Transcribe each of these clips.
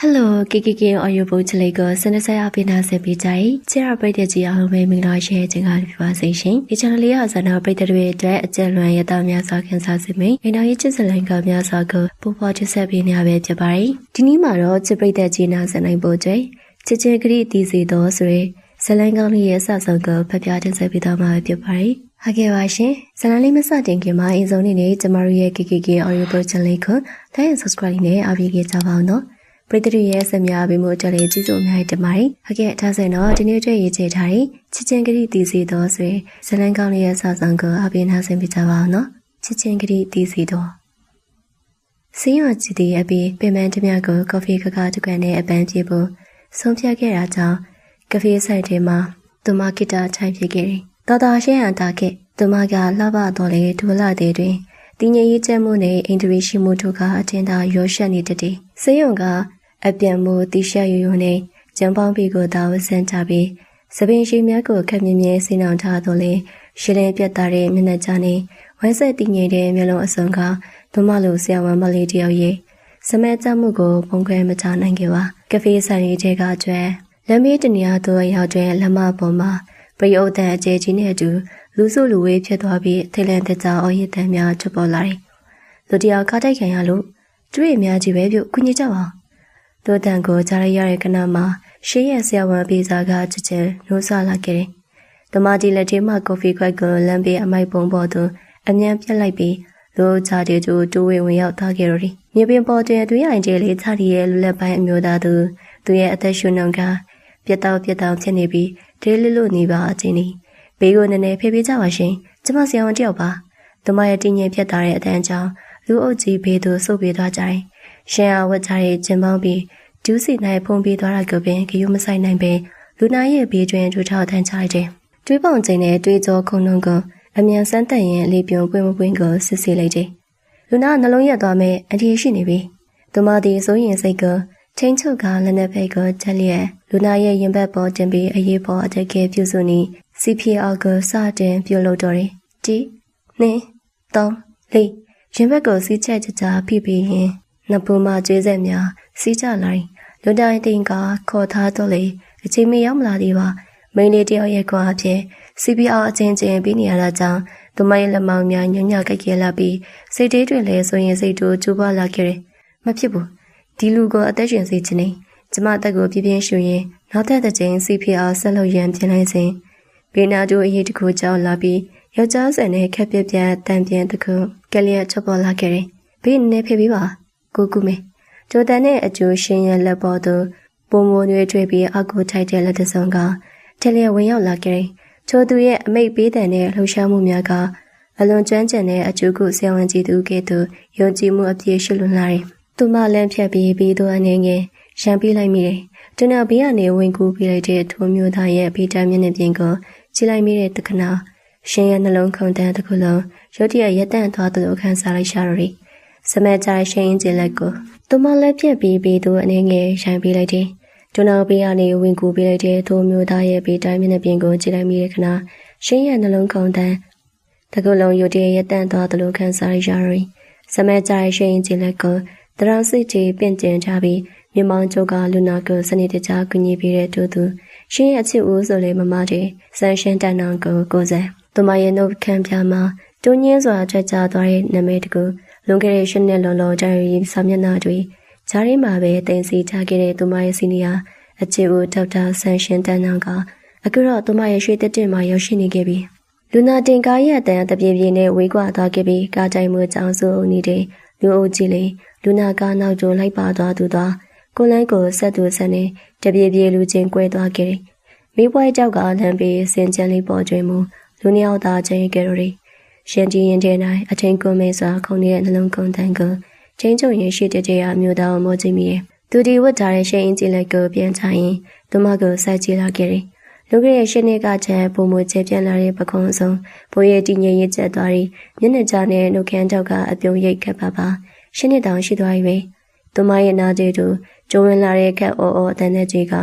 Hello, KKK Audiobook စနစ်ဆိုင်အပိနာစပိကြိုင်ချရပရိသတ်ကြီးအားလုံးပဲမင်္ဂလာရှိခြင်းကပြပါစေရှင်ဒီ channel လေးဟာဇာနာပရိသတ်တွေအတွက်အကျဉ်းလွန်ရတာများစွာခန်းစားစေမယ်။နောက်ရေးချစ်စလိုင်းကများစွာကိုပို့ပေါ်ချဆက်ပေးနေရပဲဖြစ်ပါတယ်။ဒီနေ့မှာတော့ချစ်ပရိသတ်ကြီးနာဇာနိုင်ဖို့ချစ်ချစ်ဂရိတီစီတော်ဆိုရယ်ဇလိုင်းကောင်းလေးရဲ့စဆောင်ကိုဖျက်ပြတင်ဆက်ပေးသွားမှာဖြစ်ပါတယ်။ဟုတ်ကဲ့ပါရှင်။ဇာနာလေးမစတင်ခင်မှာအရင်ဆုံးနေ့ကျမတို့ရဲ့ KKK Audiobook channel ကို like and subscribe နဲ့အားပေးကြပါအောင်နော်။ပရိသတ်ရဲ့ဆက်များပြီးမှုတက်လေးကြီးစုအများကြီးတင်ပါတယ်။ဟုတ်ကဲ့ဒါဆိုရင်တော့ဒီနေ့အတွက်ရေးချထားတဲ့ချစ်ချင်းဂရိတီစီတော်ဆိုရင်ဇလန်ကောင်းလေးရဲ့စာဆောင်ကိုအပြင်းထားဆင်ပြကြပါအောင်နော်။ချစ်ချင်းဂရိတီစီတော်စင်းရချီတီအပြီးပင်ပန်းတမျှကိုကော်ဖီကကတကွန်းနဲ့အပန်းပြေဖို့ဆုံးဖြတ်ခဲ့တာကြောင့်ကဖေးဆိုင်ထဲမှာသူမဂီတာထိုင်ပြခဲ့တယ်။တော်တော်ရှင်းဟန်တာခဲ့သူမကလှပတော်လေဒူလာတဲ့တွင်တင်းငယ်ရေးချက်မှုနဲ့အင်ဒရီရှိမှုတို့ကအထင်သာရောရှက်နေတတ်တယ်။စင်းရုံကအပြန်မှုတီရှပ်ယူနဲ့ကျန်းပေါင်းပီကိုတာဝဆန်းချပြီးစပင်ရှိများကိုခက်မြဲမြဲစိနှောင်ထားတော့လေရှင်းလင်းပြတ်သားတဲ့မျက်နှာကြားနဲ့ဝမ်းဆက်တည်ငြိမ်တဲ့မျက်လုံးအစုံကဒုမလိုဆရာဝန်မလေးတယောက်ရဲ့စမဲကြမှုကိုပုံခွဲမချနိုင်ခဲ့ပါကဖေးဆိုင်ရီထဲကကျွဲလက်မေးတနေရာသို့ရောက်တဲ့လက်မပေါ်မှာပရိယုတ်တန်အကျဲကြီးနဲ့အတူလူစုလူဝေးဖြစ်သွားပြီးထိတ်လန့်တကြားအော်ရည်တန်များထွက်ပေါ်လာတယ်လူတယောက်ကားတိုက်ခံရလို့ကျွေးအများကြီးပဲပြုတ်ကုညစ်ကြပါတို့တန်ကိုကြားရရတဲ့ကဏ္ဍမှာရှေးရဲ့ဆရာဝန်ပေးစာကချစ်ချင်းနှိုးဆလာခဲ့တယ်။ဓမ္မတီလက်ထဲမှာကော်ဖီခွက်ကိုလမ်းပေးအမိုက်ပုံပေါ်သို့အမြန်ပြက်လိုက်ပြီးလူချာတီတို့တိုးဝေဝင်ရောက်သွားခဲ့တော့တယ်။မြေပြင်ပေါ်တွင်တွင်းအိမ်ကျဲလေးချာတီရဲ့လူလက်ပိုင်းအမျိုးသားသူရဲ့အသက်ရှူနှုံကပြက်တောက်ဖြစ်နေပြီးဒေးလလို့နေပါအချင်းဤဘေးကိုနည်းနည်းဖေးပေးကြပါရှင်။ကျမဆရာဝန်တယောက်ပါ။ဓမ္မရဲ့တင်းငင်ပြတ်သားတဲ့အတန်းကြောင့်လူအုပ်ကြီးဘေးသို့ဆုတ်ပြေးသွားကြတယ်။ရှင်အားဝတ်ချရဲ့ကျင်ပေါင်းပြီးဒူးစီနိုင်ဖုံးပေးသွားတာကိုပင်ဂယုမဆိုင်နိုင်ပဲလူနာရဲ့ဘေးတွင်ထူထောက်ထမ်းချလိုက်တယ်။တွေးပေါင်ချိန်နဲ့တွေးကြောခုံနှုံကအမြန်ဆန်းတန်ရင်လေပြုံပွင့်မပွင့်ကိုစစ်ဆေးလိုက်တယ်။လူနာနှလုံးရက်သွားမဲ့အထီးရှိနေပြီ။သူမသည်စိုးရင်စိတ်ကချင်းချုပ်ကလက်နဲ့ဖိတ်ကိုချက်လျက်လူနာရဲ့ရင်ဘတ်ပေါ်တင်ပြီးအရေးပေါ်အတက်ကဲပြုစုနေ CPR ကိုစတင်ပြုလုပ်တော့တယ်။1 2 3 4ရင်ဘတ်ကိုစီးချက်ကြဖိပြီးရင်နဖူးမကျွေးဆက်များစီးကြလာတယ်လူတိုင်းတင်ကခေါ်ထားတော့လေအချိန်မရောက်မလာသေးပါမိန်းလေးတယောက်ရဲ့ကွာအဖြစ် CPR အချင်းချင်းပြီးနေရတာကြောင့်သူမရဲ့လက်မောင်းများညွန့်ညကြိုက်ခဲလာပြီးစိတ်သေးတွင်လည်းဆိုရင်စိတ်တို့ကျူပါလာခဲ့တယ်မဖြစ်ဘူးဒီလူကိုအသက်ရှင်စေချင်နေကျမအသက်ကိုပြပြင်းရှူရင်နောက်တဲ့ချိန် CPR ဆက်လုပ်ရန်ပြင်လိုက်စဉ်ဘေနာတို့အရေးတခုကြောက်လာပြီးယောက်ျားဆန်နဲ့ခက်ပြက်ပြက်တန်ပြင်းတခုကလျက်ချပေါ်လာခဲ့တယ်ဘေးနဲ့ဖေးပြီးပါကိုကူမေဂျိုတန်နဲ့အကျိုးရှင်ရဲ့လက်ပေါ်သို့ပုံမွန်တွေတွေ့ပြီးအကူထိုက်တဲ့လက်တစုံကထက်လျက်ဝင်ရောက်လာခဲ့။ချိုသူရဲ့အမိတ်ပေးတဲ့နဲ့လှူရှားမှုများကအလွန်ကျွမ်းကျင်တဲ့အကျိုးကိုဆရာဝန်ကြီးသူကဲ့သို့ယုံကြည်မှုအပြည့်ရှိလွန်လာတယ်။သူမလမ်းဖြတ်ပြီးသူအနေငယ်ရံပေးလိုက်မိတယ်။သူနောက်ဘေးကနေဝင်ကူပေးလိုက်တဲ့ထိုမျိုးသားရဲ့ဗီတာမင်နဲ့ပြင်ကိုကြည့်လိုက်မိတဲ့တခဏရှင်ရဲ့နှလုံးခုန်တန်းတစ်ခုလုံးရုတ်တရက်ရက်တန့်သွားသလိုခံစားလိုက်ရှာတော့တယ်။စမဲကြိုင်ရှင်ကျင်လက်ကိုသူမလက်ပြက်ပြီးသူအနေငယ်ရိုင်ပေးလိုက်တယ်။ကျွန်တော်ဘေးကနေဝင်ကူပေးလိုက်တဲ့သူမျိုးသားရဲ့ဘေးတိုင်းမျက်နှာပြင်ကိုကြည့်လိုက်မိတဲ့ခဏရှင်းရဲ့နှလုံးခုန်တန်းတကူလုံးရုတ်တရက်ရက်တန့်သွားသလိုခံစားရရင်စမဲကြိုင်ရှင်ကျင်လက်ကိုတရောင်စစ်တီပင့်ကျင်ချပြီးမြေမောင်ကျုပ်ကလူနာကိုစနေတကြားကူညီပေးတဲ့သူရှင်းရဲ့အချစ်ဦးဆိုလေမမတဲ့ဆန်ရှင်းတန်နောင်ကိုစံသူမရဲ့နှုတ်ခမ်းပြမှာတွင်းညင်းစွာကြွကြသွားတဲ့နာမည်တကူလွန်ခဲ့တဲ့8နှစ်လောကြာရီစာမျက်နှာတွေဂျားရီမှာပဲတင်စီထားခဲ့တဲ့သူမရဲ့စီနီယာအချစ်ဦးဒေါက်တာဆန်ရှင်တန်နောင်ကအခုတော့သူမရဲ့ရွှေတက်မှာရောက်ရှိနေခဲ့ပြီလူနာတင်ကားရဲ့အတန်တပြေးပြေးနဲ့ဝေးကွာသွားခဲ့ပြီးကားတိုင်မှုကြောင့်စိုးနေတဲ့လူအုပ်ကြီးလေးလူနာကားနောက်ကျလိုက်ပါသွားသူသွားကိုလန်းကိုဆက်သူဆက်နေတပြေးပြေးလူချင်းကွဲသွားခဲ့တယ်မိဘကြောက်ကလမ်းပြီးစင်ကြံလေးပေါ်ကျွေးမှုလူနှစ်ယောက်သားချင်းကြရတယ်ရှင်တီရင်တဲ့နိုင်အထင်ကုန်မဲစွာခုန်နေတဲ့နှလုံးကုန်တန်းကိုချင်းချုံရင်ရှိတဲ့ကြရမျိုးသားမောကြည့်မိတယ်သူဒီဝတ်ထားတဲ့ရှင်အင်းကြီးလက်ကိုပြန်ချရင်သူမကိုစိုက်ကြည့်လာခဲ့တယ်လူကရဲ့ရှင်းနေကချမ်းပုံမကျပြန်လာတဲ့ပကုံးစုံဘိုးရဲ့တည်ငြိမ်ရကျက်သွားပြီးမျက်နှာကြားနဲ့နှုတ်ခမ်းတောက်ကအပြုံးရိတ်ခတ်ပါရှင်းနေတောင်ရှိသွားပြီသူမရဲ့နားကျတို့ကျုံဝင်လာတဲ့ခက်အော်အတန်တဲ့ကြီးက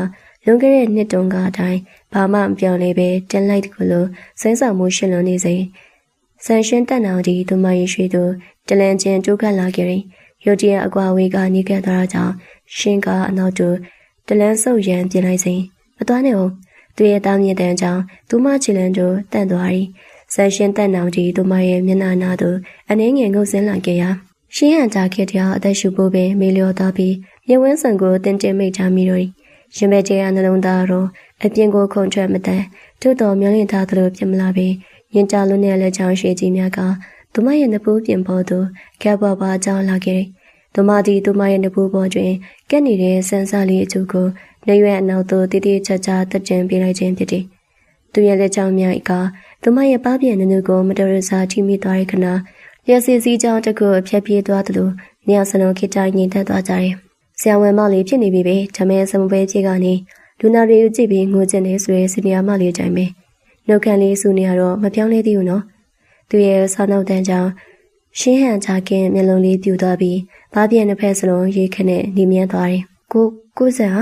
လွန်ခဲ့တဲ့နှစ်တုန်းကအတိုင်းဘာမှမပြောင်းလဲပဲတင်လိုက်တကူလို့စိမ့်ဆောင်မှုရှင်လွန်နေစေဆန်ရှင်းတက်နောင်ဒီသူမရဲ့ရွှေတို့တလန်ချင်းကျိုးကပ်လာခဲ့ရင် ရုတ်တရက်အကွာဝေးကနေခဲ့သွားတာကြောင့်ရှင်ကအနောက်တူတလန်းဆုပ်ရန်ပြင်လိုက်စဉ်မသွားနဲ့အောင်သူရဲ့တားမြစ်တဲ့ကြောင့်သူမချီလန်တို့တန့်သွားသည်ဆန်ရှင်တက်နောင်ကြီးသူမရဲ့မျက်နှာနာသို့အနှင်းငယ်ငုပ်ဆင်းလာခဲ့ရာရှင်းဟန်ကြခဲ့တဲ့အသက်ရှူဖို့ပင်မေလျော်သွားပြီးမြဝင်းဆန်ကိုတင်တင်မိတ်ထားမိတော့ရင်ပဲကျဲရနှလုံးသားတော့အပြင်ကိုခုန်ထွက်မတန်ထို့တော်မျောလင့်ထားသလိုဖြစ်မလာပေရင်ကြလွန်းတဲ့လက်ချောင်းရှိကြီးများကသူမရဲ့နဖူးပြင်ပေါ်သို့ကဲပွားပွားကြောင်းလာခဲ့တယ်။သူမသည်သူမရဲ့နဖူးပေါ်တွင်ကက်နေတဲ့ဆန်းစားလေးအကျိုးကိုနေရွယ်အနောက်သို့တည်တည်ချာချာတက်တင်ပြလိုက်ခြင်းဖြစ်တယ်။သူရဲ့လက်ချောင်းများကသူမရဲ့ပါးပြန်နုနုကိုမတော်ရစားထိမိသွားတဲ့ခဏလျှက်စီစီကြောင်းတစ်ခုအဖြက်ပြေးသွားသလိုနေရာစလုံးခိတိုင်းငြိမ်သက်သွားကြတယ်။ဆရာဝန်မလေးဖြစ်နေပြီပဲ။ဓမဲစမပွဲပြေကနေလူနာတွေကိုကြည့်ပြီးငိုကျင်နေဆိုရဲစီနီယာမလေးတိုင်းပဲ။နှုတ်ခမ်းလေးစူနေရတော့မပြောင်းလဲသေးဘူးနော်။သူရဲ့ဆောင်းနှုတ်တန်းကြောင့်ရှင်းဟန်ချခင်မျက်လုံးလေးပြူသွားပြီးဘာပြင်းတစ်ဖက်စလုံးရေခနဲ့နေမြန်းသွားတယ်။ကိုဆန်ဟာ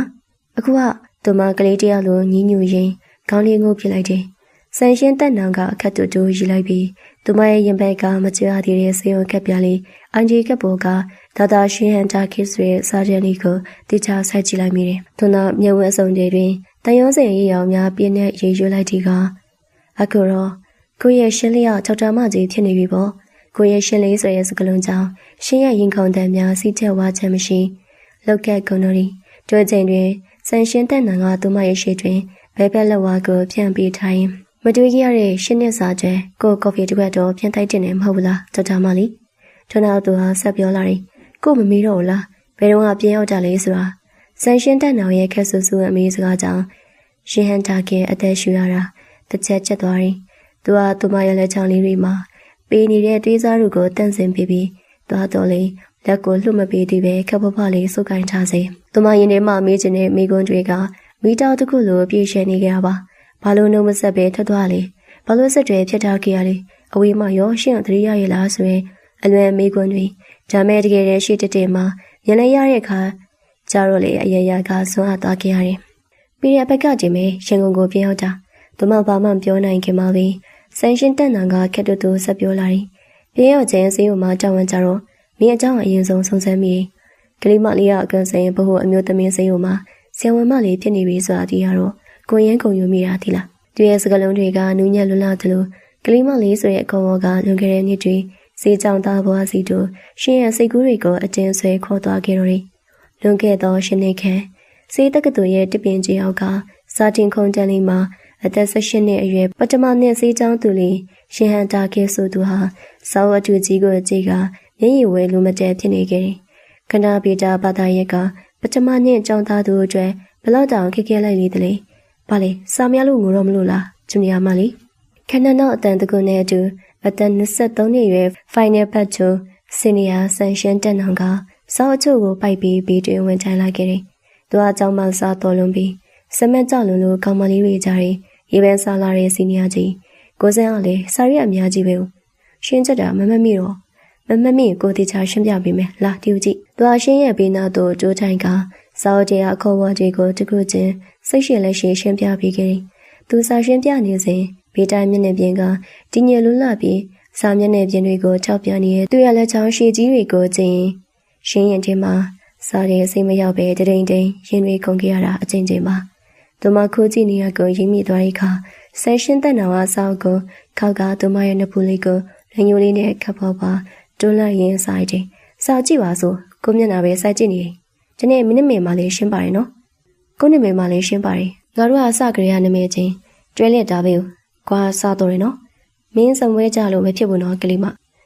အခုကသူမကလေးတယောက်လိုညှဉ်းညူရင်းခေါင်းလေးငုပ်ပြလိုက်တယ်။ဆန်ရှင်းတက်နောင်ကအခက်တူတူရီလိုက်ပြီးသူမရဲ့ရင်ဘက်ကမကြွသေးတဲ့ဆေးရုံကပ်ပြလေးအန်ဂျီကပ်ပေါ်ကဒါရှင်းဟန်ချခင်ဆွေစာကြလေးကိုတိကျဆက်ကြည့်လိုက်မိတယ်။သူနောက်မျက်ဝန်းအစုံတွေတွင်တန်ရုံးစင်ရေရောင်များပြင်းနဲ့ရေရွလိုက်တီကအခုတော့ကိုရဲ့ရှင်းလျောက်ထောက်တာမကြီးဖြစ်နေပြီပေါ့ကိုရဲ့ရှင်းလေးဆိုရဲ့စကလုံးကြောင့်ရှင်းရဲ့ရင်ခုန်တန်များစီးချက်ဝါချက်မရှိလောက်ကက်ကုန်တော်တွေ့ချိန်တွင်ဆန်ရှင်းတဲ့နံကသူမရဲ့ရှေ့တွင်ဘဲဘက်လက်ဝါကိုဖြန့်ပြီးထိုင်မတွေ့ကြရတဲ့ရှင်းနှစ်စာကျဲကိုကော်ဖီတစ်ခွက်တော့ဖြန့်ထိုက်တင်နေမဟုတ်ဘူးလားထောက်တာမလေးထွန်းနောက်သူဟာဆက်ပြောလာတယ်ကိုမမီးတော့လားဘယ်တော့မှပြင်ရောက်ကြလဲဆိုတာဆန်ရှင်းတဲ့နောင်ရဲ့ခက်ဆူဆူအမေးစကားကြောင့်ရှင်းဟန်တာကအသက်ရှူရတာတစ်ချက်ချက်သွားတယ်သူဟာသူမရဲ့လက်ချောင်းလေးတွေမှာပေးနေတဲ့တွေးစားတို့ကိုတန့်စင်ပြီးသွားတော့လေလက်ကိုလှုပ်မပေးသေးပဲခက်ဖဖလေးစုပ်ကိုင်းထားစေသူမရင်ထဲမှာမေးချင်တဲ့မိကွန်းတွေကမိတောက်တစ်ခုလိုပြေရှည်နေကြပါဘာလို့နှုတ်မဆက်ပဲထွက်သွားလေဘာလို့ဆက်တွေဖြစ်ထားကြရလဲအဝေးမှာရောရှင်းသတိရရဲ့လားဆိုရင်အလွယ်မိကွန်းတွေဒါမဲ့တကယ်တည်းရှိတဲ့မှာရန်လိုက်ရတဲ့အခါကြတော့လေအရရကဆွမ်းအားသွားခဲ့ရတယ်ပြီးတဲ့ဘက်ကကြည့်မယ်ရန်ကုန်ကိုပြန်ရောက်တာသူမဘာမှပြောနိုင်ခင်မှာပဲဆန်ရှင်းတက်နံကခက်တူတူဆက်ပြောလာတယ်ပြန်ရောက်ခြင်းစေးုံမှာကြောက်ဝမ်းကြတော့မင်းအကြောင်းအရင်ဆုံးစုံစမ်းမိတယ်ကလေးမလေးကအကန်ဆိုင်ဘဟုအမျိုးသမီးစေးုံမှာဆရာဝန်မလေးဖြစ်နေပြီဆိုတာသိရတော့ကိုရင်းကုန်ယူမိတာဒီလားသူရဲ့စကလုံးတွေကနူးညံ့လွန်းလာတယ်လို့ကလေးမလေးဆိုတဲ့အကောင်ကလွန်ခဲ့တဲ့နှစ်တွေစေးကြောင်သားဘွားစီတို့ရှင်ရဲ့စိတ်ကူးတွေကိုအတင်းဆွဲခေါ်သွားခဲ့တော့တယ်လွန်ခဲ့သောရှင်နေခန့်စေးတက္ကသိုလ်ရဲ့တပင်ကြီးအောက်ကစာတင်ခုံတန်းလေးမှာအသက်18နှစ်အရွယ်ပထမနှစ်စေးကြောင်းသူလေးရှင်ဟန်တာခဲ့ဆိုသူဟာစာဝတ္ထုကြီးကိုကြည့်ကမျက်ရည်ဝဲလူမတဲဖြစ်နေခဲ့တယ်ခဏပေတာဘာသာရက်ကပထမနှစ်ကျောင်းသားသူအတွက်ဘလောက်တောင်ခက်ခဲလိုက်လေတလေဘာလဲစာမရလို့ငိုတော့မလို့လားဂျူနီယာမလေးခဏနောက်အတန်တကူနဲ့အတူအသက်23နှစ်အရွယ် final batch ချိုစင်နီယာဆန်ရှင်းတက်နောင်ကစောက်အချို့ကိုပိုက်ပြီးဘေးတွင်ဝင်ထိုင်လိုက်ခဲ့တယ်သူအကြောင်းမှစားတော်လွန်ပြီးစမက်ကြောက်လွန်လို့ကောင်မလေးတွေကြတယ်ရေပန်းစားလာတဲ့စီနီယာကြီးကိုစန်းကလည်းစာရီအများကြီးပဲရှင်းချက်တာမမမိတော့မမမိကိုတေချာရှင်းပြပေးမယ်လာတီဦးကြည့်သူအရှင်းရဲ့ဘေးနာတို့ကြိုးထိုင်ကစာအုပ်တွေအခေါ်ဝါတွေကိုတခုချင်းစိတ်ရှင်လက်ရှိရှင်းပြပေးခဲ့တယ်သူစာရှင်းပြနေစဉ်ဘေးတိုင်းမျက်နှာပြင်ကတင်းငယ်လွတ်လပ်ပြီးစာမျက်နှာပြင်တွေကိုခြောက်ပြနေတဲ့သူရလက်ချောင်းရှည်ကြီးတွေကိုကျင်းရှင်းရင်ချင်းမှာစာတွေအစိမ့်မရောက်ပဲတိမ်တိမ်ရင်တွေကုန်ခဲ့ရတာအချင်းချင်းပါသူမခိုးကြည့်နေရကိုရင်းမိသွားတဲ့အခါဆန်ရှင်းတဲ့နောင်အဆောက်ကိုခောက်ကသူမရဲ့နဖူးလေးကိုလက်ညှိုးလေးနဲ့ခပ်ပေါ်ပါတွန်းလိုက်ရင်းဆိုင်တယ်စာကြည့်ပါဆိုကိုမျက်နှာပဲစိုက်ကြည့်နေတယ်ဒီနေ့မိနစ်မေမှလေးရှင်းပါတယ်နော်ကိုနိမေမှလေးရှင်းပါတယ်ငါတို့ကအစကရေရနမေချင်းတွဲလက်တာပဲကွာစားတော်ရနော်မင်းစံဝဲကြလို့မဖြစ်ဘူးနော်ကလေးမ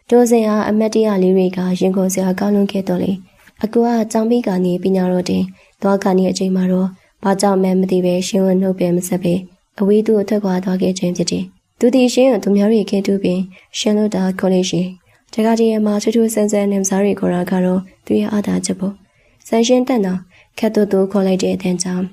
ဒိုစင်အားအမတ်တရလေးတွေကရင်ခုန်စရာကောင်းလွန်ခဲ့တော့လေအကူကကြောင်ပြီးကနေပညာတော်တင်သွားခါနေအချိန်မှာတော့ဘာကြောင့်မှမသိပဲရှင်းဝနှုတ်ပဲမဆက်ပဲအဝေးသူ့အထက်ကွာသွားခဲ့ခြင်းဖြစ်တယ်သူဒီရှင်းကသူများတွေခဲတူပင်ရှင်းလို့တာခေါ်လေးရှိတကားတည်းမှာချွတ်ချွတ်ဆန်းဆန်းနဲ့စားရီခေါ်တာကတော့သူရဲ့အားသာချက်ပေါ့ဆန်ရှင်းတက်တော့ခက်တူတူခေါ်လိုက်တဲ့အတန်းကြောင့်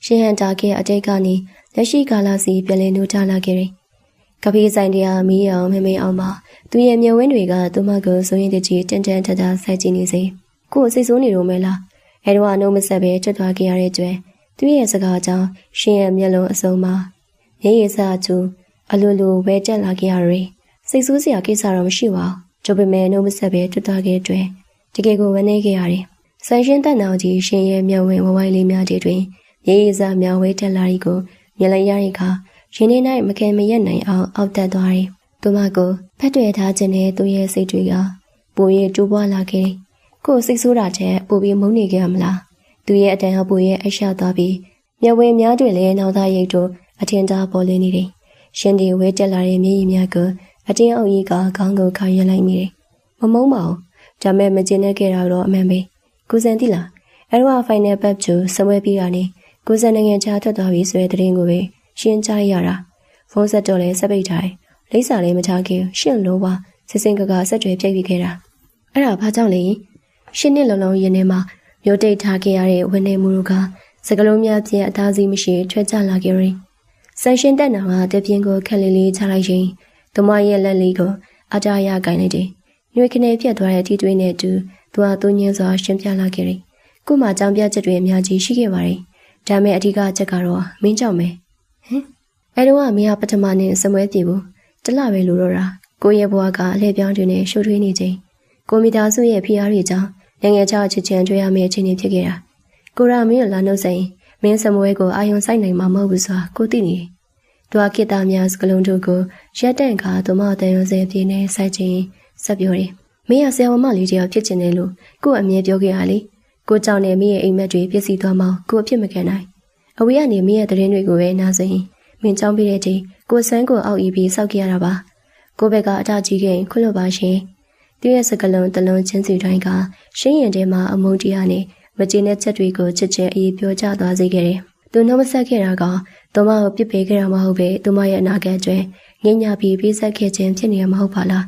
ရှင်းဟန်တာခဲ့အတိတ်ကနေလက်ရှိကာလစီပြန်လည်နှုတ်ထလာခဲ့တယ်ကပီးဆိုင်တရားမီးအောင်မမေအောင်ပါသူရဲ့မျက်ဝန်းတွေကသူမကိုစိုးရင်တကြီးတန်တန်ထထစိုက်ကြည့်နေစေကိုယ်စိတ်ဆိုးနေတော့မဲလားအဲတော့အနှုတ်မဆက်ပဲထွက်သွားခဲ့ရတဲ့ကျွဲသူရဲ့စကားကြောင့်ရှင်ရဲ့မျက်လုံးအစုံမှာမျက်ရည်စချူအလိုလိုဝဲတက်လာခဲ့ရတယ်စိတ်ဆိုးစရာကိစ္စတော့မရှိပါဘူးကျုပ်ပေမဲ့နှုတ်မဆက်ပဲထွက်သွားခဲ့တဲ့ကျွဲ တကယ်ကိုဝန်းနေခဲ့ရတယ်။ဆန်ရှင်းတက်နောင်ကြီးရှင်ရဲ့မျက်ဝင်းဝဝိုင်းလေးများတည်းတွင်ရေရည်စားမျောဝဲတက်လာရီကိုမြင်လိုက်ရတဲ့အခါရှင်နေ၌မခဲမရက်နိုင်အောင်အောက်တက်သွားတယ်။သူမကိုဖက်တွေ့ထားခြင်းနဲ့သူ့ရဲ့စိတ်တွေကပို၍ကျိုးပွားလာခဲ့တယ်။ကိုယ်စိတ်ဆိုးတာချက်ပိုပြီးမုန်းနေကြမလား။သူရဲ့အတန်အပိုရဲ့အရှသွားပြီးမျက်ဝင်းများတွင်လည်းနောက်သားရိတ်တို့အထင်သာပေါ်နေတယ်။ရှင်ဒီဝဲတက်လာတဲ့မျက်ရည်များကအတင်းအုပ်ကြီးကခေါင်းကိုခါရလိုက်မိတယ်။မမုန်းပါဘူး။ဒါမဲ့မကျင်တဲ့ခဲ့တာတော့အမှန်ပဲ။ကိုစံတိလားအဲ့တော့ final batch ကိုစပွဲပြီးတာနဲ့ကိုစံနိုင်ငံခြားထွက်သွားပြီဆိုတဲ့သတင်းကိုပဲရှင်းကြားရတာဖုန်းဆက်တော့လဲစပိတ်ထားတယ်လိပ်စာလည်းမထားခဲ့ရှင့်လုံးပါစစ်စင်ကဆက်တွေပြိတ်ပြီးခဲ့တာအဲ့ဒါဘာကြောင့်လဲရှင်းနှစ်လုံးလုံးရင်ထဲမှာမျိုးတိတ်ထားခဲ့ရတဲ့ဝန်နေမှုတို့ကစကလုံးများပြည့်အသားစီးမရှိထွက်ကြလာခဲ့ရင်ဆန်ရှင်းတက်နာကတပြင်းကိုခက်လေးလေးချလိုက်ရင်သူမရဲ့လက်လေးကိုအကြရကင်လိုက်တယ်ညွေခနေပြတ်သွားတဲ့ထီထွေးနဲ့တူသူဟာသူညင်းစွာရှင်းပြလာခဲ့တယ်ခုမှကြောင်ပြချက်တွေအများကြီးရှိခဲ့ပါတယ်ဒါမဲ့အဓိကအချက်ကတော့မင်းကြောင့်ပဲဟင်အဲ့တော့မင်းကပထမနေ့စမွဲပြေဘူးတလပဲလို့တော့တာကိုရဲ့ဘဝကအလှည့်ပြောင်းတွင်နဲ့ရှုပ်ထွေးနေခြင်းကိုမိသားစုရဲ့ဖိအားတွေကြောင့်နိုင်ငံခြားချစ်ချင်တွေ့ရမယ့်အခြေအနေဖြစ်ခဲ့တာကိုရာမင်းကိုလာနှုတ်ဆိုင်မင်းစမွဲကိုအာယုံဆိုင်နိုင်မှာမဟုတ်ဘူးဆိုတာကိုသိနေတယ်သူကကိတ္တများစကလုံးတို့ကိုရက်တန့်ခါသူမတန်ရုံစဲပြင်းနေဆိုင်ခြင်းဆက်ပြောတယ်မင်းကဆရာမလေးတယောက်ဖြစ်ချင်တယ်လို့ကိုအမြဲပြောခဲ့ရလေကိုကြောင့်နဲ့မင်းရဲ့အိမ်မက်တွေပြည့်စည်သွားမှကိုအဖြစ်မခံနိုင်အဝေးကနေမင်းရဲ့တရင်တွေကိုပဲနားစင်မင်းကြောင်းပြတဲ့ချိန်ကိုဆန်းကိုအောက်အီပြီးစောက်ကြရတာပါကိုဘက်ကအထကြီးခင်ခွလို့ပါရှင်သူရဲ့စကလုံးတလုံးချင်းစီတိုင်းကရှင်းရင်ထဲမှာအမုန်းတရားနဲ့မကျေနပ်ချက်တွေကိုချစ်ချဲအေးပြောကြသွားစေခဲ့တယ်သူနှုတ်မဆက်ခဲ့တာကသူမကိုပြစ်ပေးခဲ့တာမဟုတ်ပဲသူမရဲ့အနာဂတ်ကျွဲငင်းညာပြီးပေးဆက်ခဲ့ခြင်းဖြစ်နေမှာမဟုတ်ပါလာ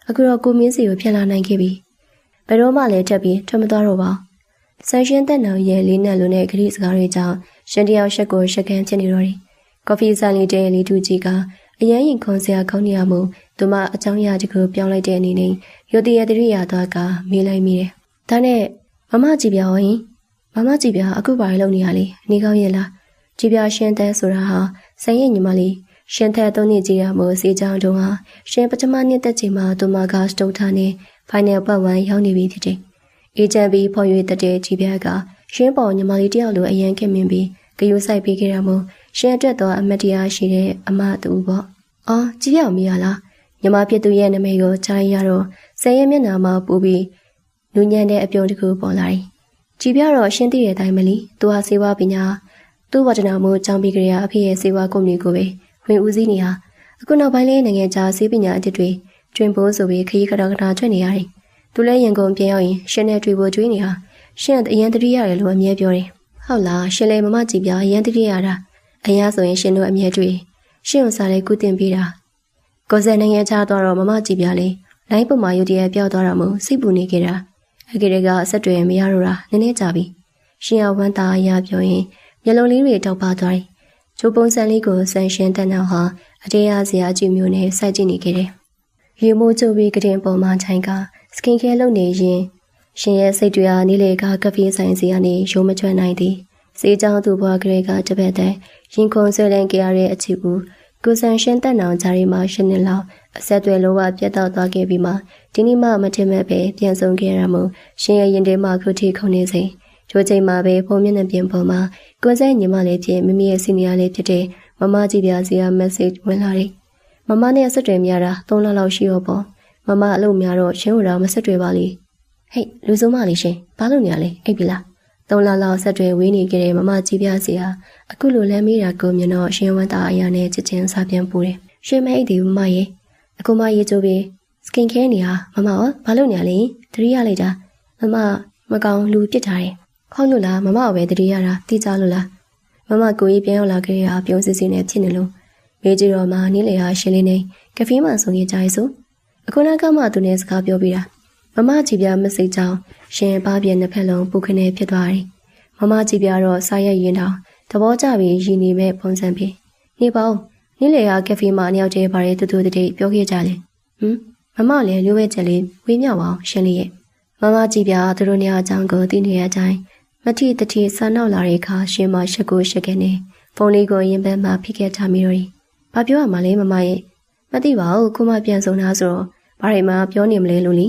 းအခုတော့ကိုမင်းစီကိုပြန်လာနိုင်ခဲ့ပြီဘယ်တော့မှလည်းတက်ပြီးထွက်မသွားတော့ပါဆန်ရှင်းတက်နောင်ရဲ့လေးနက်လိုနဲ့ဂရိစကားတွေကြောင့်ရှင်တယောက်ရှက်ကိုရှက်ကန်းဖြစ်နေတော့တယ်ကော်ဖီဆိုင်လေးတဲ့လီတူကြီးကအရန်ရင်ခွန်စရာကောင်းနေရမှုသူမအကြောင်းအရာတကူပြောင်းလိုက်တဲ့အနေနဲ့ရိုတရတရိယာသွားကမေးလိုက်မိတယ်ဒါနဲ့မမကြည့်ပြဟင်မမကြည့်ပြအခုဘာလုပ်နေရလဲနေကောင်းရဲ့လားကြည့်ပြရှင်းတဲ့ဆိုတာဟာဆိုင်ရဲ့ညီမလေးရှင်းတဲ့သုံးနှစ်ကြီးရမို့စေချောင်းတုံးဟာရှင်းပထမနှစ်သက်ချိန်မှာသူမကစတုတ်ထားနေ final ပတ်ဝန်းရောက်နေပြီဖြစ်တယ်အေဂျင့်ဘီဖော်ရွေတက်တဲ့ကြည်ပြကရှင်းပေါ်ညီမလေးတယောက်လိုအရန်ခင်မင်းပြီးဂယုဆိုင်ပေးခဲ့ရမို့ရှင်းအတွက်တော့အမတ်တရားရှိတဲ့အမတူပေါ့။အော်ကြည့်ရမရလားညီမဖြစ်သူရဲ့နာမည်ကိုကြားရတော့ဆယ်ရဲ့မျက်နှာမှာပူပြီးနူးညံ့တဲ့အပြုံးတစ်ခုပေါ်လာတယ်။ကြည်ပြတော့ရှင်းသိတဲ့အတိုင်းမလီသူဟာစေဝါပညာသူ့ဝတ္တနာမို့ကြောင်းပြီးကြရအဖေရဲ့စေဝါကုမ္ပဏီကိုပဲဝင်ဦးစီးနေဟာအခုနောက်ပိုင်းလေးနိုင်ငံခြားစေပညာအတစ်တွေတွင်ပိုးဆိုပြီးခရီးကတော်ကတာထွက်နေရတယ်။သူလည်းရင်ကုန်ပြန်ရောက်ရင်ရှင်းတဲ့တွေ့ဖို့ကြွေးနေဟာရှင်းအရင်တတိရတယ်လို့အမြဲပြောတယ်။ဟုတ်လားရှင်းလေမမကြည်ပြအရင်တတိရတာအရာဆိုရင်ရှင်တို့အမြဲတွေ့ရှင်းဥစားလေးကုတင်ပေးတာကိုစံနိုင်ငံခြားသွားတော့မမကြည့်ပြလေလိုင်းပေါ်မှာယူတရပြောက်သွားတာမို့စိတ်ပူနေကြတာအကေတွေကအဆက်တွေမရတော့တာနည်းနည်းကြာပြီရှင်ရဝမ်းသာအရာပြောရင်မျက်လုံးလေးတွေတောက်ပါသွားတယ်ဂျိုးပုံစံလေးကိုဆန်ရှင်းတန်းအောင်ဟာအတေးရစရာအကြည့်မျိုးနဲ့စိုက်ကြည့်နေခဲ့တယ်ရေမိုးကျုပ်ပြီးကတင်ပေါ်မှာထိုင်ကစကင်ကဲလုပ်နေရင်ရှင်ရဲ့စိတ်တွေဟာနေလေကကဖေးဆိုင်စီကနေရုံးမချွတ်နိုင်သည်စေချောင်းသူဘွားကလေးကတပတ်တည်းရင်ခုန်ဆွဲလန်းကြရတဲ့အချီဦးကိုစံရှင်းတက်နောင်ဂျာရီမှာရှင်းနေလောက်အဆက်တွေလုံးဝပြတ်တော့သွားခဲ့ပြီးမှဒီနေ့မှမထင်မဲ့ပဲပြန်ဆုံးခဲ့ရမှုရှင်ရဲ့ရင်ထဲမှာခုထိခုန်နေစဉ်ကြိုးချိန်မှာပဲဖုန်းမျက်နှာပြင်ပေါ်မှာကိုစဲညီမလေးဖြစ်မိမိရဲ့စီနီယာလေးဖြစ်တဲ့မမကြည့်ပြစီယာ message ဝင်လာတယ်မမနဲ့ဆက်တွေများတာ3လလောက်ရှိရောပေါ့မမအလုပ်များတော့ရှင်းဦးတော့မဆက်တွေပါလေဟေးလူစုံမလေးရှင်ဘာလုပ်နေရလဲအိပ်ပြီလား3လလောက်ဆက်တွေဝေးနေကြတဲ့မမကြည့်ပြစီဟာအခုလိုလမ်းမေးတာကိုမြင်တော့ရှင်ဝမ်းသာအရာနဲ့ချစ်ချင်းစားပြန်ပူတယ်ရှင်မဲအိတ်ဒီမမရဲ့အခုမရေးကြိုးပြီးစကင်ခဲနေဟာမမရောဘာလုပ်နေရလဲသတိရလိုက်တာမမမကောင်လူပြစ်ထားတယ်ခေါင်းလို့လားမမပဲသတိရတာတိကျလို့လားမမကိုကြီးပြန်ရောက်လာခဲ့ရပြုံးစစ်စစ်နဲ့ဖြစ်နေလို့မေးကြည့်တော့မှနီးလေဟာရှင်လေးနေကဖေးမှဆုံရကြရဲဆိုအခုနကမှသူနဲ့စကားပြောပြီးတာမမကြည့်ပြမစိတ်ကြောင်ရှင်ပါပြည့်နှစ်ဖက်လုံးပူခနေဖြစ်သွားတယ်မမကြည့်ပြတော့စားရရင်တော့သဘောကျပြီးရည်နေမဲ့ပုံစံဖြစ်နေပါဦးနီးလေဟာကဖေးမှအရောက်ကျဲပါတဲ့တူတူတိတ်ပြောခဲ့ကြတယ်မမလည်းလူဝဲချက်လေးဝေးမြောက်အောင်ရှင်လေးရဲ့မမကြည့်ပြသူတို့နေရာအကြောင်းကိုသိနေရကြတယ်မထီတထီဆန်းနောက်လာတဲ့အခါရှင်မရှက်ကိုရှက်ကနေဖုန်းလေးကိုရင်ပန်းမှဖိခဲ့ထားမိတော့တယ်ဘာပြောရမှာလဲမမရဲ့မသိပါဘူးခုမှပြန်ဆုံးတာဆိုတော့ဘာတွေမှပြောနေမလဲလို့လी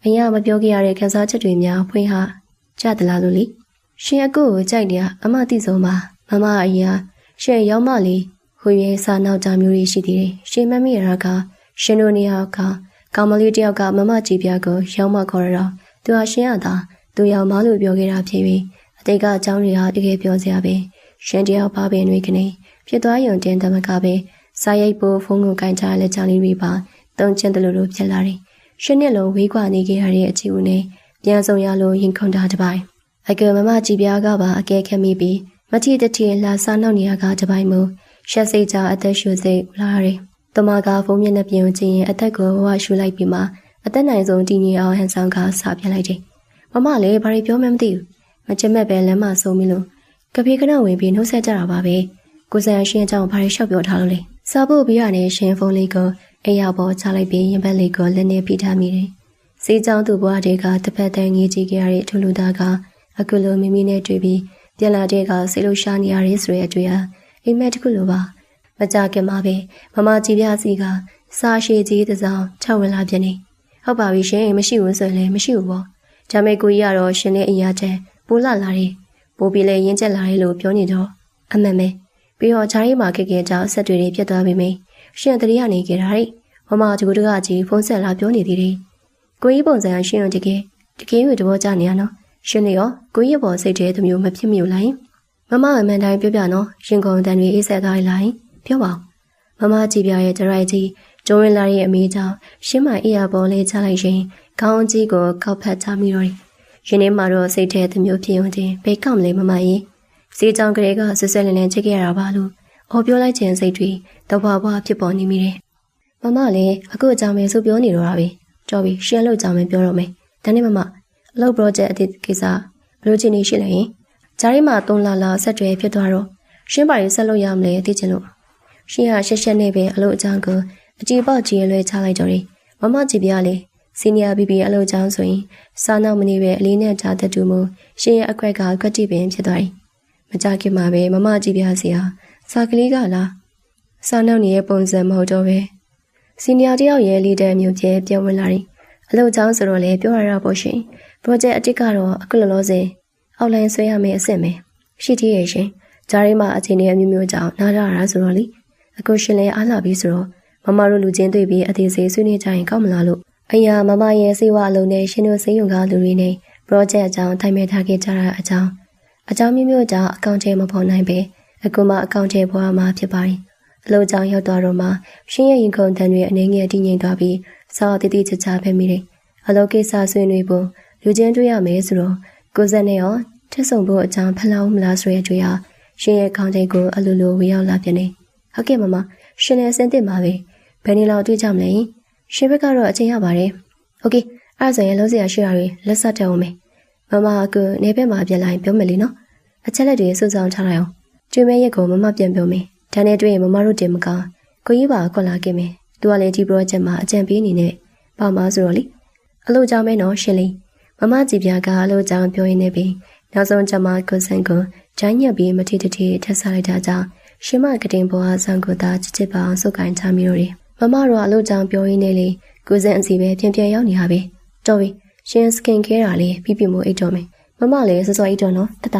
အရင်ကမပြောခဲ့ရတဲ့ခန်းစားချက်တွေများဖွင့်ဟကြသလားလို့လေရှင်အကိုကိုကြိုက်တယ်အမသိဆုံးပါမမအရင်ရှင်ရောက်မလေးဟိုရဲစာနောက်ကြမျိုးတွေရှိသေးတယ်ရှင်မမေရကရှင်တို့နေရာကကောင်မလေးတယောက်ကမမကြည်ပြကိုရောက်မခေါ်ရတော့သူဟာရှင်ရတာသူရောက်မလို့ပြောခဲ့တာဖြစ်ပြီးအတိတ်ကအကြောင်းတွေဟာတကယ်ပြောစရာပဲရှင်တယောက်ပါပင်တွေကနေဖြစ်သွားရုံတင်တမကပဲစာရိပ်ပိုးဖုန်းကိုကင်ချလက်ချလေးတွေပါတုံးချင်းတလူလိုဖြစ်လာတယ်ရှင်နှစ်လုံးဝေးကွာနေခဲ့ရတဲ့အချီဦးနဲ့ပြန်ဆောင်ရလို့ရင်ခွန်တာတစ်ပိုင်းအကယ်မမကြည်ပြကပါအကဲခက်မိပြီးမထီတထီလာစားနောက်နေရကတစ်ပိုင်းမို့ရှက်စိတ်ကြအသက်ရှူစိတ်လာရတယ်။တမကဖုန်းမျက်နှာပြင်ကိုကြည့်ရင်အသက်ကိုဝရှူလိုက်ပြီးမှအသက်နိုင်ဆုံးတည်ငြိမ်အောင်ဟန်ဆောင်ကစားပြလိုက်တယ်။မမလည်းဘာတွေပြောမှမသိဘူး။မချင်မဲ့ပဲလမ်းမဆုံးပြီလို့ကပြေကနဝင်ပြီးနှုတ်ဆက်ကြတာပါပဲ။ကိုစံရှင်းအကြောင်းဘာတွေလျှောက်ပြောထားလို့လဲ။စားဖို့ပြီးရတဲ့ရှင်ဖုန်းလေးကိုအိယာပေါ်ချလိုက်ပြီးရင်ဘက်လေးကိုလက်နဲ့ဖိထားမိတယ်။စီကြောင်းသူ့ဘွားတွေကတစ်ဖက်တန်းငေးကြည့်ခဲ့ရတဲ့ထူလူသားကအခုလိုမိမိနဲ့တွေ့ပြီးပြန်လာတဲ့ကစိတ်လှရှားနေရတဲ့ဆိုတဲ့အတွေ့အအိမ်မက်တစ်ခုလိုပါမကြခင်မှာပဲမမကြည်ပြစီကစားရှိကြီးတစ်စောင်း၆ဝင်လာပြန်နေဟုတ်ပါပြီရှင်မရှိဘူးဆိုရင်လည်းမရှိဘူးပေါ့ဒါမဲ့ကိုကြီးကတော့ရှင်နဲ့အရာတဲ့ပိုးလာလာတယ်ပိုးပြီးလဲရင်းချက်လာတယ်လို့ပြောနေတော့အမှန်ပဲပြီးတော့ဂျာရီမှာခက်ခဲကြောင်းဆက်တွေပြတ်သွားပြီမေရှင်တတိယနေကြတာလေမမဒီကူတကကြီးဖုန်းဆက်လာပြောနေသေးတယ်ကိုကြီးပုံစံရှင်ရောတကယ်ကိုသဘောကျနေရနော်ရှင်လေရောကိုကြီးပေါ်စိတ်တဲ့သူမျိုးမဖြစ်မြူလိုက်မမအမှန်တိုင်းပြောပြနော်ရှင်ကုန်တန်တွေအေးဆက်သွားလိုက်ပြောပါမမကြည်ပြရဲ့ဒရိုက်ကြီးကျုံးဝင်လာရဲ့အမေကြောင့်ရှင်းမအေးရပေါ်လေးချလိုက်ရင်ခေါင်းကြီးကိုကောက်ဖက်ချမိတော့တယ်ရှင်နေမှာတော့စိတ်ထဲသူမျိုးဖြစ်ုံချင်းဘယ်ကောက်မလဲမမကြီးစီးကြောင်ကလေးကဆွဆွလင်းလင်းချစ်ခဲ့ရတာပါလို့အော်ပြောလိုက်ခြင်းစိတ်တွေတော့ဘွားဖြစ်ပေါ်နေမိတယ်မမလည်းအခုအကြောင်းပဲဆိုပြောနေတော့တာပဲတော်ပြီရှင်လို့အကြောင်းပဲပြောတော့မယ်ဒါနဲ့မမအလုပ် project အသစ်ကိစ္စဘယ်လိုချင်းနေရှိလဲရင်ဂျာရီမှာ3လဆက်တွဲဖြစ်သွားတော့ရှင်းပါရေးဆက်လို့ရမလဲသိချင်လို့ရှင်ဟာရှက်ရှက်နဲ့ပဲအလုပ်အကြောင်းကိုအကြည့်ပေါက်ကြီးလွဲချလိုက်ကြတယ်မမကြည့်ပြလေစီနီယာဘီဘီအလုပ်အကြောင်းဆိုရင်စားနောက်မနေပဲအလေးနဲ့ကြားတတ်တူမို့ရှင်ရဲ့အခွက်ကကွက်တိပင်ဖြစ်သွားတယ်မကြခင်မှာပဲမမကြည့်ပြစီဟာစာကလေးကလားစားနောက်နေရဲ့ပုံစံမဟုတ်တော့ပဲစီနီယာတယောက်ရဲ့လီဒာမျိုးပြဲပြောင်းဝင်လာတယ်အလုပ်အကြောင်းဆိုတော့လေပြောရတာပေါ့ရှင် project အတိတ်ကတော့အခုလောလောဆယ်အောက်လိုင်းဆွဲရမယ့်အဆင့်ပဲရှိသေးရဲ့ရှင်ဂျာရီမှာအခြေအနေအမျိုးမျိုးကြောင့်နားရတာဆိုတော့လေအခုရှင်လည်းအားလာပြီဆိုတော့မမတို့လူချင်းတွေ့ပြီးအသေးစိတ်ဆွေးနွေးကြရင်ကောင်းမလားလို့အရာမမရဲ့စေဝါအလုံးနဲ့ရှင်တို့စိတ်ယုံကားလူတွေနဲ့ project အကြောင်းထိုင်မဲ့ထားခဲ့ကြတာအကြောင်းမျိုးမျိုးကြောင့်အကောင့်ထဲမပေါ်နိုင်ပဲအခုမှအကောင့်ထဲပေါ်မှာဖြစ်ပါတယ်အလုံးကြောင့်ရောက်သွားတော့မှရှင်ရဲ့ရင်ခုန်တန်တွေအနေငယ်တည်ငြိမ်သွားပြီးစောတည်တည်ချာချာပဲမိတယ်အလုပ်ကိစ္စဆွေးနွေးဖို့လူချင်းတွေ့ရမယ်ဆိုတော့ကိုစက်နဲ့ရောထက်ဆုံဖို့အကြောင်းဖလောက်မလားဆိုရဲတွေ့ရရှင်ရဲ့ခေါင်းထဲကိုအလိုလိုဝင်ရောက်လာပြန်နေဟုတ်ကဲ့မမရှင်လည်းအဆင်သင့်ပါပဲဘယ်နေလောက်တွေ့ကြမလဲရှင်ဘက်ကတော့အချိန်ရပါတယ်โอเคအဲ့ဆိုရင်လုံးစရာရှိတာတွေလက်ဆက်တက်အောင်မယ်မမကနေဘက်မှာပြန်လာရင်ပြောမယ်လေနော်အချက်လက်တွေစုဆောင်ထားလိုက်အောင်ကျွေးမဲရက်ကိုမမပြန်ပြောမယ်ဒါနဲ့တွေ့ရင်မမတို့တင်မကောင်းကိုကြီးပါခွက်လာခဲ့မယ်သူကလည်းဒီ project မှာအကြံပေးအနေနဲ့ပါမှာဆိုတော့လေအလို့ကြောင့်မဲနော်ရှင်လေးမမကြည်ပြကအလို့ကြောင့်ပြောရင်းနေပြီးနောက်ဆုံးကျမကိုစံကိုဂျိုင်းညက်ပြီးမထီထထထက်စားလိုက်တာကြောင့်ရှင်မကတင်ပေါ်အားဆောင်ကိုသာချစ်ပါအောင်စုပ်ကိုင်းချမိတော့တယ်မမတို့အလို့ကြောင့်ပြောရင်းနေလေကိုစံအစီပဲပြန်ရောက်နေရပဲတော်ပြီရှင်စကင်ခဲတာလေးပြပြမို့အိတ်တော်မယ်မမလည်းစောစောအိတ်တော်နော်တတ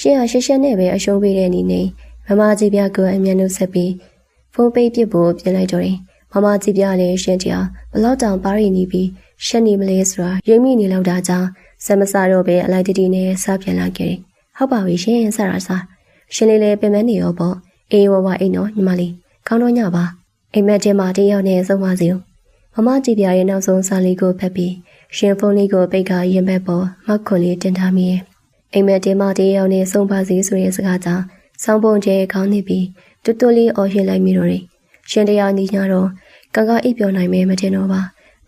ရှင်ဟာရှက်ရှက်နဲ့ပဲအရှုံးပေးတဲ့အနေနဲ့မမကြည်ပြကိုအမြန်နှုတ်ဆက်ပြီးဖုန်းပိတ်ပစ်ဖို့ပြင်လိုက်တော့တယ်မမကြည်ပြလည်းရှင်တရားဘလောက်တောင်ပါရီနေပြီးရှက်နေမလဲဆိုတာရိပ်မိနေလောက်တာကြောင့်စမစားတော့ပဲအလိုက်တတီနဲ့စားပြန်လာခဲ့တယ်ဟုတ်ပါပြီရှင်စရာစားရှင်လေးလည်းပြင်မနေရောပေါ့အေးဝဝအိတ်နော်ညီမလေးကောင်းတော့ညပါအိမ်မက်ထဲမှာတယောက်နဲ့ဆုံးပါစီဦးမမကြည်ပြရဲ့နောက်ဆုံးစာလေးကိုဖတ်ပြီးရှင်ဖုန်းလေးကိုပိတ်ကရင်ဘက်ပေါ်မောက်ခွန်လေးတင်ထားမိရဲ့အိမ်မက်ထဲမှာတယောက်နဲ့ဆုံးပါစီဆိုတဲ့စကားကြောင့်ဆောင်းပုံကျဲခေါင်းနေပြီးတူတူလေးအော်ရင်လိုက်မိတော့တယ်ရှင်တရားညီညာတော့ကကအိပ်ပြောနိုင်မယ်မထင်တော့ပ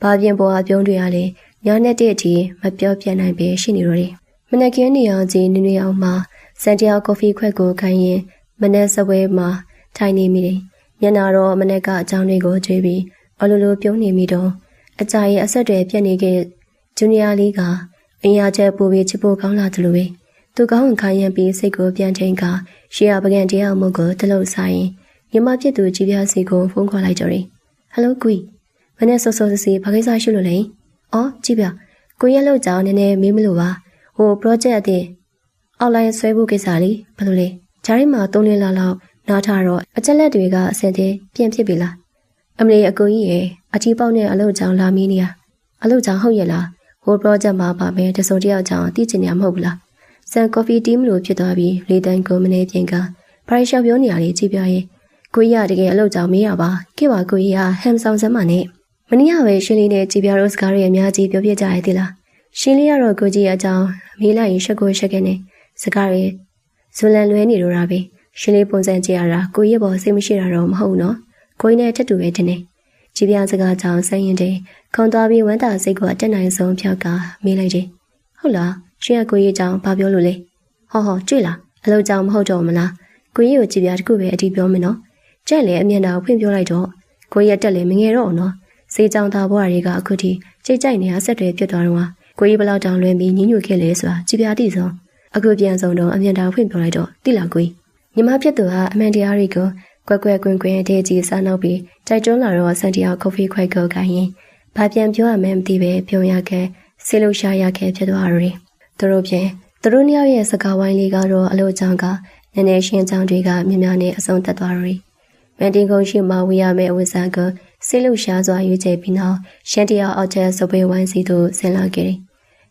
ါဘာပြင်ပေါ်အပြုံးတွေရလဲညနေတဲ့အထိမပြောပြနိုင်ပဲရှိနေတော့တယ်မနက်ခင်းနေအောင်ကြီးနေအောင်မှာစန်တယောက်ကော်ဖီခွက်ကိုခိုင်းရင်မနက်စပွဲမှာထိုင်နေမိတယ်ညနာတော့မနက်ကအကြောင်းတွေကိုကြွေးပြီးအလိုလိုပြုံးနေမိတော့အကြရဲ့အဆက်တွေပြက်နေခဲ့ဂျူနီယာလေးကအင်အားချက်ပို့ပြီးချစ်ဖို့ကောင်းလာတယ်လို့ပဲသူကောင်းဝင်ခိုင်းရပြီးစိတ်ကိုပြန်ချိန်ကရှေ့ရပကံတရားမှုကိုတလို့ဆိုင်ညီမဖြစ်သူကြည်ပြစီကိုဖုန်းခေါ်လိုက်ကြတယ်ဟယ်လိုကွီမနေ့စောစောစီဘာကိစ္စရှိလို့လဲအော်ကြည်ပြ ကိုရက်လောက်ကြောင်နည်းနည်းမေးမလို့ပါဟို project အတဲ့အောက်လိုင်းဆွဲဖို့ကိစ္စလေးဘယ်လိုလဲဂျာရီမှာ3လလောက်နားထားတော့အချက်လက်တွေကအစတဲ့ပြင်ဖြစ်ပြီလားအမလီအကိုကြီးရဲ့အကြီးပေါက်နဲ့အလုပ်ကြောင်လာမီးနေရအလုပ်ကြောင်ဟုတ်ရဲ့လားဟို project မှာပါပဲတစုံတယောက်ကြောင်သိချင်နေမှာမဟုတ်ဘူးလားဆန်ကော်ဖီတီးမလို့ဖြစ်သွားပြီးလေတန်ကုမ္ပဏီပြင်ကပရိုက်ရှော့ပြောနေရလေကြည့်ပြရဲ့ကိုကြီးကတကယ်အလုပ်ကြောင်မေးရပါခဲ့ပါကိုကြီးကဟမ်ဆောင်စမ်းမနဲ့မနေ့ကပဲရှင်လေးနဲ့ကြည်ပြရိုးစကားတွေအများကြီးပြောပြကြရသေးလားရှင်လေးကတော့ကိုကြီးအကြောင်းမေးလိုက်ရင်ရှက်ကိုရှက်ခဲ့နေစကားတွေဇွန်လန်လွဲနေတော့တာပဲရှင်လေးပုံစံကြည့်ရတာကိုကြီးပေါ်စိတ်မရှိတာတော့မဟုတ်နော်ကိုကြီးနဲ့ထက်တူပဲတင်နေကြည်ပြစကားကြောင့်ဆိုင်ရင်တဲ့ခုံသွားပြီးဝမ်းသာစိတ်ကိုအတက်နိုင်ဆုံးဖြောက်ကမေးလိုက်တယ်ဟုတ်လားရှင်ကကိုကြီးအကြောင်းဘာပြောလို့လဲဟောတွေ့လားအလုပ်ကြောင်မဟုတ်တော့မလားကိုကြီးကိုကြည်ပြတခုပဲအတီးပြောမယ်နော်ကြက်လေအမျက်နှာဖွင့်ပြောလိုက်တော့ကိုကြီးတက်လေမငယ်တော့နော်စေးကြောင်သားဘွားတွေကအခုထိကြိတ်ကြိုက်နေတာဆက်တွေပြတ်သွားတော့ကိုကြီးဘလောက်တောင်လွင်ပြီးညှဉ်းညူခဲ့လဲဆိုတာကြည်ပြတိဆုံးအခုပြန်ဆုံးတော့အမျက်နှာဖွင့်ပြောလိုက်တော့တိလာကိုကြီးညီမဖြစ်သူကအမှန်တရားတွေကိုကွက်ကွက်ကွင်းကွင်းတဲ့ကြီးစားနောက်ပြီးတိုက်တွန်းလာတော့စန်တီယာကော်ဖီခွိုက်ကောခိုင်းရင်ဘာပြန်ပြောရမှန်းမသိပဲပြုံရခဲ့ဆေးလို့ရှာရခဲ့ဖြစ်သွားတယ်သူတို့ဖြင့်သူတို့နှစ်ယောက်ရဲ့စကားဝိုင်းလေးကတော့အလို့ကြောင့်ကနည်းနည်းရှင်းချောင်းတွေကမြများနဲ့အဆုံးသတ်သွားတယ်မန်တင်ကုန်းရှိမှဝေရမယ့်အဝတ်စားကဆေးလို့ရှာစွာရွေးချယ်ပြီးနောက်ရှန်တီယာအောက်ချက်စပွဲဝိုင်းစီသို့ဆင်းလာခဲ့တယ်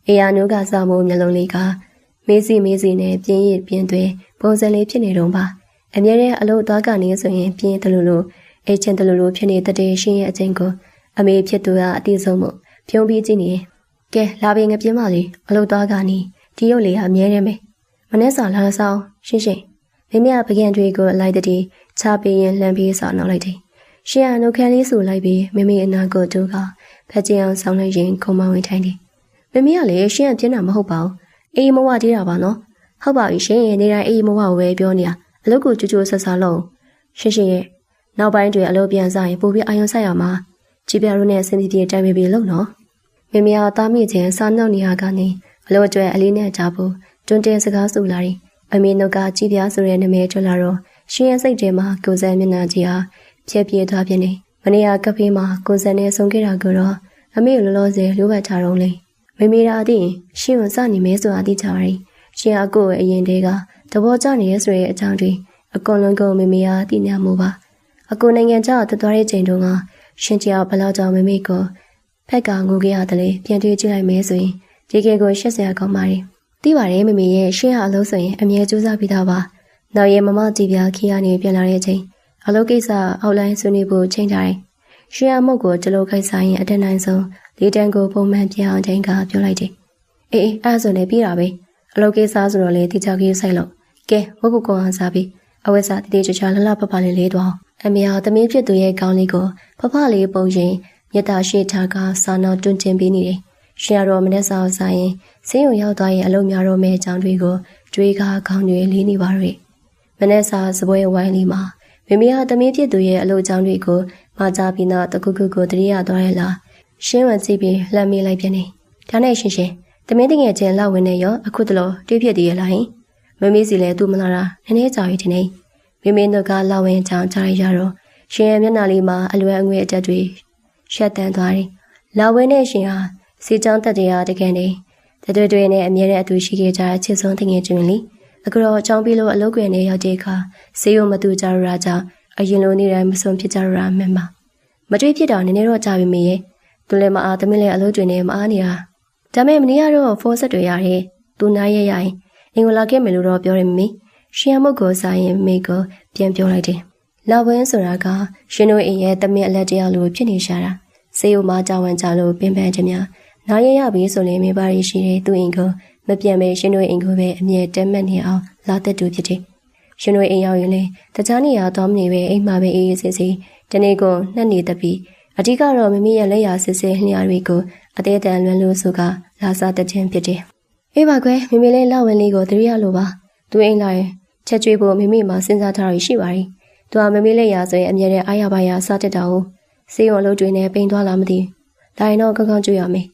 အေယာနုကစားမှုမျက်လုံးလေးကမေးစီနဲ့ပြင်းရပြင်းသွဲပုံစံလေးဖြစ်နေတော့ပါအမြဲတမ်းအလို့သွားကနေဆိုရင်ပြင်းတယ်လို့အေချင်တယ်လို့ဖြစ်နေတဲ့ရှင်ရဲ့အချင်းကိုအမေဖြစ်သူကအတိဆုံးမှုဖြုံးပြီးကြည့်နေကဲလာပြီးငပြင်းမလေးအလို့သွားကနေဒီရုပ်လေးကအမြဲတမ်းပဲမနေ့စာလာဆောင်ရှင်းမိမပကံတွေကိုလိုက်တဲ့ချပေးရင်လှမ်းပြီးဆောင်းနောက်လိုက်တယ်ရှင်ကနှုတ်ခမ်းလေးဆူလိုက်ပြီးမိအနာကိုတို့ကဖက်ကြအောင်ဆောင်းလိုက်ရင်ခုံမဝင်ထိုင်တယ်မိကလည်းရှင်ကပြင်းတာမဟုတ်ပါဘူးအေးမဝတေးတာပါနော်ဟုတ်ပါပြီရှင်နေတိုင်းအေးမဝကိုပဲပြောနေတာအလုပ်ကိုကြိုးဆဆလုံးရှင်ရဲ့နောက်ပိုင်းတွေအလုပ်ပြန်စားရင်ပိုပြီးအာရုံစိုက်ရမှာကြည်ပြရိုးနဲ့အဆင်ပြေတိုင်ပြေလို့နော်မိကသားမိချင်းစားနှောက်နေရကနေအလုပ်အတွက်အလေးနဲ့ကြဖို့တွန်းတင်စကားဆိုလာတယ်အမေနှုတ်ကကြည်ပြဆိုတဲ့နာမည်ထွက်လာတော့ရှင်ရဲ့စိတ်ထဲမှာကိုစံမျက်နှာကြီးဟာဖြည့်ပြေးသွားပြင်းနေမနေ့ကကဖေးမှာကိုစံနဲ့ဆုံခဲ့တာကတော့အမေကိုလောလောဆယ်လိုပတ်ထားတော့လေမိရာအသိရှင်ကိုစနေမဲဆိုတာသိချပါရီရှင်အကိုရဲ့အရင်တည်းကသဘောကျနေရဆိုတဲ့အကြောင်းတွေအကုန်လုံးကိုမိရာသိညာမှုပါအကိုနိုင်ငံခြားသွားတဲ့ချိန်တုန်းကရှင်ကြီးဘလောက်ကြောင့်မိကိုဖက်ကငိုခဲ့ရတယ်လေပြန်တွေ့ကြည့်လိုက်မဲဆိုရင်ဒီကေကိုရှက်စရာကောင်းပါရီသိပါတယ်မိရဲ့ရှင်ဟာအလုပ်ဆိုရင်အမြဲကြိုးစားပြီးသားပါနောက်ရဲမမကြည်ပြခီးရနေပြန်လာတဲ့ချိန်အလုပ်ကိစ္စအောက်လိုင်းဆွေးနွေးဖို့ချိန်ကြတယ်ရှင်အမုတ်ကိုကျလို့ခိုက်ဆိုင်ရင်အတက်နိုင်ဆုံးလေးတန်းကိုပုံမှန်ပြန်အောင်ချိန်ကပြောလိုက်တယ်အေးအဲ့ဆိုလည်းပြီးတာပဲအလုပ်ကိစ္စဆိုတော့လေတိကျကြီးဆိုင်လို့ကဲဝတ်ကိုကောင်းအောင်စားပြီးအဝတ်စားတည်တည်ချာချာလှလှပပလေးလေးသွားအမေဟာသမီးဖြစ်သူရဲ့ကောင်းလေးကိုဖဖလေးပုံရင်မြတ်တာရှိထားကစာနောက်တွင်တင်ပေးနေတယ်ရှင်ရတော့မနေ့စာဆိုင်ရင်ဆင်းရုံရောက်သွားရင်အလုပ်များတော့မဲ့အကြောင်းတွေကိုတွေးကားခေါင်းတွေလေးနေပါရဲ့မနေ့စာစပွဲဝိုင်းလေးမှာမိဟာသမီးဖြစ်သူရဲ့အလုပ်အကြောင်းတွေကိုမှာကြားပြီးတော့တခုခုကိုတရိယာသွားရလားရှင်းဝကြည့်ပြီးလှမ်းမိလိုက်ပြန်နေဒါနဲ့ရှင်သမီးတငယ်ချင်းလောက်ဝင်နေရောအခုတလို့တွေးဖြစ်တည်ရလားဟင်မမေးစီလဲသူမလာတာနည်းနည်းကြာပြီထင်နေမိတို့ကလောက်ဝင်ချောင်းကြားရတော့ရှင်ရဲ့မျက်နှာလေးမှာအလွယ်အငွေအတက်တွေရှက်တန်းသွားတယ်လောက်ဝင်နဲ့ရှင်ဟာစီချောင်းတက်တရားတကယ်နေတွေနဲ့အမြဲတမ်းအတူရှိခဲ့ကြတဲ့ချစ်ဆုံးတငယ်ချင်းလीအခုတော့အချောင်းပြီးလို့အလုပ်ကွယ်နဲ့ရောက်တဲ့အခါဆေးရုံမတူကြရတာကြောင့်အရင်လိုနေတိုင်းမဆုံးဖြစ်ကြရတာမှန်ပါမတွေ့ဖြစ်တော့နည်းနည်းတော့ကြာပြီမေရဲ့သူလည်းမအားသမီးလည်းအလုပ်တွေနဲ့မအားနေတာဒါမဲ့မနေ့ကတော့ဖုန်းဆက်တွေရတယ်သူနားရရင်အင်္ဂလာခဲ့မယ်လို့တော့ပြောရမေရှင်မုတ်ကိုစားရင်မေကိုပြန်ပြောလိုက်တယ်လာဝင်းဆိုတာကရှင်တို့အိမ်ရဲ့သမီးအလက်တယောက်လိုဖြစ်နေရှာတာဆေးရုံမှာကြာဝင်ကြလို့ပင်ပန်းခြင်းများနားရပြီဆိုရင်မိဘတွေရှိတဲ့သူ့အိမ်ကိုမပြန်ပဲရှင်တို့အိမ်ကိုပဲအမြဲတက်မှတ်နေအောင်လာသက်တူဖြစ်တယ်ရှင်တို့အိမ်ရောက်ရင်လေတခြားနေရာတော့မနေပဲအိမ်မှာပဲအေးအေးဆေးဆေးတနေ့ကိုနှက်နေတပြီအဓိကတော့မိရဲ့လက်ရာစစ်စစ်လျှာတွေကိုအသေးအတန်လွန်လို့ဆိုကလာစားတခြင်းဖြစ်တယ်အေးပါကွယ်မိလေးလောက်ဝင်လေးကိုတရိယာလိုပါသူအိမ်လာရင်ချက်ကျွေးဖို့မိမှာစဉ်းစားထားရရှိပါ යි သူကမိလက်ရာဆိုရင်အမြဲတမ်းအားရပါရစားတတ်တာကိုစေးရုံအလုပ်တွေနဲ့ပိန်သွားလာမသိဒါရင်တော့ကောင်းကောင်းကြွရမယ်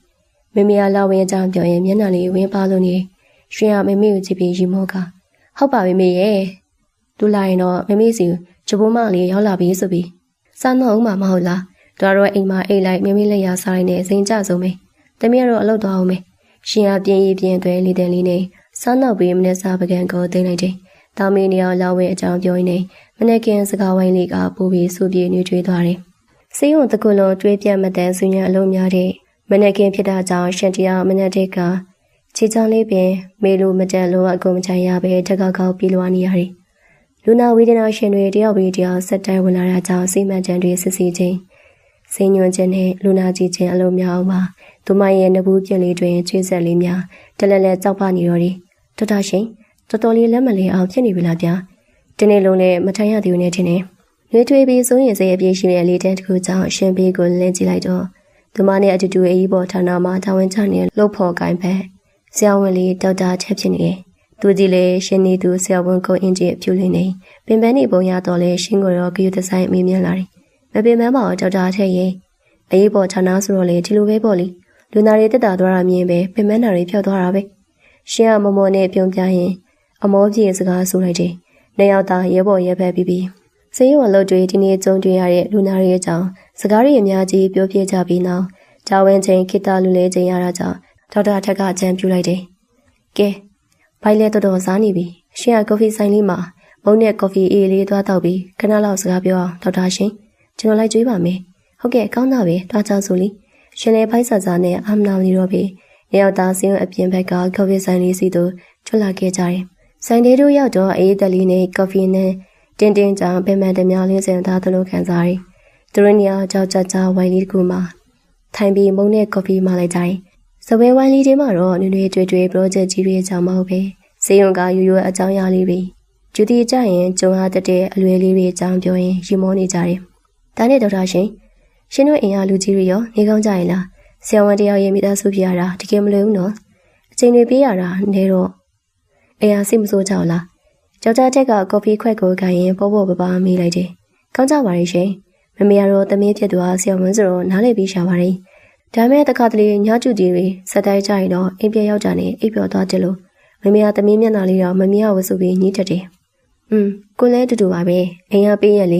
မိကလောက်ဝင်အကြောင်းပြောရင်မျက်နှာလေးဝင်းပါလို့နေရှင်ကမိကိုကြည့်ပြီးရီမောကဟုတ်ပါမိရဲ့သူလာရင်တော့မိစီချဘိုးမလေးရောက်လာပြီဆိုပြီးစားတော့မှမဟုတ်လားတော်တော့အိမ်မှာအိတ်လိုက်မိလက်ရာစားရင်းနဲ့စိန်ကြဆုံးပဲ တမီးကတော့အလုပ်သွားအောင်မယ်ရှင်ကပြင်းရည်ပြင်းသွဲလေးတဲ့လေးနဲ့စားနောက်ပြီးမနေ့စားပကံကိုသိမ်းလိုက်တယ်။တောင်မင်းနေအောင်လာဝဲအကြောင်းပြောရင်းနဲ့မနေ့ကစကားဝိုင်းလေးကပိုးပြီးစူပြေနှွေးထွေးသွားတယ်။စေယုံတကူလုံးတွေးပြတ်မတန်ဆူညံအလုံးများတဲ့မနေ့ကဖြစ်တာကြောင့်ရှင်တရားမနေ့တက်ကခြေချောင်းလေးပင်မေလိုမတန်လုံးအကုန်မချင်ရပဲတကောက်ကောက်ပြေးလွှားနေရတယ်။လူနာဝေဒနာရှင်တွေတယောက်ပြီးတယောက်ဆက်တိုင်းဝင်လာတာကြောင့်စိတ်မှန်တန်တွေစစ်စီချင်းစိတ်ညွန့်ခြင်းနဲ့လူနာကြီးချင်းအလုံးများအောင်ပါသူမရဲ့နဘူးပြက်လေးတွင်ချွေးဆက်လေးများတလက်လက်ကြောက်ပါနေတော့တယ်။တော်တော်ရှင်တော်တော်လေးလက်မလင်းအောင်ဖြစ်နေပြီလားဗျာ။ဒီနေ့လုံးနဲ့မထိုင်ရသေးဘူးနဲ့ထင်တယ်။နှွေးထွေးပြီးစိုးရင်စိတ်အပြည့်ရှိတဲ့လေးတန်းတစ်ခုကြောင့်အရှင်ဘေးကိုလင်းကြည့်လိုက်တော့သူမနဲ့အတူတူအေးပေါ်ဌာနမှာတာဝန်ချနေလှုပ်ဖော်ကိုင်းဖက်ဆရာဝန်လေးဒေါက်တာချက်ဖြစ်နေတယ်။သူကြီးလည်းရှင်နေသူဆရာဝန်ကိုအင်ဂျီအဖြူလေးနေပင်ပန်းနေပုံရတော့လဲရှင်းကိုတော့ဂရုတစိုက်မေးမြန်းလာတယ်။မပင်ပန်းပါတော့ဒေါက်တာထက်ရဲ့အေးပေါ်ဌာနဆိုတော့လေဒီလိုပဲပေါ့လေ။လူနာတွေတက်တာသွားတာမြင်ပဲပင်ပန်းတာတွေဖြောက်သွားတာပဲ။ရှင်ကမမောနဲ့ပြုံးပြရင်အမောပြေစကားဆိုလိုက်တယ်။နှစ်ယောက်သားရဲဘော်ရဲဘက်ပြီးစေယုံအလုပ်တွေဒီနေ့ကြုံတွေ့ရတဲ့လူနာတွေအကြောင်းစကားတွေအများကြီးပြောပြကြပြီးနောက်တာဝန်ချိန်ခိတလူလဲချိန်ရတာကြောင့်ဒေါက်တာထက်ကအကြံပြုလိုက်တယ်။ကဲဘိုင်လဲတော်တော်စားနေပြီ။ရှင်ကကော်ဖီဆိုင်လေးမှာမုန်းနဲ့ကော်ဖီအေးလေးသွားတောက်ပြီးခဏလောက်စကားပြောအောင်ဒေါက်တာရှင်ကျွန်တော်လိုက်ကြွေးပါမယ်။ဟုတ်ကဲ့ကောင်းတာပဲတွားကြဆိုလိရှင်လည်းဖိုက်ဆာနဲ့အမနာနေတော့ပြီ။နှစ်ယောက်သားစေယုံအပြင်ဘက်ကကော်ဖီဆိုင်လေးစီတို့ကျွတ်လာခဲ့ကြတယ်။ဆိုင်လေးတို့ရောက်တော့အေးသက်လေးနဲ့ကော်ဖီနဲ့တင်းတင်းကြောင်ပင်ပန်းတများလေးစင်သားသလိုခံစားရတယ်။သူတို့ညကြောက်ကြကြဝိုင်းလေးတစ်ခုမှာထိုင်ပြီးမုန်းနဲ့ကော်ဖီမှလိုက်ကြတယ်။စပွဲဝိုင်းလေးတွေမှာတော့နွေနွေတွေ့တွေ့ project ကြီးတွေအကြောင်းမဟုတ်ပဲစေယုံကရိုးရိုးအကြောင်းအရာလေးတွေကျူတီကြရင်ကြုံရတဲ့အလွယ်လေးတွေအကြောင်းပြောရင်ရီမောနေကြတယ်။ဒါနဲ့ဒေါက်တာရှင်တို့အိမ်ကလူကြီးတွေရောနေကောင်းကြရဲ့လားဆရာဝန်တယောက်ရဲ့မိသားစုပြရတာတကယ်မလွယ်ဘူးနော်။အချိန်တွေပေးရတာနေတော့အိမ်ကစိတ်မဆိုးကြလား။ကြောက်ကြတဲ့ကကော်ဖီခွက်ကိုကန်ရင်ပေါ်ပေါ်ပပမေးလိုက်တယ်။ကောင်းကြပါရဲ့ရှင်။မမေကတော့သမီးဖြစ်သူဟာဆရာဝန်ဆိုတော့နားလည်ပြီးရှာပါတယ်။ဒါမဲ့တခါတလေညကျူကြီးတွေစက်တိုင်းကြရင်တော့အိမ်ပြရောက်ကြနေအိပ်ပျော်သွားတယ်လို့မမေကသမီးမျက်နှာလေးတော့မမြင်ရဘူးဆိုပြီးညှိတက်တယ်။ကိုလည်းတူတူပါပဲ။အိမ်ကပေးရလ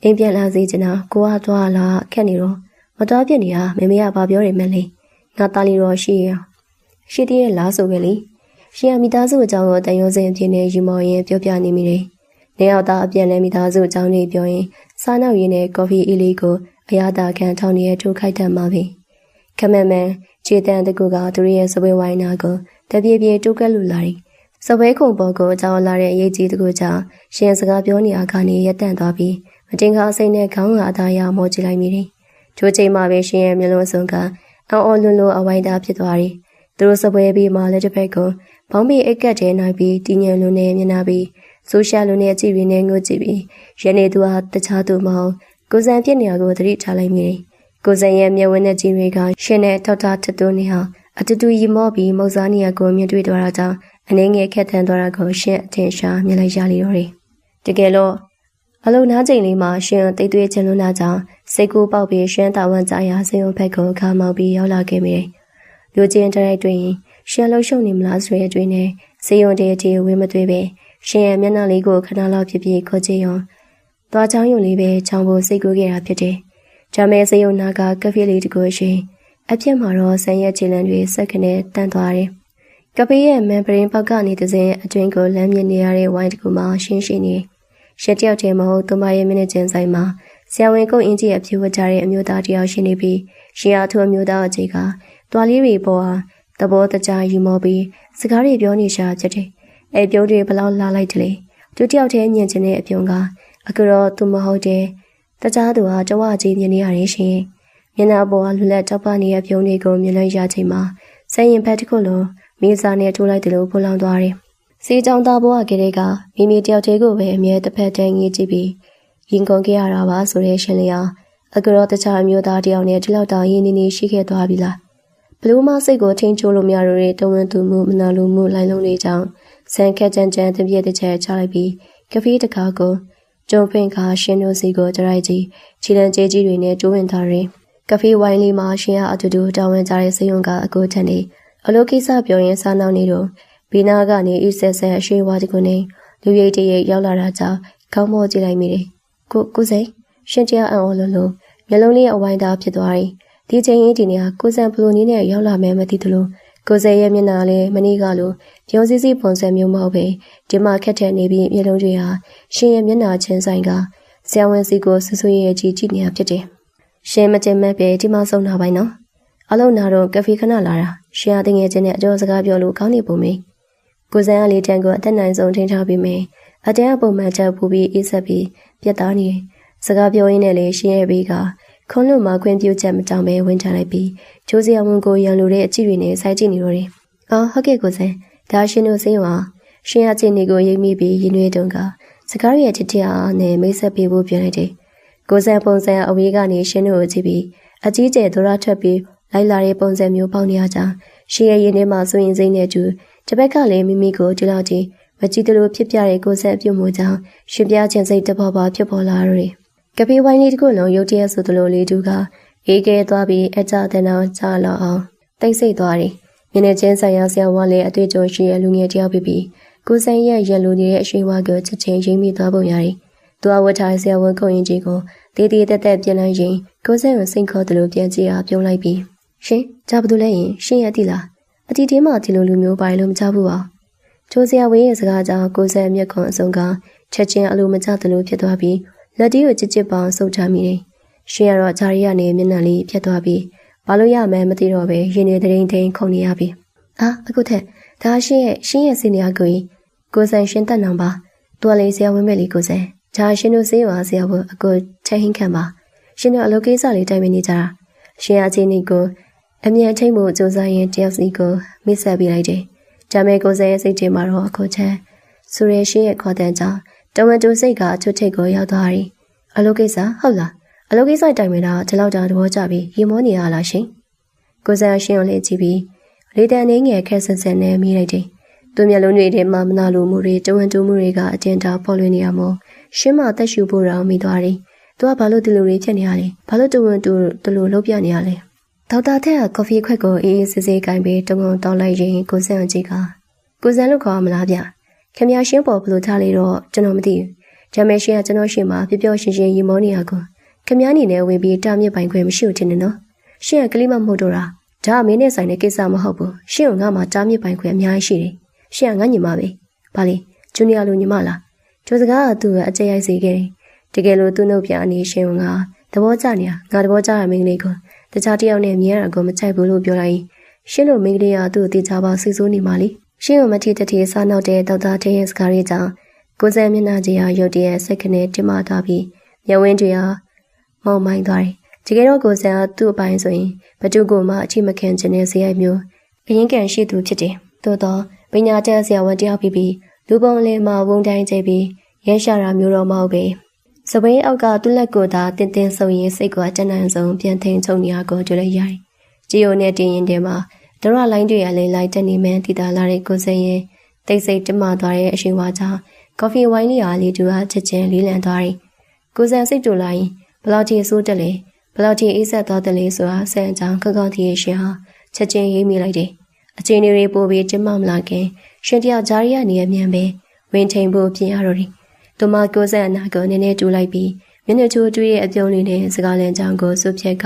ေအိမ်ပြန်လာစေချင်တာကိုကသွားလာခက်နေတော့မတော်ပြစ်နေတာမမေကဘာပြောရမှန်းလဲ။ငါသားလေးတော့ရှိသေးရဲ့လားဆိုပဲလေ။ရှင်ကမိသားစုအကြောင်းကိုတန်ရုံးစင်အဖြစ်နဲ့ယူမော်ရင်ပြောပြနေမိတယ်။နေရောက်သားအပြန်လဲမိသားစုအကြောင်းတွေပြောရင်စားနောက်ရင်းနဲ့ကော်ဖီအေးလေးကိုအရသာခံထောင်းနေတဲ့ထိုးခိုက်တတ်မှာပဲ။ခမန်မန်ခြေတန်းတကူကသူရဲ့စပွဲဝိုင်းနာကိုတပြေးပြေးတိုးကက်လူလာတယ်။စပွဲခုံပေါ်ကိုကြောက်လာတဲ့အရေးကြီးတကူကြောင့်ရှင်စကားပြောနေအားကနေရက်တန့်သွားပြီးမတင်ကားစိတ်နဲ့ခေါင်းကအသားရမောကြည့်လိုက်မိတယ်။ချိုးချိန်မှာပဲရှင်ရဲ့မျက်လုံးစုံကအအော်လွန်းလို့အဝိုင်းသားဖြစ်သွားတယ်။သူတို့စပွဲပြီးမှလက်တစ်ဖက်ကဘောင်းမီအိတ်ကတ်ထဲနိုင်ပြီးတင်းညံလုံးနဲ့မျက်နှာပြီးဆိုရှယ်လုံးနဲ့ကြည့်ပြီးနဲ့ငိုကြည့်ပြီးရနေသူဟာတခြားသူမဟုတ်ကိုစံဖြစ်နေရကိုသတိထားလိုက်မိတယ်။ကိုစံရဲ့မျက်ဝန်းနဲ့ကြီးတွေကရှင်နဲ့ထောက်ထားထတူနေဟာအတူတူရီမော့ပြီးမုတ်စားနေရကိုမြင်တွေ့တော့တာကြောင့်အနေငယ်ခက်ထန်သွားတာကိုရှင်အထင်ရှားမြင်လိုက်ရလေတော့တယ်။တကယ်လို့အလုံးနားချိန်လေးမှာရှင်တိတ်သွေးချင်လွန်းတာကြောင့်စိတ်ကူးပေါက်ပြီးရှင်တာဝန်ကြရာစေုံဘက်ကိုခါမောက်ပြီးရောက်လာခဲ့မိတယ်။လူချင်းတိုက်တွင်ရှင်လှုပ်ရှုပ်နေမလားဆိုတဲ့အတွေ့နဲ့စေယုံတဲ့တီဝေးမသွေးပဲရှင်ရဲ့မျက်နှာလေးကိုခဏလောက်ဖြစ်ဖြစ်ခေါ်ကြည့်ရောသွားချောင်းယုံလေးပဲချောင်းဖို့စိတ်ကူးခဲ့တာဖြစ်တယ်။ဂျာမဲစေယုံနာကကဖေးလေးတကူရှင်အပြစ်မှာတော့ဆန်ရက်ခြေလမ်းတွေစက်ခနဲ့တန်းသွားတယ်။ကဖေးရဲ့မန်ပရင်ပေါက်ကနေတစင်းအတွင်းကိုလမ်းမြင်နေရတဲ့ဝိုင်းတကူမှရှင်းနေရှက်တယောက်တည်းမဟုတ်သူမရဲ့မိနစ်ချင်းဆိုင်မှာဆရာဝန်ကုတ်အင်ကြီးအဖြစ်ဝတ်ကြတဲ့အမျိုးသားတယောက်ရှိနေပြီးရှင်အားထူအမျိုးသားအကြီးကတွားလေးတွေပေါ်ဟာသဘောတကျယူမောပြီးစကားတွေပြောနေရှာဖြစ်တယ်။အဲပြုံးတွေဘလောက်လာလိုက်တယ်လေ။သူတယောက်တည်းမြင်ချင်တဲ့အပြုံးကအခုတော့သူမဟုတ်တယ်။တခြားသူဟာကြွားကြီးမြင်နေရတယ်ရှင်။မျက်နှာပေါ်ကလူလက်တောက်ပနေတဲ့ပြုံးတွေကိုမြင်လိုက်ရချိန်မှာဆယ်ရင်ဘက်တစ်ခုလုံးမိစားနဲ့ထိုးလိုက်တယ်လို့ဖလောင်သွားတယ်။စီကြောင်သားဘဝကလေးကမိမိတယောက်တည်းကိုပဲအမြဲတစ်ဖက်တည်းငေးကြည့်ပြီးရင်ကုန်ခဲ့ရတာပါဆိုတဲ့ရှင်လေးဟာအခုတော့တခြားအမျိုးသားတယောက်နဲ့ဒီလောက်တောင်ရင်းနေနေရှိခဲ့သွားပြီလားဘလူးမစိတ်ကိုထိန်ချိုးလို့မရတော့တဲ့တုံးဝန်သူမှုမနာလိုမှုလိုင်းလုံးလေးကြောင့်ဆန်ခက်ကြမ်းကြမ်းတပြည့်တစ်ချက်ချလိုက်ပြီးကဖေးတကားကိုကျုံဖင်ခါရှင်တို့စီကိုကြရိုက်ကြီးခြေလမ်းကျဲကြီးတွေနဲ့တိုးဝင်ထားရင်ကဖေးဝိုင်းလေးမှာရှင်ရအတူတူတောင်းဝင်ကြတဲ့စေယုံကအကိုထန်နေအလိုကိစ္စပြောရင်စားနောက်နေတော့ဘီနာကနေအစ်ဆက်ဆက်အရှိဝါဒီကိုနေလူရိတ်တရိတ်ရောက်လာတာကြောင့်ခေါင်းမောကြည့်လိုက်မိတယ်ကိုစိန်ရှင်တရားအံ့ဩလို့မျက်လုံးလေးအဝိုင်းသားဖြစ်သွားရင်တ ဒီချိန်ကြီးဒီနေရာကိုစံဘလိုနီးနဲ့ရောက်လာမယ်မသိသလိုကိုစံရဲ့မျက်နှာလည်းမနေ့ကလိုပြုံးစည်းစည်းပုံစံမျိုးမဟုတ်ပဲဒီမှာခက်ထန်နေပြီးမျက်လုံးတွေဟာရှင်ရဲ့မျက်နှာချင်းဆိုင်ကဆရာဝန်စီကိုဆူဆူရဲကြီးကြည့်နေတာဖြစ်တယ်ရှင်မကျင်မဲ့ပဲဒီမှာဆုံးတာပိုင်းနော်အလုံးနာတော့ကဖေခဏလာတာရှင်အတငယ်ချင်းနဲ့အကျော်စကားပြောလို့ကောင်းနေပုံမေးကိုစံကလေးတန်းကိုအသက်နိုင်ဆုံးထိန်းထားပြီးမယ်အတန်းအပုံမှန်ချက်ပူပြီးအေးဆက်ပြီးပြတ်သားနေစကားပြောရင်းနဲ့လေရှင်ရဲ့ဘေးကခွန်လို့မှခွင့်ပြုချက်မတောင်းပဲဝင်ချလိုက်ပြီးကျိုးစရာဝန်ကိုရန်လိုတဲ့အကြည့်တွေနဲ့စိုက်ကြည့်နေတော့တယ်အော်ဟုတ်ကဲ့ကိုစံဒါရှင်တို့စိတ်ရောရှင်အချင်းတွေကိုရိပ်မိပြီးရင်ွေးတုံးကစကားရဲ့ချစ်တရားနဲ့မိတ်ဆက်ပေးဖို့ပြောလိုက်တယ်ကိုစံပုံစံအဝေးကနေရှင်တို့ကိုကြည့်ပြီးအကြီးကျယ်ဒုရထွက်ပြီးလိုက်လာတဲ့ပုံစံမျိုးပေါက်နေရကြရှင်ရဲ့ရင်ထဲမှာဆိုရင်စိမ့်နေတူတစ်ဘက်ကလည်းမိမိကိုဒီလောက်ကြီးမကြည့်သလိုဖြစ်ပြတဲ့ကိုစံအပြုတ်မှုကြောင့်ရှင်ပြခြင်းစိတ်တပေါ်ပါဖြစ်ပေါ်လာရတယ်ကပေဝိုင်းလေးတစ်ခုလုံးရုတ်တရက်ဆိုသလိုလေးတူကအေးကဲသွားပြီးအကြတဲ့နောက်ချလောက်အောင်တိတ်ဆိတ်သွားတယ်မျက်နှာချင်းဆိုင်ရာဆရာဝါလည်းအတွေ့အကြုံရှိတဲ့လူငယ်တယောက်ဖြစ်ပြီးကိုစံရဲ့ရန်လိုနေတဲ့အရှိန်ဝါကိုချက်ချင်းရိမ့်မိသွားပုံရတယ်သူအဝတ်ထားဆရာဝန်ခုံရင်ကြီးကိုတေးသေးတက်တက်ပြန်လိုက်ရင်ကိုစံကိုစိတ်ခေါ်တယ်လို့ပြန်ကြည့်အားပြုံးလိုက်ပြီးရှင်ကြဘာလို့လဲရင်ရှင်ရတိလားအတီတင်းမှာဒီလိုလူမျိုးပါလို့မကြဘူးပါကျိုးဆရာဝင်းရဲ့စကားကြောင့်ကိုစံမျက်ခွန်အစုံကချက်ချင်းအလိုမကျသလိုဖြစ်သွားပြီးလက်တီးကိုချစ်ချစ်ပေါင်းဆုပ်ချမိတယ်ရှင်ရတော့ဂျာရီကနေမျက်နှာလေးဖြတ်သွားပြီးဘာလို့ရမှန်းမသိတော့ပဲရင်တွေတိန်တိန်ခုန်နေရပြီအခုထက်ဒါရှင်ရဲ့စင်နေရကိုစံရှင်တက်နောင်ပါသူကလေးဆရာဝန်မဲ့လေးကိုစံဂျာရှင်တို့စေးရွာဆရာဝန်အကိုချက်ဟင်းခံပါရှင်တို့အလုပ်ကိစ္စလေးတိုင်ပင်နေကြတာရှင်အချင်းကြီးကိုအမြန်ထိတ်မှုစူးစမ်းရင်တယောက်စီကိုမိတ်ဆက်ပေးလိုက်တယ်ဂျာမဲကိုစံရဲ့စိတ်ထဲမှာတော့အခုချက်ဆိုရရှင်ရဲ့ခေါ်တဲ့ကြောင့်တဝန်တူစိတ်ကချွတ်ထိတ်ကိုရောက်သွားပြီအလုပ်ကိစ္စဟုတ်လားအလုပ်ကိစ္စတိုင်ပင်တာဒီလောက်တောင်သဘောကျပြီးရင်မောနေရလားရှင်ကိုစံရှင်ကိုလည်းကြည့်ပြီးလေတန်နေငယ်ခက်ဆန်ဆန်နဲ့မိလိုက်တယ်သူမျက်လုံးတွေထဲမှာမနာလိုမှုတွေတဝန်တူမှုတွေကအကျဉ်းထောင်ပေါ်လွင်နေရမို့ရှင်မသက်ရှူဖို့တောင်မိသွားတယ်သူကဘာလို့ဒီလိုတွေဖြစ်နေရလဲဘာလို့တဝန်တူဒီလိုလှုပ်ပြနေရလဲဒေါက်တာထက်ကကော်ဖီခွက်ကိုအေးအေးဆေးဆေးကင်ပြီးတုံငုံတောင်းလိုက်ရင်ကိုစံကြီးကကိုစံလို့ခေါ်မလားဗျခင်ဗျာရှင်းပေါ်ဘလို့ထားလေတော့ကျွန်တော်မသိဘူးဂျာမဲရှင်ကကျွန်တော်ရှင်းမှာပျော်ပျော်ရှင်ရှင်ရီမောနေရကိုခင်ဗျားအနေနဲ့ဝင်ပြီးတာမြစ်ပိုင်ခွင့်မရှိဘူးတင်နော်ရှင်းကကလေးမမဟုတ်တော့တာဒါအမင်းနဲ့ဆိုင်တဲ့ကိစ္စမဟုတ်ဘူးရှင်းကငါမှတာမြစ်ပိုင်ခွင့်အများကြီးရှိတယ်ရှင်းကငါညီမပဲဘာလဲဂျူနီယာလိုညီမလားကျိုးစကားကသူ့ကိုအကြိတ်ရိုက်စေခဲ့တယ်တကယ်လို့သူ့နှုတ်ပြအနေရှင်ကသဘောကျနေတာငါသဘောကျရမင်းကလေးကိုတခြားတယောက်နဲ့မြင်ရတာကိုမချိုက်ဘူးလို့ပြောလိုက်ရှင်းလို့မင်းကလေးကသူ့ကိုတေချာပါစိတ်ဆိုးနေမှလေရှင်းကိုမထီတထီစားနောက်တဲ့ဒေါက်တာတဲ့ရဲ့စကားတွေကြောင့်ကိုစံမျက်နှာကြီးဟာရုတ်တရက်စိတ်ကနေတင်မာသွားပြီးမျက်ဝန်းတွေဟာမောင်မိုင်းသွားတယ်တကယ်တော့ကိုစံကသူ့အပိုင်းဆိုရင်ဘသူကိုမှအချိမခံခြင်းနဲ့ဇေယျမျိုးအရင်ကန်ရှိသူဖြစ်တယ်သို့တော့ပညာတတ်ဆရာဝန်တယောက်ပြီးလူပုံအလင်းမှာဝုန်းတိုင်းကျပြီးရဲရှာတာမျိုးတော့မဟုတ်ပဲစပင်းအောက်ကသူ့လက်ကိုသာတင်းတင်းဆုံရင်စိတ်ကအတန်းတန်းဆုံးပြန်ထိန်ချုံနေရကိုကြွလိုက်ရိုက်ကြည်ုံနဲ့တင်းရင်တဲမှာဒရလိုင်းတွေကလည်းလိုက်တက်နေမှန်းတည်တာလာတဲ့ကိုစံရင်တိတ်ဆိတ်တမသွားတဲ့အရှင်ဝါကြောင့်ကော်ဖီဝိုင်းလေးအားလေးတူအားချက်ချင်းလေးလံသွားတယ်ကိုစံစိတ်တူလိုက်ဘလောက်ထိဆိုးတက်လဲဘလောက်ထိအေးဆက်သွားတယ်လဲဆိုတာဆန်ကြောင်ကောက်ကောက်တီရဲ့ရှင်ဟာချက်ချင်းရေးမိလိုက်တယ်အချင်းတွေပို့ပြီးတင်မမလာခင်ရှင်တယောက်ဂျာရီယာနေရမြန်ပဲဝင်ထိန်ဖို့ပြင်ရတော့တယ်သူမကိုစံအနာကိုနည်းနည်းတူလိုက်ပြီးမျက်နှာချိုးတူးရဲ့အပြုံးလေးနဲ့စကားလန်ကြောင်ကိုစွဖြက်က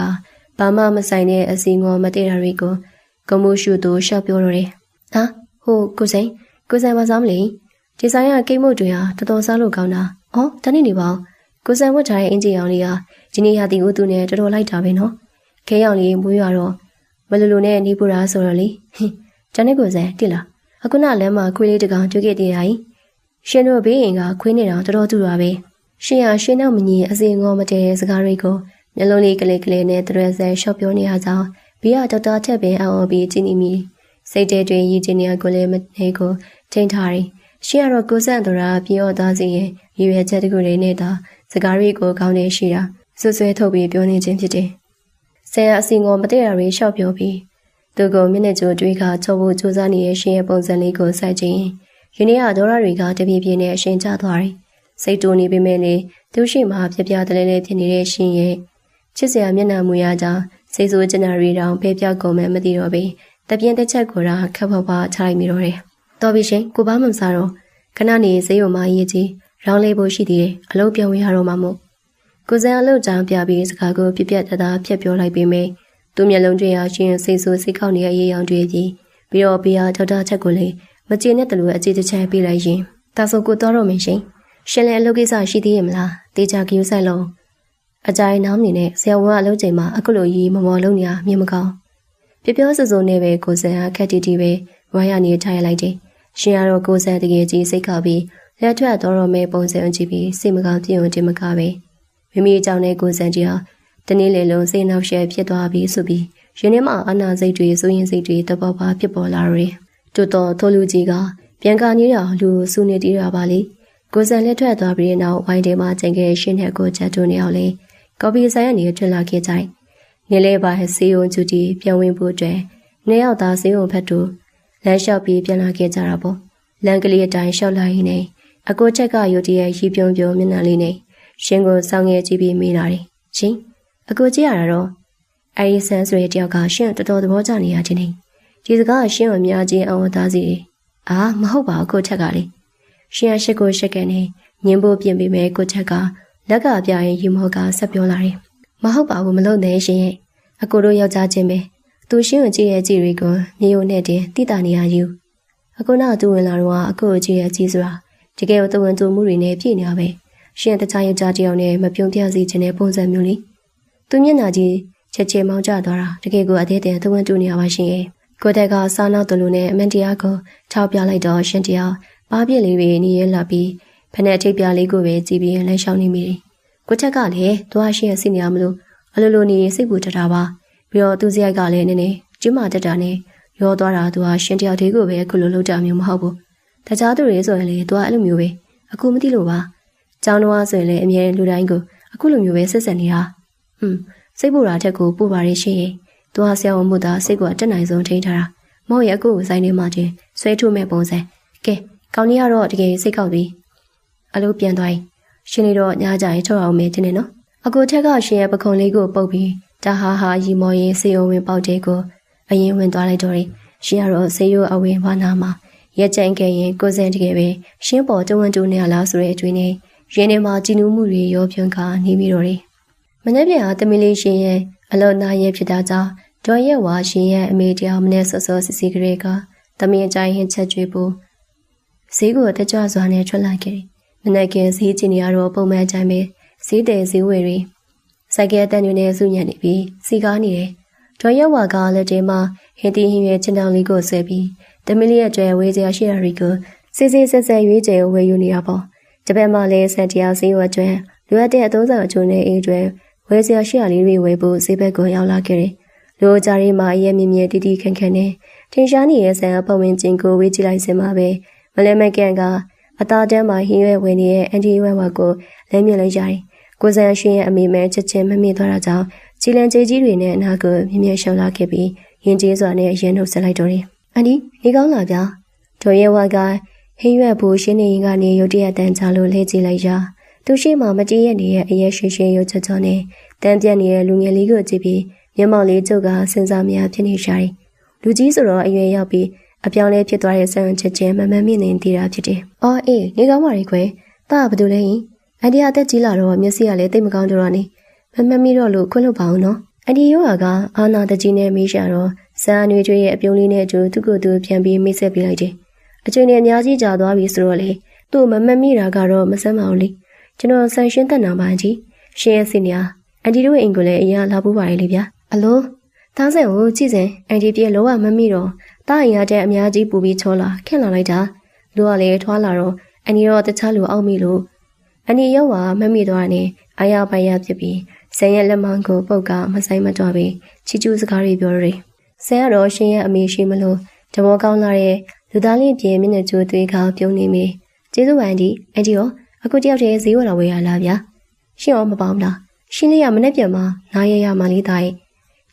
ဘာမှမဆိုင်တဲ့အစီငေါ်မတည့်တာတွေကိုကမှုရှုသူရှောက်ပြောတော့တယ်ဟိုကိုစံမစားမလဲဒီဆိုင်ကကိတ်မုတ်တွေဟာတော်တော်စားလို့ကောင်းတာတနေ့နေပါဦးကိုစံဝတ်ထားတဲ့အင်ဂျီအောင်လေးကဒီနေ့ဟာဒီဦးသူနဲ့တော်တော်လိုက်တာပဲနော်ခဲရောင်လေးမွေးရတော့မလူလူနဲ့နေပူတာဆိုတော့လေတနေ့ကိုစံတိလားအခုနလမ်းမှာခွေးလေးတကောင်တွေ့ခဲ့သေးတယ်ရှင်တို့ဘေးရင်ကခွေးနေတော့တော်တော်တူတာပဲရှင်ဟာရှင်နောက်မညီအစီငေါ်မတည့်တဲ့စကားတွေကိုမျက်လုံးလေးကလေးကလေးနဲ့တရက်ဆဲရှော့ပြောနေရကြောင်းဘီယာဒေါက်တာထက်ပင်အော်ပြီးကြည့်နေမိစိတ်တဲတွင်ရည်ကျင်နေကိုလည်းမနေကိုထိန်ထားတယ်ရှင်ကတော့ကိုစံတော်ရာပြောသားစီရဲ့ရည်ရွယ်ချက်တခုလေးနဲ့သာစကားတွေကိုကောင်းနေရှိတာဆွဆွဲထုတ်ပြီးပြောနေခြင်းဖြစ်တယ်ဆဲအစီငေါ်မတည့်တာတွေရှော့ပြောပြီးသူကမျက်နှာကြိုတွေးကချုပ်ဖို့ကြိုးစားနေတဲ့ရှင်ရဲ့ပုံစံလေးကိုစိုက်ခြင်းယနေ့ကဒေါ်ရတွေကတပြေးပြေးနဲ့အရှင်ကျသွားတယ်စိတ်တူနေပေမဲ့လေသူရှိမှပြပြတလဲလဲဖြစ်နေတဲ့ရှင်ရဲ့ချစ်စရာမျက်နှာမူရကြောင့်စိတ်ဆိုးကျနာရီတောင်ဖေးပြောက်ကုန်မှမသိတော့ပေတပြင်းတစ်ချက်ကိုတော့ခက်ဖွားဖွားချလိုက်မိတော့တယ်တော်ပြီရှင်ကိုဘာမှမစားတော့ခဏနေဈေးရုံမရေးကြီးရောင်းလေးဖို့ရှိသေးတယ်အလုပ်ပြောင်းရတော့မှမို့ကိုစံအလုပ်ကြောင်ပြပြီးစကားကိုပြပြတသားဖြတ်ပြောလိုက်ပေမဲ့ သူမျက်လုံးတွေဟာရှင်စိတ်ဆိုးစိတ်ကောက်နေတဲ့အရေးအယောင်တွေပြီးတော့ဘေးဟာဒေါက်တာချက်ကိုလည်းမကျေနပ်တယ်လို့အကြည့်တချမ်းပေးလိုက်ရင်ဒါဆိုကိုတော်တော့မင်းရှင်ရှင်လည်းအလုပ်ကိစ္စရှိသေးရဲ့မလားတေချာကြည့်ဆိုင်လုံးအကြိုင်နောင်းနေနဲ့ဆရာဝန်ကအလုပ်ချိန်မှာအခုလိုကြီးမမော်လုံးနေရမြင်မကောင်းပြပြောစစုံနဲ့ပဲကိုစံဟာခက်တီတီပဲဝိုင်းရနေထိုင်လိုက်တယ်ရှင်ကတော့ကိုစံတကယ်ကြီးစိတ်ကောက်ပြီးလက်ထွက်တော်မဲ့ပုံစံကြည့်ပြီးစိတ်မကောင်းဖြစ်ုံတင်မကားပဲမိမိအကြောင်းနဲ့ကိုစံကြီးဟာတနေ့လေလုံးစိတ်နှောက်ယှက်ဖြစ်သွားပြီးဆိုပြီးရင်းနှီးမှအနာစိတ်တွေစိုးရင်စိတ်တွေတပေါပါဖြစ်ပေါ်လာတယ်တိုးတော်ထိုးလူကြီးကပြန်ကာနေရလူစုနေတည်ရပါလေကိုစံလက်ထွက်သွားပြီးနောက်ဝိုင်းထဲမှာကျန်ခဲ့ရှင်းတဲ့ကိုချက်တို့နေအောင်လေကော်ပီဆိုင်ကနေထွက်လာခဲ့ကြတယ်နေလေပါဆေးရုံကျူတီပြန်ဝင်ဖို့အတွက်နှစ်ယောက်သားဆေးရုံဖက်တို့လမ်းလျှောက်ပြီးပြန်လာခဲ့ကြတာပေါ့လမ်းကလေးအတိုင်းလျှောက်လာရင်းနဲ့အကိုချက်ကရုတ်တရက်ရီပြုံပြုံမျက်နှာလေးနဲ့ရှင်ကိုစောင်းငယ်ကြည့်ပြီးမိလာတယ်ရှင်အကိုကြည့်ရတာတော့အဲဒီဆန်းဆိုတဲ့တယောက်ကရှင်တော်တော်သဘောကျနေရခြင်းနေဒီစကားရှင်ကိုအများကြီးအောင်သားစီတယ်အာမဟုတ်ပါဘူးကိုချက်ကလေရှင်ရရှိကိုရှက်ကနေညင်ဖို့ပြင်ပေးမယ်ကိုချက်ကလက်ကပြရင်ရီမောကဆက်ပြောလာတယ်မဟုတ်ပါဘူးမလုပ်နဲ့ရှင်ရဲ့အကိုတို့ယောက်ျားချင်းပဲသူရှင်ကိုကြည့်ရဲ့ကြည့်တွေကိုမြေုံနဲ့တင်တိတာနေရယူအကိုနာသူဝင်လာတော့အကိုကိုကြည့်ရဲ့ကြည့်ဆိုတာတကယ်ကိုတဝန်တူမှုတွေနဲ့ပြည့်နေရပဲရှင်တခြားယောက်ျားတယောက်နဲ့မပြုံးပြစီခြင်းတဲ့ပုံစံမျိုးလေးသူမျက်နှာကြီးချက်ချေမောင်းကျသွားတာတကယ်ကိုအသေးသေးတဝန်တူနေရပါရှင်ရဲ့ကိုတက်ကစားနောက်တူလူနဲ့အမန်တရားကိုထောက်ပြလိုက်တော့ရှင်တယောက်ပါးပြစ်လေးတွေနေရလာပြီးဖက်နဲ့ထိပ်ပြလေးကိုပဲကြည့်ပြီးလမ်းလျှောက်နေမိတယ်ကိုချက်ကလည်းသူဟာရှင်ရဲ့စိတ်နေရမလို့အလိုလိုနေစိတ်ပူတတာပါပြီးတော့သူစရိုက်ကလည်းနည်းနည်းကျမတက်တာနဲ့ရောသွားတာသူဟာရှင်တယောက်တည်းကိုပဲအခုလိုလုပ်ကြမျိုးမဟုတ်ဘူးတခြားသူတွေဆိုရင်လေသူကအဲ့လိုမျိုးပဲအခုမသိလို့ပါကျောင်းတော်ဆိုရင်လည်းအမြဲလူတိုင်းကိုအခုလိုမျိုးပဲဆက်ဆက်နေတာစိတ်ပူတာထက်ကိုပူပါရဲ့ရှင်သူဟာဆရာဝန်မို့သားစိတ်ကအတက်နိုင်ဆုံးထိန်းထားတာမဟုတ်ရဲ့အခုကိုဆိုင်နေမှချင်းဆွဲထုတ်မဲ့ပုံစံကဲကောင်းကြီးကတော့တကယ်စိတ်ကောက်ပြီးအလုပ်ပြန်သွားရင်ရှင်နေတော့ညကြရင်ထုတ်အောင်မယ်တင်နေနော်အကိုထက်ကရှင်ရဲ့ပခုံးလေးကိုပုတ်ပြီးတဟာဟာရီမော်ရင်စေယုံဝင်ပေါက်တဲ့ကိုအရင်ဝင်သွားလိုက်တော့တယ်ရှင်ကတော့စေယုံအဝင်ဘာနာမှာရက်ကြိုင်ခဲ့ရင်ကိုစံတကယ်ပဲရှင်းပေါ်တဝန်တူနေရလားဆိုတဲ့အကျွေးနဲ့ရင်းထဲမှာကြည်နူးမှုတွေရောပြွန်ခါနေပြီးတော့တယ်မနေ့ပြန်ဟာတမီလေးရှင်ရဲ့အလောနာရဲ့ဖြစ်တာကြောင့်ဒေါ်ရဲ့ဝါရှင်ရဲ့အမေတရားမနေ့စောစောစစ်စစ်ကလေးကတမင်ကြိုင်ဟင်ချက်ကျွေးဖို့ဈေးကိုတကြွစွာနဲ့ထွက်လာခဲ့တယ်မနေ့ကဈေးကျင်နေရတော့ပုံမှန်ကြိုင်ပဲဈေးတယ်ဈေးဝယ်တွေစိုက်ကဲတန်တွေနဲ့စုညံ့နေပြီးစီကားနေတယ်ဒေါ်ရဲ့ဝါကလက်ထဲမှာဟင်းတီဟင်းရဲ့ချင်းတောင်လေးကိုဆွဲပြီးတမီလေးရဲ့ကျွဲဝေးစရာရှိရာတွေကိုစစ်စစ်ဆက်ဆက်ရွေးကျဲဝယ်ယူနေတာပေါ့တပတ်မှလည်းစံတရားဈေးဝယ်ကျွဲလိုအပ်တဲ့အသုံးဆောင်အချို့နဲ့အေးကျွဲဝယ်စရာရှိရာလေးတွေဝယ်ဖို့ဈေးဘက်ကိုရောက်လာခဲ့တယ်လူကြားရီမှာအရင်မြင်မြင်တီတီခန့်ခန့်နဲ့ထင်ရှားနေတဲ့ဆန်အပဝင်ချင်းကိုဝေးကြည့်လိုက်စင်မှာပဲမလဲမကန်ကအသားတန်းမှာဟင်းရွက်ဝင်နေတဲ့အန်တီရွက်ဝါကိုလဲမြင်လိုက်ရတယ်ကိုစံရှင်ရဲ့အမိမဲချက်ချင်းမမေ့သွားတာကြောင့်ချီလန်ချေကြီးတွေနဲ့အနာကိုမြင်မြင်ရှောင်လာခဲ့ပြီးရင်ကျေးစွာနဲ့ရင်နှုတ်ဆက်လိုက်တော့တယ်အန်တီနေကောင်းလာဗျာဒေါ်ရဲဝါကဟင်းရွက်ဖို့ရှင်းနေရင်ကနေရုတ်တရက်တန်ချလို့လဲကြည့်လိုက်ရာသူရှိမှမတည့်ရနေရဲ့အရက်ရွှေရွှေရုပ်ချောချောနဲ့တန်းပြတ်နေတဲ့လူငယ်လေးကိုကြည့်ပြီးမျက်မှောက်လေးကျုပ်ကစဉ်းစားများဖြစ်နေရှာတယ်လူကြီးဆိုတော့အရွယ်ရောက်ပြီးအပြောင်းလဲဖြစ်သွားတဲ့ဆန်းချက်ချင်းမမှန်မြင်နေသေးတာဖြစ်တယ်အော်အေးနေကောင်းပါလေခွဲတာကဘာလို့လဲဟင်အန်တီအသက်ကြီးလာတော့မျက်စိကလည်းတိတ်မကောင်းတော့နေမမှန်မိတော့လို့ခွင့်လို့ပါအောင်နော်အန်တီရောကအာနာတကြီးနဲ့မေးရှာတော့ဆန်းအနွေကျွေးရဲ့အပြုံးလေးနဲ့အတူသူ့ကိုယ်သူပြန်ပြီးမိတ်ဆက်ပြလိုက်တယ်အချိန်နဲ့အများကြီးကြာသွားပြီဆိုတော့လေသူ့မမှန်မိတာကတော့မဆမ်းပါဘူးလေကျွန်တော်ဆန်ရှင်းတက်နာပါကြီးရှင်ရဲ့စင်ညာအန်တီတို့အိမ်ကိုလည်းအရင်လာဖို့ပါတယ်လေဗျာအလိုသားစံကိုကြည့်စင်အန်တီပြေလောကမမိတော့တားရင်ရတဲ့အများကြီးပူပြီးချောလာခင့်လာလိုက်တာလူကလည်းထွားလာတော့အန်တီတော့တခြားလူအောက်မိလို့အန်တီရောက်ပါမမိသွားနဲ့အာရပိုင်ရဖြစ်ပြီးဆန်ရဲ့လက်မောင်းကိုပုတ်ကမဆိုင်မတော့ပြီးချီကျူးစကားတွေပြောရတယ်ဆန်ကတော့ရှင်ရဲ့အမေရှိမလို့တဘောကောင်းလာတဲ့လူသားလေးပြေမျက်နှာကျိုးသွေးခါပြုံးနေမိကျေးဇူးပါအန်တီရောအခုတယောက်တည်းဈေးဝယ်လာဝယ်ရလားဗျာရှင်ရောမပေါင်းလားရှင်လေးကမနေ့ပြန်မှာနားရရမှလေးသားရဲ့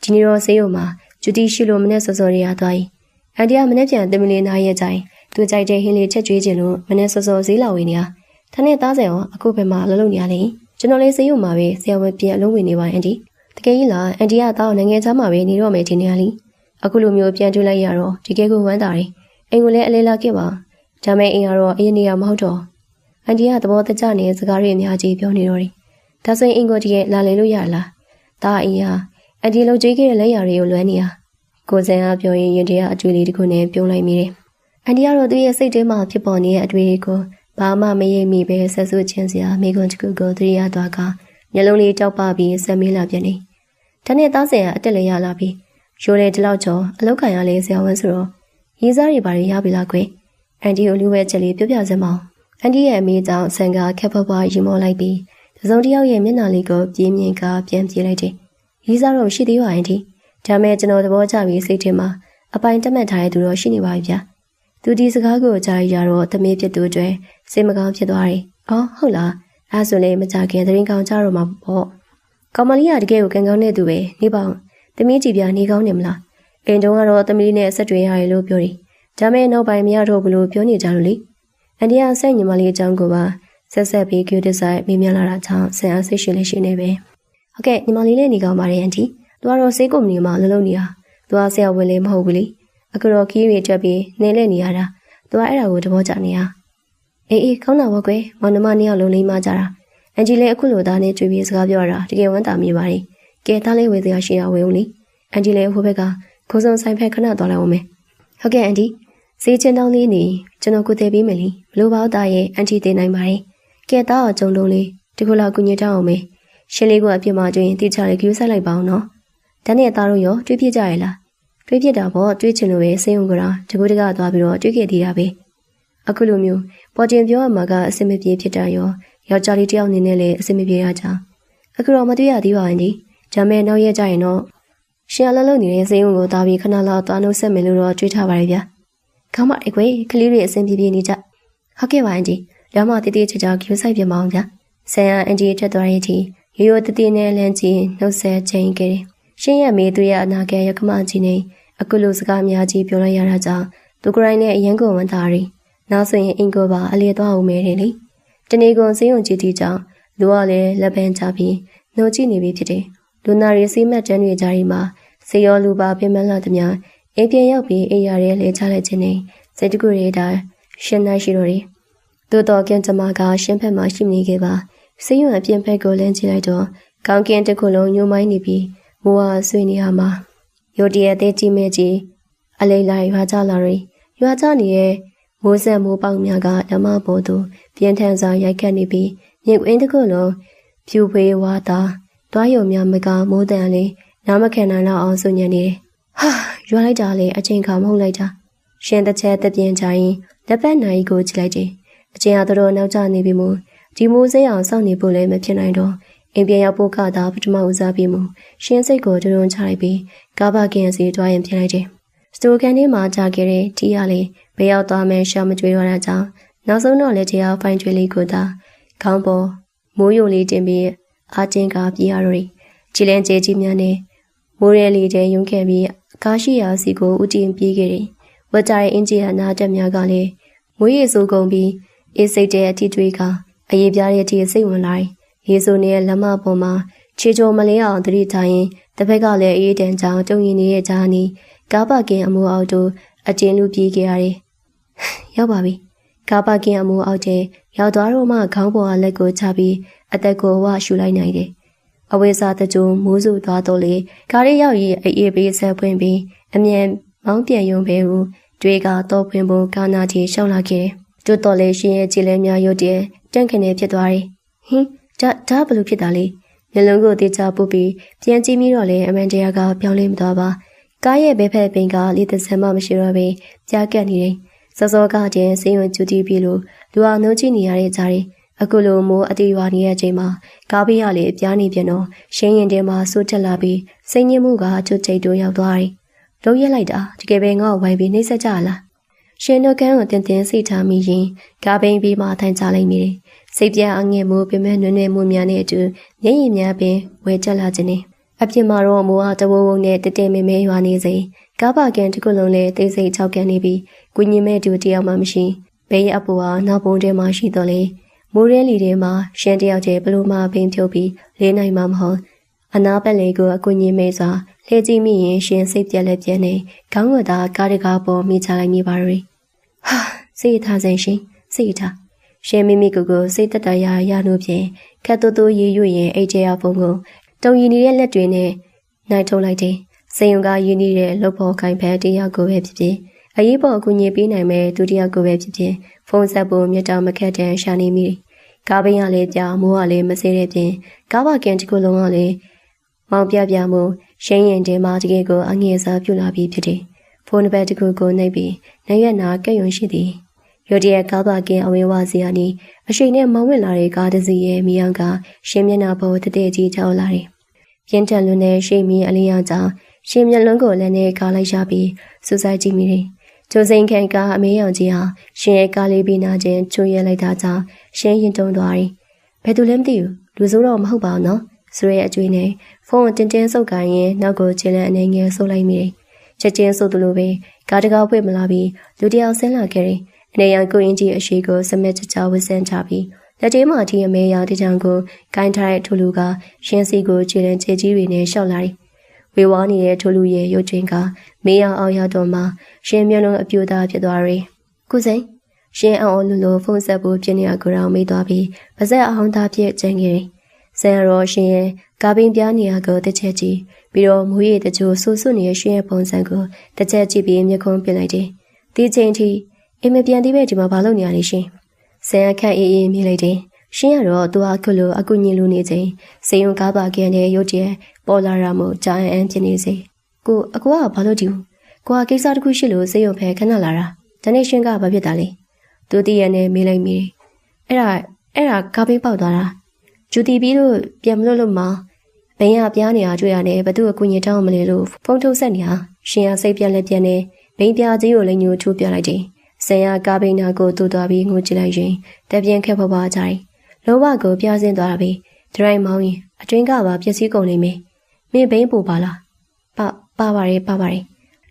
ဒီနေ့တော့ဈေးရုံမှာဂျူတီရှိလို့မနေ့စောစောရရသွားရင်အန်တီကမနေ့ပြန်တင်မလေးနားရကြရင်သူကြိုက်တဲ့ဟင်းလေးချက်ကျွေးခြင်းလို့မနေ့စောစောဈေးလာဝယ်နေတာဒါနဲ့သားစံရောအခုဘယ်မှာလှုပ်နေရလဲကျွန်တော်လေးဈေးရုံမှာပဲဆရာဝန်ပြန်အလုံးဝင်နေပါအန်တီတကယ်ကြီးလားအန်တီကတောင်းနိုင်ငံသားမှာပဲနေတော့မယ်ထင်နေရလीအခုလိုမျိုးပြန်တွေ့လိုက်ရတော့ဒီကဲကိုဝမ်းတာတယ်အိမ်ကိုလည်းအလဲလာခဲ့ပါဒါမဲ့အိမ်ကတော့အရင်နေရမဟုတ်တော့အန်တီကသဘောတကျနေတဲ့စကားတွေအများကြီးပြောနေတော့တယ်ဒါဆိုရင်အိမ်ကိုတကယ်လာလေလို့ရလားဒါအိမ်က အန်တီလုံကြီးခဲ့တဲ့လက်ရာတွေကိုလွမ်းနေရကိုစံအားပြောရင်ရင်တရားအတွေ့အလေးတစ်ခုနဲ့ပြုံးလိုက်မိတယ်အန်တီကတော့သူ့ရဲ့စိတ်ထဲမှာဖြစ်ပေါ်နေတဲ့အတွေ့အကိုဘာမှမရိပ်မိပဲဆက်စုချင်းစရာမိကွန်းတစ်ခုကိုသတိရသွားကမျက်လုံးလေးတောက်ပပြီးဆက်မေးလာပြန်နေဒါနဲ့သားစင်ကအတက်လည်းရလာပြီရိုးတဲ့ဒီလောက်ကျော်အလောက်ခံရလဲဆရာဝန်ဆိုတော့ရေးစားတွေဘာတွေရပြီလားကွယ်အန်တီကိုလူဝဲချက်လေးပြပြစမ်းမအောင်အန်တီရဲ့အမေကြောင့်ဆန်ကခက်ဖွားဖွားရီမောလိုက်ပြီးတစုံတစ်ယောက်ရဲ့မျက်နှာလေးကိုပြင်းပြင်းကပြန်ပြေးလိုက်တယ်ရေးစားတော့ရှိသေးပါအန်တီဒါမဲ့ကျွန်တော်သဘောကျပြီးစိတ်ထဲမှာအပိုင်တက်မှတ်ထားတဲ့သူတော့ရှိနေပါပြီဗျာသူဒီစကားကိုကြားရတော့သမီးဖြစ်သူတွေစိတ်မကောင်းဖြစ်သွားတယ်အော်ဟုတ်လားအဲ့ဆိုလေမကြခင်သတင်းကောင်းကြတော့မှာပေါ့ကောင်မလေးကတကယ်ကိုကံကောင်းတဲ့သူပဲနေပါအောင်သမီးကြည်ပြနေကောင်းနေမလားအိမ်တုန်းကတော့သမီးနဲ့ဆက်တွေ့ရတယ်လို့ပြောတယ်ဒါမဲ့နောက်ပိုင်းမရတော့ဘူးလို့ပြောနေကြလို့လေအန်တီကဆက်ညီမလေးအကြောင်းကိုပါဆက်ပြီးကျူတစ်ဆိုင်မေးမြန်းလာတာကြောင့်ဆန်အားစိတ်ရှင်လေးရှိနေပဲဟုတ်ကဲ့ညီမလေးလည်းနေကောင်းပါတယ်အန်တီသူကတော့စေးကုမ္ပဏီမှာလှုပ်နေတာသူကဆရာဝန်လေးမဟုတ်ဘူးလေအခုတော့ခီးရီတက်ပြီးနေလဲနေရတာသူကအဲ့ဒါကိုသဘောကျနေရအေးကောင်းတာပေါ့ကွယ်မောင်နှမနှစ်ယောက်လုံးလိမ့်မကြတာအန်ဂျီလည်းအခုလိုသားနဲ့တွေ့ပြီးစကားပြောရတာတကယ်ဝမ်းသာမိပါတယ်ကဲသားလေးဝေစရာရှိတာဝေဦးလေအန်ဂျီလည်းဟိုဘက်ကခိုးစုံဆိုင်ဖက်ခဏသွားလိုက်အောင်မယ်ဟုတ်ကဲ့အန်တီစေးချင်းတောင်းလေးနေကျွန်တော်ကိုသေးပေးမယ်လीဘလို့ပေါ့သားရဲ့အန်တီတင်နိုင်ပါတယ်ကဲသားအကြုံလုံးလေးဒီခုလောက်ကုညတောင်းအောင်မယ်ရှင်းလေးကအပြစ်မှကျွင်းတိကျလေးကြိုးဆိုင်လိုက်ပါအောင်နော်ဒါနဲ့သားတို့ရောတွေးပြကြရလားတွေးပြတာပေါ့တွေးချင်လို့ပဲစိတ်ုံကြတာတကူတကသွားပြီးတော့တွေးခဲ့သေးတာပဲအခုလိုမျိုးပေါ်တင်ပြောရမှာကအစင်မပြေဖြစ်တာရောယောက်ျားလေးတယောက်အနေနဲ့လည်းအစင်မပြေရကြအခုတော့မတွေ့ရသေးပါဘူးဒီဒါမဲ့နောက်ရက်ကျရင်တော့ရှင်အလုံးလုံးနေတဲ့စိတ်ုံကိုသားပြီးခဏလောက်သွားနှုတ်ဆက်မယ်လို့တော့တွေးထားပါရဲ့ဗျာခေါင်းမအကွေကလေးတွေအစင်ပြေပြေနေကြဟုတ်ကဲ့ပါအန်တီလောမတည်တည်ချာချာကျူးဆိုင်ပြမအောင်ဗျာဆန်ရအန်တီထွက်သွားတဲ့အထိရိုးရိုးတည်တည်နဲ့လမ်းကြီးနှုတ်ဆက်ချိန်ခဲ့တယ်ရှင်ရဲ့မေသူရဲ့အနာဂတ်ရကမကြီးနေအခုလိုစကားများကြီးပြောလိုက်ရတာကြောင့်သူကိုယ်တိုင်နဲ့အရင်ကဝန်သားရီနောက်ဆိုရင်အင်ကိုပါအလေသွားအောင်မဲတယ်လေတနေ့ကုန်စေးုံကြည့်တီကြောင့်လူကလည်းလက်ပန်းချပြီးနှုတ်ကြည့်နေပြီဖြစ်တယ်လူနာရီစီးမတ်တန်းတွေကြားရီမှာစေရောလူပါပြင်းမလာသမျှအိမ်ပြန်ရောက်ပြီးအိမ်ရတဲ့လေချလိုက်ခြင်းနဲ့စိတ်တကူရတာရှင်းနိုင်ရှိတော့တယ်သို့တော်ကင်းကျမကရှင်းဖက်မှရှိနေခဲ့ပါစေယုံအပြင်ဖက်ကိုလင်းကြည့်လိုက်တော့ကောင်းကင်တစ်ခုလုံးညှို့မိုင်းနေပြီးမိုးဟာဆွေးနေရမှာရိုတရဲ့သေးကြီးမဲကြီးအလေးလိုက်ရွာကြလာရီရွာကြနေတဲ့မိုးဆက်မိုးပေါက်များကဓမ္မပေါ်သို့ပြင်းထန်စွာရိုက်ခတ်နေပြီးမြင်ကွင်းတစ်ခုလုံးဖြူဖွေးဝါသာတွားရုံများမကမိုးတန်လေးနားမခံနိုင်တော့အောင်ဆွညံနေတယ်ဟာရွာလိုက်တာလေအချိန်ခါမဟုတ်လိုက်တာရှင်တစ်ချက်တပြင်းချရင်လက်ပတ်နိုင်ကိုကြည့်လိုက်တယ်အချိန်ဟာတော်နောက်ကျနေပြီမို့ဒီမိုးစိအောင်စောင့်နေဖို့လည်းမဖြစ်နိုင်တော့အိမ်ပြန်ရောက်ဖို့ကသာပထမဦးစားပေးမှုရှင်းစိတ်ကိုတွန်းချလိုက်ပြီးကားပါကင်စီတွားရင်ပြန်လိုက်တယ်စတိုကန်ထဲမှာကြာခဲ့တဲ့တီးရလေးဘယ်ရောက်သွားမှရှာမကြွေရတာကြောင့်နောက်ဆုံးတော့လက်တရားဖိုင်ကျွေးလေးကိုသာခေါင်းပေါ်မိုးယိုလေးတင်ပြီးအာကျင်းကပြေးရတော့ကြည်လန်းကျဲကြီးများနဲ့မိုးရဲလေးတဲ့ယုံခဲ့ပြီးကားရှိရာစီကိုဥတီပြေးခဲ့တယ်ဝတ်ကြတဲ့အင်ဂျီယာနာတက်များကလည်းမွေးရည်စိုးကုန်ပြီးအေးစိတ်တဲ့အထီးတွေကအရေးပြားတဲ့အထီးစိတ်ဝင်လာရေစိုးနေတဲ့လက်မပေါ်မှာခြေချိုမလေးအောင်သတိထားရင်တစ်ဖက်ကလည်းအေးတန်ကြောင်တုံရင်နေတဲ့ကြားနီကားပါကင်အမိုးအောက်တို့အကျဉ်းလူပြေးခဲ့ရတယ်။ရောက်ပါပြီ။ကားပါကင်အမိုးအောက်ထဲရောက်သွားတော့မှခေါင်းပေါ်ကလက်ကိုချပြီးအသက်ကိုဝရှူလိုက်နိုင်တယ်။အဝေးစားတကြုံမိုးစုသွားတော့လေကားလေးရောက်ရေးအေးပေးဆက်ဖွင့်ပြီးအမြန်မောင်းပြန်ယုံပဲဘူးတွေကတော့ဖွင့်ဖို့ကာနာတီရှောက်လာခဲ့တယ်။ကျွတ်တော်လေးရှင်ရဲ့ကြည်လဲများရုတ်တဲ့တန့်ခနေဖြစ်သွားတယ်။ဟင်းဒါဘလို့ဖြစ်တာလဲမျက်လုံးကိုတေချာပုတ်ပြီးပြန်ကြည့်မိတော့လေအမန်တရားကပြောင်းလဲမသွားပါကားရဲ့ဘဲဖက်ပင်ကလေသက်ဆမ်းမှမရှိတော့ပဲကြားကပ်နေတယ်စောစောကတည်းစိတ်ဝင်ကြူတီးပြီးလို့လူအောင်နှုတ်ကြည့်နေရတဲ့ကြားတွေအခုလိုမိုးအတီးရွာနေတဲ့အချိန်မှာကားဘေးကလေပြားနေပြန်တော့ရှင်းရင်တဲမှာစိုးတက်လာပြီးစိတ်ညစ်မှုကချွတ်ချိတ်တို့ရောက်သွားတယ်လုံးရက်လိုက်တာတကယ်ပဲငါ့ကိုဝိုင်းပြီးနှိမ့်ဆက်ကြလားရှင်တို့ကန်းကိုတင်းတင်းစိတ်ထားမိရင်ကားဘိန်းပြီးမှထိုင်ကြလိုက်မိတယ်စိတ်ပြအငဲ့မိုးပြမဲနွဲ့နွဲ့မှုများနဲ့အတူမျက်ရည်များပင်ဝဲကျလာခြင်းနဲ့အပြင်မှာတော့မိုးအားတဝုံဝုံနဲ့တဲတဲမဲမဲရွာနေစဉ်ကားပါကန်တစ်ခုလုံးလည်းသိစိတ်ချောက်ကန်နေပြီးကိုညင်မဲ့တူတယောက်မှမရှိဘေးအပူဟာနောက်ပုံထဲမှာရှိတော့လေမိုးရဲလီထဲမှာရှန်တယောက်တည်းဘလို့မှပင်ဖြုတ်ပြီးလေးနိုင်မှမဟုတ်အနာပက်လေးကိုအကူညင်မဲ့စွာလှည့်ကြည့်မိရင်ရှင်စိတ်ပြက်လက်ပြက်နေခေါင်းဝတာကားတကားပေါ်မိချလိုက်မိပါရယ်ဟာစိတ်ထားစဉ်ရှင်စိတ်ထားရှင်မိမိကိုစိတ်သက်သာရလို့ဖြင့်ခက်တူတူရေးရွရင်အိတ်ချရပုံကိုတုံရီနေတဲ့လက်တွေနဲ့ နိုင်ထုတ်လိုက်တယ်စိန်ုံကရင်းနှီးတဲ့လုပ်ဖို့ခိုင်ဖက်တယောက်ကိုပဲဖြစ်ဖြစ်အရေးပေါ်အကူအညီပေးနိုင်မဲ့သူတယောက်ကိုပဲဖြစ်ဖြစ်ဖုန်းဆက်ဖို့မြတ်တာမခက်တဲ့ရှာနေမိတယ်ကားဘင်းကလည်းကြာမိုးကလည်းမစေးတဲ့ပြင်ကားပါကင်တစ်ခုလုံးကလည်းမောင်ပြမှုရှင်းရင်တဲမှာတကယ်ကိုအငြင်းစားပြူလာပြီးဖြစ်တယ်ဖုန်းတစ်ပတ်တစ်ခုကိုနှိပ်ပြီးနိုင်ရနာကဲ့ရွံရှိသည်ရုတ်တရက်ကားပါကင်အဝေးဝစီယာနီအရှိန်နဲ့မောင်းဝင်လာတဲ့ကားတစ်စီးရဲ့မိအောင်ကရှင်းမျက်နှာပေါ်တတဲ့ကြီးထောက်လာတယ်ပြင်းထန်လွန်းတဲ့ရှိမီအလင်းရောင်ကြောင့်ရှင်းမျက်လုံးကိုလည်းနဲ့ကားလိုက်ရပြီးစူးစိုက်ကြည့်မိတယ်ကျိုးစိန်ခံကအမေးရောင်ကြီးဟာရှင်ရဲ့ကားလေးပြီးနာချင်းချိုးရဲလိုက်တာကြောင့်ရှင်းရင်တုံသွားတယ်ဘယ်သူလဲမသိဘူးလူစိုးတော့မဟုတ်ပါဘူးနော်ဆိုရဲအကျွေးနဲ့ဖုန်းတင်းတင်းဆုပ်ကိုင်းရင်နောက်ကိုခြေလမ်းအနေငယ်ဆုပ်လိုက်မိတယ်ချက်ချင်းဆုပ်သလိုပဲကားတကားဖွင့်မလာပြီးလူတယောက်ဆင်းလာခဲ့တယ်အနေရန်ကိုရင်ကြီးအရှိကိုစမက်ချချဝစ်ဆန်းချပြီးလက်သေးမှထီအမေရောင်တချံကိုကိုင်းထားတဲ့ထိုလူကရှင်းစီကိုခြေလမ်းခြေကြီးတွေနဲ့ရှောက်လာတယ်ဝေဝါးနေတဲ့ထိုလူရဲ့ရုပ်ချင်းကမေးရောင်အောင်ရောက်တော့မှရှင်းမျက်လုံးအပြူသားဖြစ်သွားတယ်ကုစိန်ရှင်းအောင်လူလိုဖုန်းဆက်ဖို့ဖြစ်နေရကိုတော့မေးသွားပြီးပါဇက်အောင်သားဖြစ်ကျန်ခဲ့တယ်ဆန်ရောရှင်ရဲ့ကားပင်ပြားနေရကိုတစ်ချက်ကြည့်ပြီးတော့မူရည်တချို့ဆူဆွနေတဲ့ရှင်ရဲ့ပုံစံကိုတစ်ချက်ကြည့်ပြီးမျက်ခုံးပြလိုက်တယ်ဒီချိန်ထိအိမ်မပြန်သေးပဲဒီမှာဘာလုပ်နေရလဲရှင်ဆန်အခက်အေးအေးမြင်လိုက်တယ်ရှင်းရတော့သူအခုလိုအကူညင်လူနေချိန်စေယုံကားပါကန်တဲ့ရုတ်တရက်ပေါ်လာရမှုကြာအန်းဖြစ်နေစေကိုအကူကဘာလို့ဒီကိုကကိစ္စတစ်ခုရှိလို့စေယုံဖဲခဏလာတာတနေ့ရှင်းကဘာဖြစ်တာလဲသူတည့်ရနဲ့မေးလိုက်မိတယ်အဲ့ဒါကားပေးပေါက်သွားတာဂျူတီပြီးလို့ပြန်မလို့မှဘင်းရပြားနေရတွေ့ရတယ်ဘသူအကူညင်တောင်းမလဲလို့ဖုန်းထုတ်ဆက်နေဟာရှင်ရစိတ်ပြက်လက်ပြက်နဲ့ဘင်းပြားကြီးကိုလည်းညှို့ထိုးပြလိုက်တယ်ဆန်ရကားဘင်းနာကိုတူသွားပြီးငိုကြည့်လိုက်ရင်တပြင်းခက်ဖွားဖွားကြတယ်လောဘကိုပြားစင်းသွားတာပဲဒရိုင်မောင်းရင်အတွင်းကပါပျက်စီးကုန်နေမယ်မင်းဘိန်းပူပါလားပါပါတယ်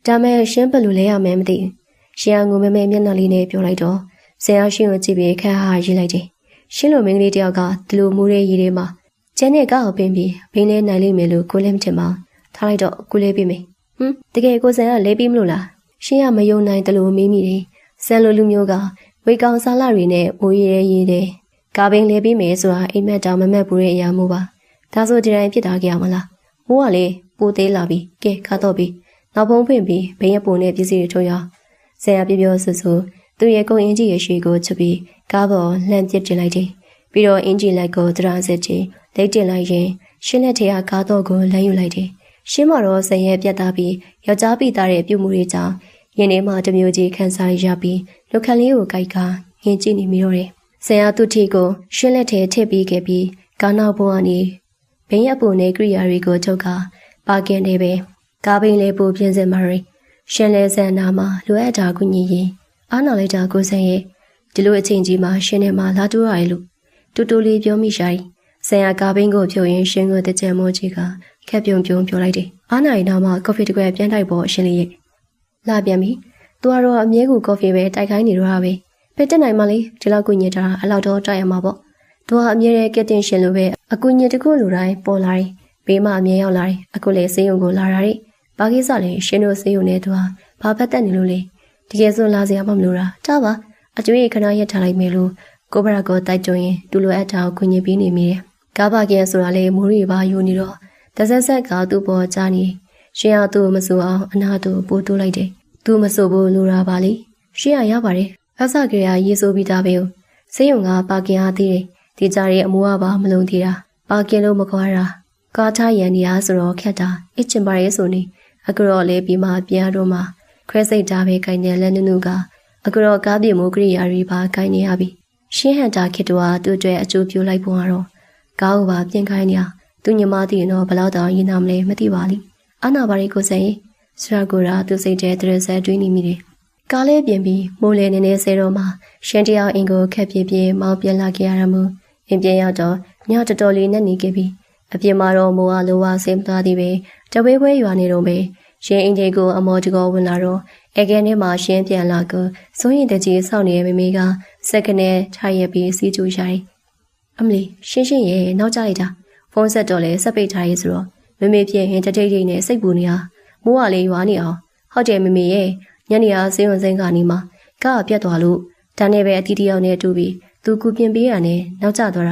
ဒါမဲ့ရှင်းဘယ်လိုလဲရမယ်မသိဘူးရှင်ကငိုမဲမဲမျက်နှာလေးနဲ့ပြောလိုက်တော့ဆင်အားရှင်းကိုကြည့်ပြီးခက်ဟာရေးလိုက်တယ်ရှင်းလိုမင်းကလေးတယောက်ကဒီလိုမူးတဲ့ရေထဲမှာကျန်းတဲ့ကောက်ကိုပင်းပြီးဘိန်းလဲနိုင်လိမ့်မယ်လို့ကိုလည်းမထင်ပါထားလိုက်တော့ကိုလေးပြီးမယ်တကယ်ကိုဆန်ကလဲပြီးမလို့လားရှင်းကမယုံနိုင်တယ်လို့မေးမိတယ်ဆန်လိုလူမျိုးကဝေကောင်စားလာတွေနဲ့မူးရဲရေးတယ်ကာဘင်းလဲပြီးမယ်ဆိုတာအိမ်မက်တောင်မမက်ဘူးတဲ့အရာမို့ပါဒါဆိုဒီတိုင်းဖြစ်တာကြရမလားမိုးကလေပိုသေးလာပြီကဲခါတော့ပြီနောက်ဖုံးဖွင့်ပြီးဘင်းရပုံနဲ့ပစ္စည်းတွေထုတ်ရဆန်ရပြပြဆူဆူသူ့ရဲ့ကိုအင်ဂျီရဲ့ရှေ့ကိုချက်ပြီးကားပေါ်လှမ်းပစ်တင်လိုက်တယ်ပြီးတော့အင်ဂျီလိုက်ကိုတရာစစ်ချင်လက်တင်လိုက်ရင်ရှင်းလက်ထဲကကားတော့ကိုလမ်းယူလိုက်တယ်ရှင်းမတော့ဆန်ရဲ့ပြတ်သားပြီးယောက်ျားပိသားတဲ့ပြုမှုတွေကြောင့်ရင်ထဲမှာတမျိုးကြီးခန်းစားရပြီးလူခန့်လေးကိုကြိုက်ကာငင်ကြည့်နေမိတော့တယ်ဆန်ရသူ့ထီကိုရှင်းလက်ထဲထည့်ပြီးခဲ့ပြီးကားနောက်ဘုံကနေဘင်းရပုံနဲ့ကိရိယာတွေကိုထုတ်ကာပါကင်နေပဲကားဘင်းလေးပို့ပြင်းစင်မာရီရှင်းလဲဆန်နာမှာလိုအပ်တာကူညီရင်အားနာလိုက်တာကိုဆန်ရဲ့ဒီလိုအချိန်ကြီးမှာရှင်းနေမှာလာတိုးရလို့တူတူလေးပြောမိရှာရီဆန်ရကားဘင်းကိုဖြုတ်ရင်ရှင်းကိုတကြံမိုးကြီးကခက်ပြုံပြောလိုက်တယ်အားနာရင်တော့မှကော်ဖီတစ်ခွက်ပြန်တိုက်ပေါ်ရှင်းလေးရဲ့လာပြန်ပြီသူကတော့အမြဲကိုကော်ဖီပဲတိုက်ခိုင်းနေတော့တာပဲပဲတက်နိုင်မှလေဒီလောက်ကူညီတာအလောက်တော့တိုက်ရမှာပေါ့သူကအမြဲတည်းကက်တင်ရှင်လိုပဲအကူညီတစ်ခုလိုတိုင်းပေါ်လာတယ်ဘေးမှာအမြဲရောက်လာတယ်အခုလေစေးရုံကိုလာတာတဲ့ဘာကိစ္စလဲရှင်တို့စေးရုံနဲ့သူဟာဘာဖက်တက်နေလို့လဲတကယ်ဆိုလာစရာမလိုတာတားပါအကျွေးခဏရက်ထားလိုက်မယ်လို့ကိုဘရာကိုတိုက်ကြုံရင်သူလိုအပ်တာကိုကူညီပေးနေမိတယ်ကားပါကင်ဆိုတာလေမိုးရီပါယူနေတော့တဆက်ဆက်ကသူ့ပေါ်ကြားနေရှင်ကသူ့မဆိုအောင်အနာသူပို့တိုးလိုက်တယ်သူမဆိုဘူးလိုတာပါလေရှင်ကရပါတယ်အဆကရရေးဆိုပြီးသားပဲစေးရုံကပါကင်အားသေးတယ်ဒီကြားရဲ့အမိုးကပါမလုံးသေးတာပါကင်လို့မခွာတာကားချရန်နေရဆိုတော့ခက်တာအချင်ပါရဲ့ဆိုနေအခုတော့လေပြီးမှပြန်တော့မှခွဲစိတ်သားပဲခိုင်နေလက်နုနုကအခုတော့ကားပြေမိုးကရိယာတွေပါခိုင်နေရပြီရှင်းဟန်တာခစ်တော့သူ့အတွက်အကျိုးပြုလိုက်ပုံကတော့ကားကိုပါပြင်ခိုင်းနေရသူညီမတည်တော့ဘလောက်တောင်ရင်နာမလဲမသိပါလိအနာပါရီကိုစင်ဆရာကိုရာသူစိတ်တဲ့တရဆက်တွေးနေမိတယ်ကားလေးပြင်ပြီးမိုးလေနေနေဆဲတော့မှရှင်းတယောက်အင်ကိုခက်ပြေးမောင်းပြန်လာခဲ့ရတာမို့အင်ပြန်ရောက်တော့ညတော်တော်လေးနဲ့နေခဲ့ပြီအပြင်မှာတော့မိုးအားလိုဝါဆင်းသွားသည်ပဲတဝဲဝဲရွာနေတော့ပဲရှင်းအင်ကြီးကိုအမော်တကောဝင်လာတော့အကဲထဲမှာရှင်းပြန်လာကစိုးရင်တကြီးစောင့်နေတဲ့မိမိကစက်ကနေထိုင်ရပြီးစီးကျူရှာတယ်အမလီရှင်းရဲ့နောက်ကျလိုက်တာဖုန်းဆက်တော့လဲစက်ပိတ်ထားရေးဆိုတော့မိမိပြင်းရင်တတိတ်တိတ်နဲ့စိတ်ပူနေတာမိုးကလေးရွာနေအောင်ဟုတ်တယ်မိမိရဲ့ညနေအားစေးဝင်စိမ့်ကနေမှကားပြတ်သွားလို့ဒါနဲ့ပဲအတီးတယောက်နဲ့တူပြီးသူကူပြင်ပေးရနဲ့နောက်ကျသွားတ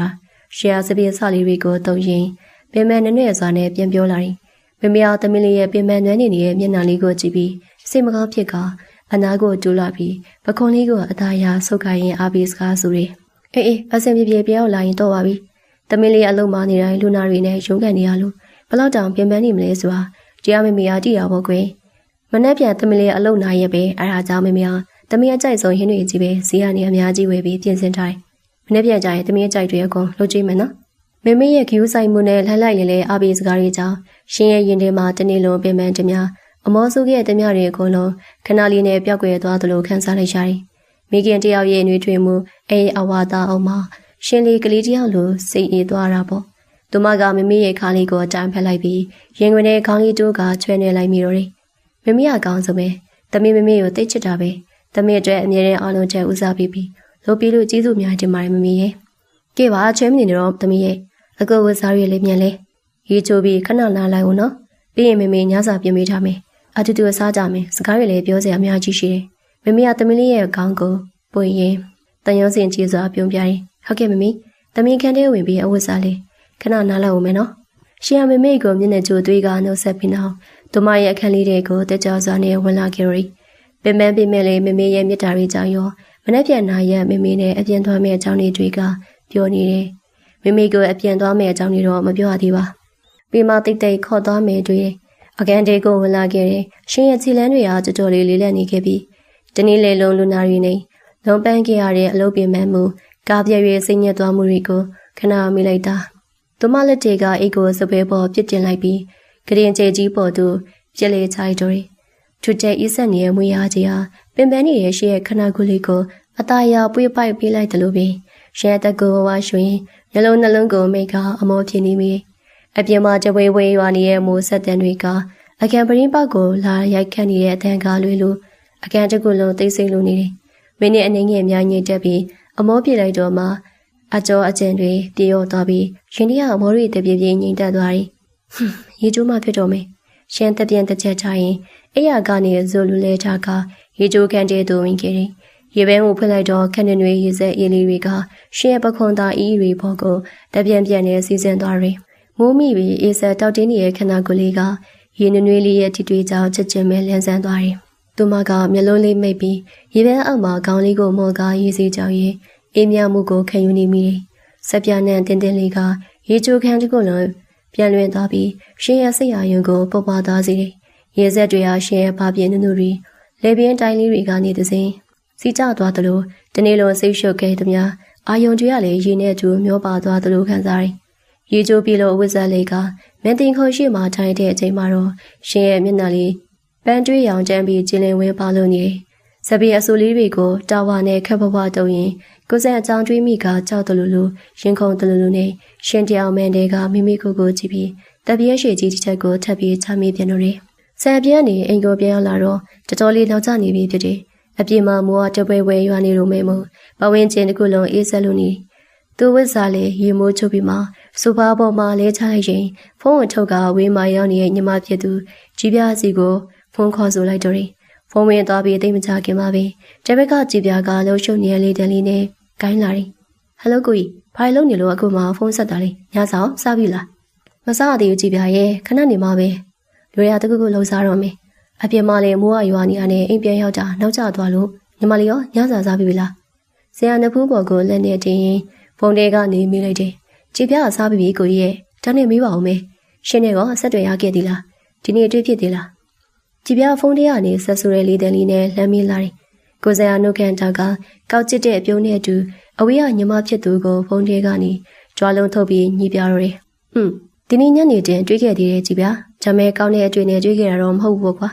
ာရှယ်ယာစပြေးစလေးတွေကိုတုံရင်ပင်မနဲ့နဲ့စွာနဲ့ပြန်ပြောလာတယ် မမေကသမီးလေးရဲ့ပင်ပန်းနွမ်းနေတဲ့မျက်နှာလေးကိုကြည့်ပြီးစိတ်မကောင်းဖြစ်ကအနာကိုတူလာပြီးပခုံးလေးကိုအသာရဆုတ်ခိုင်းရင်အားပေးစကားဆိုတယ်အေးအဆင်ပြေပြေပြောင်းလာရင်တော့ပါပြီသမီးလေးအလုံးမနေတိုင်းလူနာတွေနဲ့ရုန်းကန်နေရလို့ဘလောက်တောင်ပင်ပန်းနေမလဲဆိုတာတရားမမေကကြည့်ရပါကွယ်မနေ့ပြန်သမီးလေးအလုံးနာရဲ့ပဲအဲ့ဒါကြောင့်မမေကသမီးအကြိုက်ဆုံးရင်းတွေကြီးပဲဈေးကနေအများကြီးဝယ်ပြီးပြင်ဆင်ထားတယ်မနေ့ပြန်ကြရင်သမီးအကြိုက်တွေအကုန်လုပ်ကြည့်မယ်နော်မမေရဲ့ခ ्यू ဆိုင်မှုနဲ့လှလိုက်လေလေအားပေးစကားတွေကြောင့်ရှင်ရဲ့ရင်ထဲမှာတနေ့လုံးပင်ပန်းတများအမောစုရဲ့တမျှတွေအကုန်လုံးခဏလေးနဲ့ပြောက်ကွယ်သွားသလိုခံစားလိုက်ရတယ်။မိခင်တယောက်ရဲ့နှွေးထွေးမှုအဲအဝါသားအောင်မှာရှင်လေးကလေးတယောက်လိုစိတ်အေးသွားတာပေါ့။သူမကမမေရဲ့ခါလေးကိုတိုင်ဖက်လိုက်ပြီးရင်ခွင်ထဲခေါင်းလေးတိုးကချွဲနေလိုက်မိတော့တယ်။မမေကကောင်းဆုံးပဲ။သမီးမမေကိုသိချစ်တာပဲ။သမီးအတွက်အမြဲတမ်းအားလုံးချက်ဦးစားပေးပြီးလုပ်ပြီးလို့ကျေးဇူးများတင်ပါတယ်မမေရဲ့။ကဲပါချွဲမနေတော့သမီးရဲ့အကူဝစားရလေးမြန်လေ။ရေချိုးပြီးခဏနားလိုက်ဦးနော်။ပြီးရင်မမေညစာပြင်ပေးထားမယ်။အတူတူစားကြမယ်စကားတွေလည်းပြောစရာအများကြီးရှိတယ်မမေကသမီးလေးရဲ့ခေါင်းကိုပွင့်ရင်တန်ရုံးစင်ကြီးစွာပြုံးပြတယ်ဟုတ်ကဲ့မမေသမီးခန်းထဲဝင်ပြီးအဝတ်စားလေးခဏနားလောက်ဦးမယ်နော်ရှင်မမေကိုမျက်နှာကြိုသွေးကနှုတ်ဆက်ပြီးနောက်သူမရဲ့အခန်းလေးတွေကိုတက်ကြွစွာနဲ့ဝင်လာခဲ့ရီပင်ပန်းပြင်းမဲ့လေးမမေရဲ့မြတ်တာတွေကြောင့်ရောမနှက်ပြန်နာရက်မမေနဲ့အပြင်သွားမဲ့အကြောင်းတွေကပြောနေတယ်မမေကိုအပြင်သွားမဲ့အကြောင်းတွေတော့မပြောရသေးပါပြီးမှတိတ်တိတ်ခေါ်သွားမယ်တွေ့အကန်တေကိုဝင်လာခဲ့တယ်။ရှင်ရဲ့ခြေလမ်းတွေကကြတော်လေးလေးလက်နေခဲ့ပြီးတနေ့လေလုံးလူနာရီနေလုံးပန်းခဲ့ရတဲ့အလုပ်ပြင်မှမှုကားပြည့်ရဲ့စိတ်ညစ်သွားမှုတွေကိုခဏမိလိုက်တာ။သူမလက်တွေကအိတ်ကိုစပယ်ပေါ်ပြစ်တင်လိုက်ပြီးကရင်ကျဲကြီးပေါ်သူပြက်လေချိုက်တော်။ထူတဲ့ဤဆက်နေရဲ့မွေးရားကြီးဟာပင်ပန်းနေတဲ့ရှင်ရဲ့ခဏကူလေးကိုအသားရပွေးပိုက်ပေးလိုက်တယ်လို့ပဲရှင်ရဲ့တကူဝါရွှင်မျက်လုံးနှလုံးကိုမိကအမောဖြစ်နေမိအပြင်မှာကြွေဝေးရွာနေတဲ့မိုးဆက်တန်တွေကအကန်ပရင်းပေါက်ကိုလာရိုက်ခတ်နေတဲ့အတန်ကားလွေလို့အကန်တကူလုံးသိစိတ်လိုနေတယ်။မင်းနဲ့အနေငယ်များညစ်တက်ပြီးအမောပြလိုက်တော့မှအကျော်အကျန်တွေပြေရောသွားပြီးရှင်တရအမောတွေတပြေပြေငိမ့်တက်သွားတယ်။ရေကျိုးမှဖြစ်တော့မယ်။ရှင်တပြန်တစ်ချက်ချရင်အဲ့ရကနေဇိုလူလဲချကရေကျိုးကန်တဲ့သူဝင်ခဲ့တယ်။ရေဘဲမှုဖွင့်လိုက်တော့ခဏနွေရေစက်အေးလေးတွေကရှင်ရဲ့ပခွန်သားအီးတွေပေါ်ကိုတပြန်ပြန်နဲ့စီစဉ်သွားတယ်။မိုးမိပြီးအေးဆက်တောက်တင်းနေတဲ့ခဏကိုလေးကရေနွေးလေးရဲ့တီတွေကြောင့်ချက်ချင်းပဲလန်းဆန်းသွားတယ်။သူမကမျက်လုံးလေးမိတ်ပြီးရေပန်းအောက်မှာခေါင်းလေးကိုမော်ကားရေးစီကြောင်ရင်အေးမြမှုကိုခံယူနေမိတယ်။စပြနဲ့တင်းတင်းလေးကရေချိုးခန်းတစ်ခုလုံးပြန်လွင်သွားပြီးရှင်ရဲ့စိတ်အာရုံကိုပုတ်ပွားသွားစေတယ်။ရေစက်တွေဟာရှင်ရဲ့ဘာပြင်းနုနုတွေလေပြင်းတိုင်းလေးတွေကနေသစဉ်စီကျသွားသလိုတနေ့လုံးစိတ်ရှုပ်ခဲ့သမျှအာယုံတွေကလည်းရေနဲ့တူမျောပါသွားသလိုခံစားတယ်။ရေချိုးပြီးလို့ဝစ်ဇက်လေးကမင်းတင်ခုံရှိမှထိုင်တဲ့အချိန်မှာတော့ရှင်ရဲ့မျက်နှာလေးပန်းတွေးရောင်ကျန်းပြီးကျင်းလင်းဝဲပါလို့နေတယ်။စပီအဆူလေးတွေကိုတာဝါနဲ့ခက်ဖွားဖွားတုံရင်ကိုစံအကြောင်းတွေးမိကကြောက်တလူလူရင်ခုန်တလူလူနဲ့ရှင်တယောက်မန်တဲကမိမိကိုကြည့်ပြီးတပြည့်ရွှေကြီးတစ်ချက်ကိုထပ်ပြီးချမိပြန်လို့တယ်။ဆန်ပြင်းနေအိမ်ကိုပြန်ရောက်လာတော့တော်တော်လေးနောက်ကျနေပြီဖြစ်တယ်။အပြင်မှာမိုးကတပွဲပွဲရွာနေလို့မဲမို့ပဝင်းကျင်တစ်ခုလုံးအေးဆက်လို့နေသူဝစ်စားလေရေမိုးချုပ်ပြီးမှစူပါပေါ်မှာလဲချလိုက်ရင်ဖုန်းကိုထုတ်ကဝေးမရောက်နေတဲ့ညီမဖြစ်သူကြီးပြားစီကိုဖုန်းခေါ်ဆိုလိုက်တော့တယ်ဖုန်းဝင်သွားပြီးတိတ်မကြခင်ပါပဲတပက်ကကြီးပြားကလှုပ်ရှုပ်နေလေးတန်လေးနဲ့ဂိုင်းလာတယ်ဟယ်လိုကိုကြီးဘာလို့နေလို့အခုမှဖုန်းဆက်တာလဲညဆောင်စားပြီလားမစားသေးဘူးကြီးပြားရဲ့ခဏနေမှပဲလွေရတကူလှုပ်စားတော့မယ်အပြင်မှာလည်းမိုးကရွာနေရနဲ့အိမ်ပြန်ရောက်တာနောက်ကျသွားလို့ညီမလေးရောညစာစားပြီလားဆရာနှစ်ဖူးပေါ်ကိုလက်နဲ့တင်ရင်ဖုန်းထဲကနေမိလိုက်တယ်ကြည်ပြားစားပြီးကိုကြီးရဲ့ဒါနဲ့မေးပါဦးမယ်ရှင်နဲ့ကအဆက်တွေရခဲ့သေးလားဒီနေ့တွေ့ဖြစ်သေးလားကြည်ပြားဖုန်းထဲကနေဆက်ဆူတဲ့လေးတန်လေးနဲ့လှမ်းမိလာတယ်ကိုစရာနှုတ်ခမ်းတာကကောက်ကျစ်တဲ့အပြုံးနဲ့အတူအဝေးကညီမဖြစ်သူကိုဖုန်းထဲကနေကြွားလုံးထုတ်ပြီးညှိပြတော့တယ်ဒီနေ့ညနေတင်တွေ့ခဲ့သေးတယ်ကြည်ပြားဂျမဲကောင်းတဲ့အတွေ့နဲ့တွေ့ခဲ့တာတော့မဟုတ်ဘူးကွာ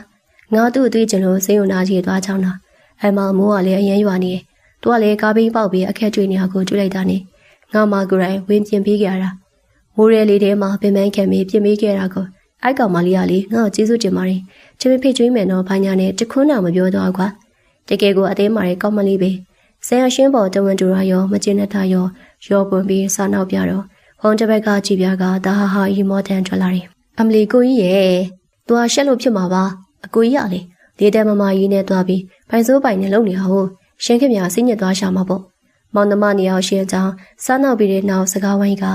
ငါသူ့အတွေ့အကြုံလို့စိတ်ဝင်စားကြည့်သွားချောင်းတာအဲ့မှာမိုးကလည်းအရင်ရွာနေတယ်သူကလည်းကားဘီးပေါက်ပြီးအခက်တွေ့နေတာကိုတွေ့လိုက်တာနဲ့ငါမှကိုယ်တိုင်ဝင်ပြင်ပေးကြတာမိုးရဲလေးထဲမှာပင်ပန်းခံပြီးပြင်ပေးခဲ့တာကိုအိုက်ကောင်မလေးကလေငါ့ကိုကျေးဇူးတင်ပါတယ်ချစ်ဖိတ်ကျွေးမယ်နော်ဘာညာနဲ့တခွန်းတောင်မပြောတော့ကွာတကယ်ကိုအသေးမာတဲ့ကောင်းမလေးပဲဆရာရှင်းပေါ်တဝန်တူရရောမကျင်တဲ့ထားရောပွန်ပြီးစားနောက်ပြတော့ဖုန်းတစ်ဘက်ကကြည်ပြားကဒါဟာအီမောတန်ထွက်လာတယ်အမလီကိုကြီးရဲ့သူကရှက်လို့ဖြစ်မှာပါအကိုကြီးကလေလေးတဲမမကြီးနဲ့သွားပြီးပိုင်စိုးပိုင်နဲ့လုံနေအောင်ရှင်းခင်များစိတ်ညစ်သွားရှာမှာပေါ့မောင်နှမနေအောင်ရှင်းကြောင်းစားနောက်ပြီးတဲ့နောက်စကားဝိုင်းက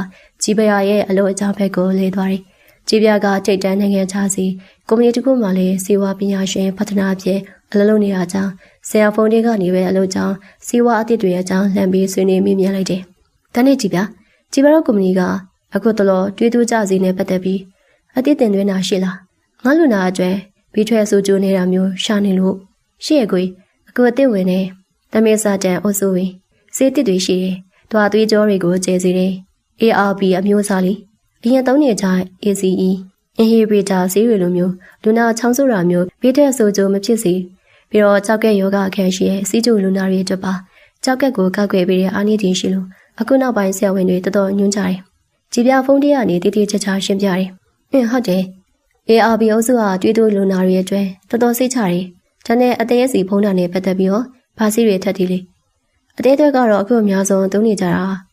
ကြီးပရာရဲ့အလို့အကြောင်းဘက်ကိုလေသွားတယ် ကြည်ပြကထိတ်တန်းနိုင်ငံခြားစီကုမ္ပဏီတစ်ခုမှလည်းစီဝါပညာရှင်ဖထနာအဖြစ်အလုပ်လုပ်နေရကြောင်းဆရာဖုန်းတွေကနေပဲအလုပ်ကြောင်းစီဝါအသစ်တွေအကြောင်းလှမ်းပြီးဆွေးနွေးမိမြင်လိုက်တယ်။တနေ့ကြည်ပြတော့ကုမ္ပဏီကအခုတလောတွေးတူးကြစီနဲ့ပတ်သက်ပြီးအသစ်တင်သွင်းတာရှိလား။ငါလူနာအကျွဲပြီးထွက်ဆိုကြိုးနေတာမျိုးရှာနေလို့ရှိရကွေအခုအသစ်ဝင်နေတမေစာတန်အုပ်စုဝင်စေးတစ်တွေရှိတယ်။တွားသွေးကြောတွေကိုကျဲစီတယ်။ ARB အမျိုးအစားလေးအရင်သုံးနေကြ ACE inhibitor ဆေးတွေလိုမျိုးလူနာချောင်းဆိုးတာမျိုးဘေးထက်ဆိုကြိုမဖြစ်စေပြီးတော့ကြောက်ကက်ယောဂအခန်းရှိရဲ့စီးကျူလူနာတွေအတွက်ပါကြောက်ကက်ကိုကောက်ွယ်ပေးတဲ့အာနိသင်ရှိလို့အခုနောက်ပိုင်းဆရာဝန်တွေတော်တော်ညွှန်းကြတယ်။ကြည်ပြဖုန်းတွေကနေတည်တည်ချာချာရှင်းပြတယ်။ဟုတ်တယ်။ ARB အုပ်စုကတွေးတိုးလူနာတွေအတွက်တော်တော်စိတ်ချတယ်။ဒါနဲ့အသေးအစီဖုန်းတာနဲ့ပတ်သက်ပြီးတော့ဗာစီတွေထက်တီးလေ။အသေးတွေကတော့အခုအများဆုံးသုံးနေကြတာ။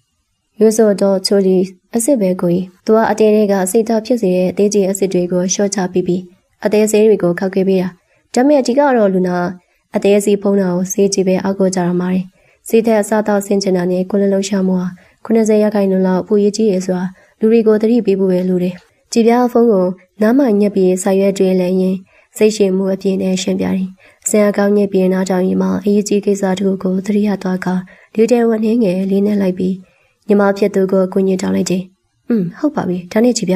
ရိုးစို့တော့ချိုလီအစ်စ်ပဲကိုကြီးသူကအသေးတွေကစိတ်ဓာတ်ဖြစ်စေတဲ့တေးကြီးအစ်စ်တွေကိုရှော့ချပြီးအသေးဆေးတွေကိုခောက်ခဲ့ပေးတာဒါပေမဲ့ဒီကတော့လူနာအသေးစီဖုံးတာကိုဆေးကြည့်ပဲအောက်ကိုကြရမှာဆေးတဲ့အစားတော့ဆင်ကျင်တာနဲ့ကိုယ်လုံးလှရှာမှုဟာ90ရာခိုင်နှုန်းလောက်ပူရည်ကြီးရဆိုတာလူတွေကိုသတိပေးဖို့ပဲလိုတယ်ကြည်ပြဖုံးကိုနားမှညက်ပြီးဆာရွက်တွေလည်းရင်စိတ်ရှင်မှုအပြည့်နဲ့ရှင်းပြတယ်ဆရာကောင်းညက်ပြီးနားထောင်ရင်မှအရေးကြီးကိစ္စတစ်ခုကိုသတိရသွားကလူတဲဝနှင်းငယ်လေးနဲ့လိုက်ပြီးညီမဖြစ်သူကိုကိုညင်တောင်းလိုက်တယ်ဟုတ်ပါပြီဒါနဲ့ကြည်ပ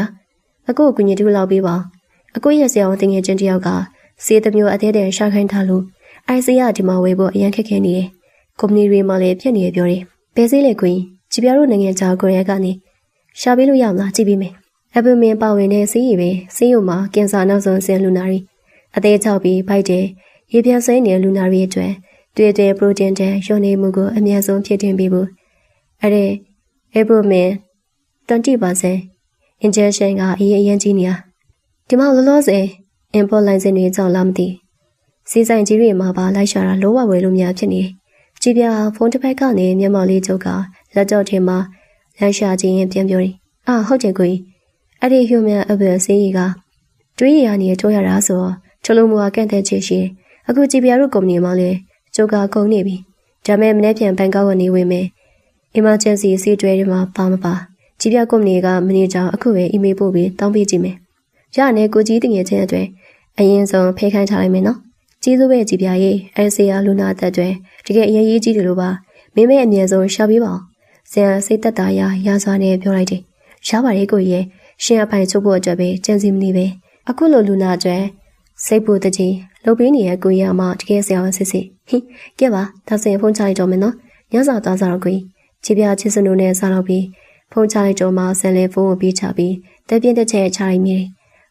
ြအခုကိုညင်တူလောက်ပေးပါအခုရဲ့ဆရာဝန်တင်ငယ်ချင်းတယောက်ကစေတမျိုးအသေးတဲ့ရှာခိုင်းထားလို့အိုင်စီကဒီမှာဝယ်ဖို့အရင်ခက်ခဲနေတယ်ကုမ္ပဏီတွေမှလည်းပြက်နေပြောတယ်ဘယ်စေးလဲကိုကြည်ပြတို့နိုင်ငံခြားကိုရီးယားကနေရှာပေးလို့ရမလားကြည့်ပြီးမယ်အပူမင်းပါဝင်တဲ့ဆေးရည်ပဲဆေးရုံမှာကင်ဆာနောက်ဆုံးဆင်းလူနာတွေအသေးချောက်ပြီးဖိုက်တယ်ရေပြန်ဆွဲနေတဲ့လူနာတွေအတွက်တွေ့တဲ့ပရိုတင်းတဲ့ရောနေမှုကိုအများဆုံးဖြစ်တင်ပေးဖို့အဲ့ဒီအပူမင်း20% injection ကအရင်ကြီးနေရဒီမှာလောလောဆယ် import license တွေကြောင့်လားမသိစီးဆိုင်ကြီးတွေမှာပါလိုက်ရှာတာလောဝဝယ်လို့များဖြစ်နေကြည်ပြဖုန်းတစ်ဖက်ကနေမျက်မှောက်လေးချုပ်ကလက်တော့ထဲမှာလိုက်ရှာခြင်းရင်ပြန်ပြောတယ်ဟုတ်တယ်ကိုကြီးအဲ့ဒီ human abuse ဆေးကြီးကတွေးရနေတိုးရတာဆိုတော့ချလုံးမူကကန့်တဲ့ချေရှိအခုကြည်ပြတို့ကုမ္ပဏီမှာလည်းကျုပ်ကကုန်နေပြီဒါမဲ့မနေ့ပြန်ဘန်ကောက်ကနေဝင်မယ် emergency စီးတွဲတွေမှာပါမပါကြည်ပြကုမ္ပဏီကမန်နေဂျာအခုပဲ email ပို့ပြီးတောင်းပေးကြည့်မယ်ရနဲ့ကိုကြီးတင်ငယ်ချင်းအတွက်အရင်ဆုံးဖေးခိုင်းထားလိုက်မယ်နော်ကျေးဇူးပဲကြည်ပြရေးအဲဆီယာလူနာအသက်တွေတကယ်အရေးကြီးတယ်လို့ပါမင်းမဲအမြဲဆုံးရှာပေးပါအောင်ဆရာစိတ်သက်သာရစွာနဲ့ပြောလိုက်တယ်ရပါတယ်ကိုကြီးရဲ့ရှင်အပိုင်ချုပ်ဖို့အတွက်ပဲကြံစည်မနေပဲအခုလိုလူနာအတွက်စိတ်ပူတကြီးလှုပ်ပေးနေတဲ့ကိုကြီးအမတကယ်ဆရာဝန်စစ်စစ်ဟင်ကဲပါဒါဆိုရင်ဖုန်းချလိုက်တော့မယ်နော်ညစာသွားစားတော့ကိုကြီးကြည်ပြချစ်စနိုးနဲ့စားတော့ပြီးဖုန်းချလိုက်တော့မှဆန်လေးဖုန်းကိုပြီးချပြီးတက်ပြင်းတစ်ချက်ချလိုက်မိတယ်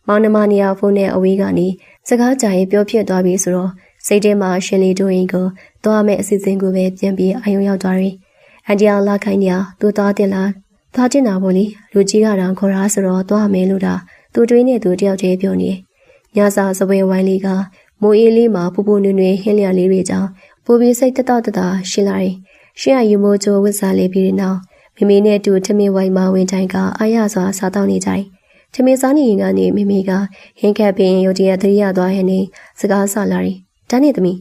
မောင်နှမနေရဖုန်းနဲ့အဝေးကနေစကားကြရင်ပြောဖြစ်သွားပြီဆိုတော့စိတ်ထဲမှာရှင်လီတို့ရင်ကိုသွားမဲ့အစီအစဉ်ကိုပဲပြန်ပြီးအယုံရောက်သွားတယ်။အန်တီအောင်လာခိုင်းနေရသူသွားတင်လားသွားတင်တာပေါ့လေလူကြီးကတော့ခေါ်တာဆိုတော့သွားမယ်လို့တာသူတွေးနေသူတယောက်တည်းပြောနေညစာစပွဲဝိုင်းလေးကမိုးအေးလေးမှာပူပူနွေ့နွေ့ဟင်းလျာလေးတွေကြောင့်ပူပြီးစိတ်တတရှင်းလာတယ်။ရှင်းရယူမိုးချိုးဝစ်စားလေးပြီးတဲ့နောက်မိမိနဲ့တူထမင်းဝိုင်းမှာဝင်တိုင်းကအားရစွာစားတောင်းနေကြတယ်။ထမင်းစားနေရင်ကနေမိမိကဟင်းခက်ပင်ရုတ်တရက်သတိရသွားဟန်နေစကားဆလာတယ်။ဒါနဲ့သမီ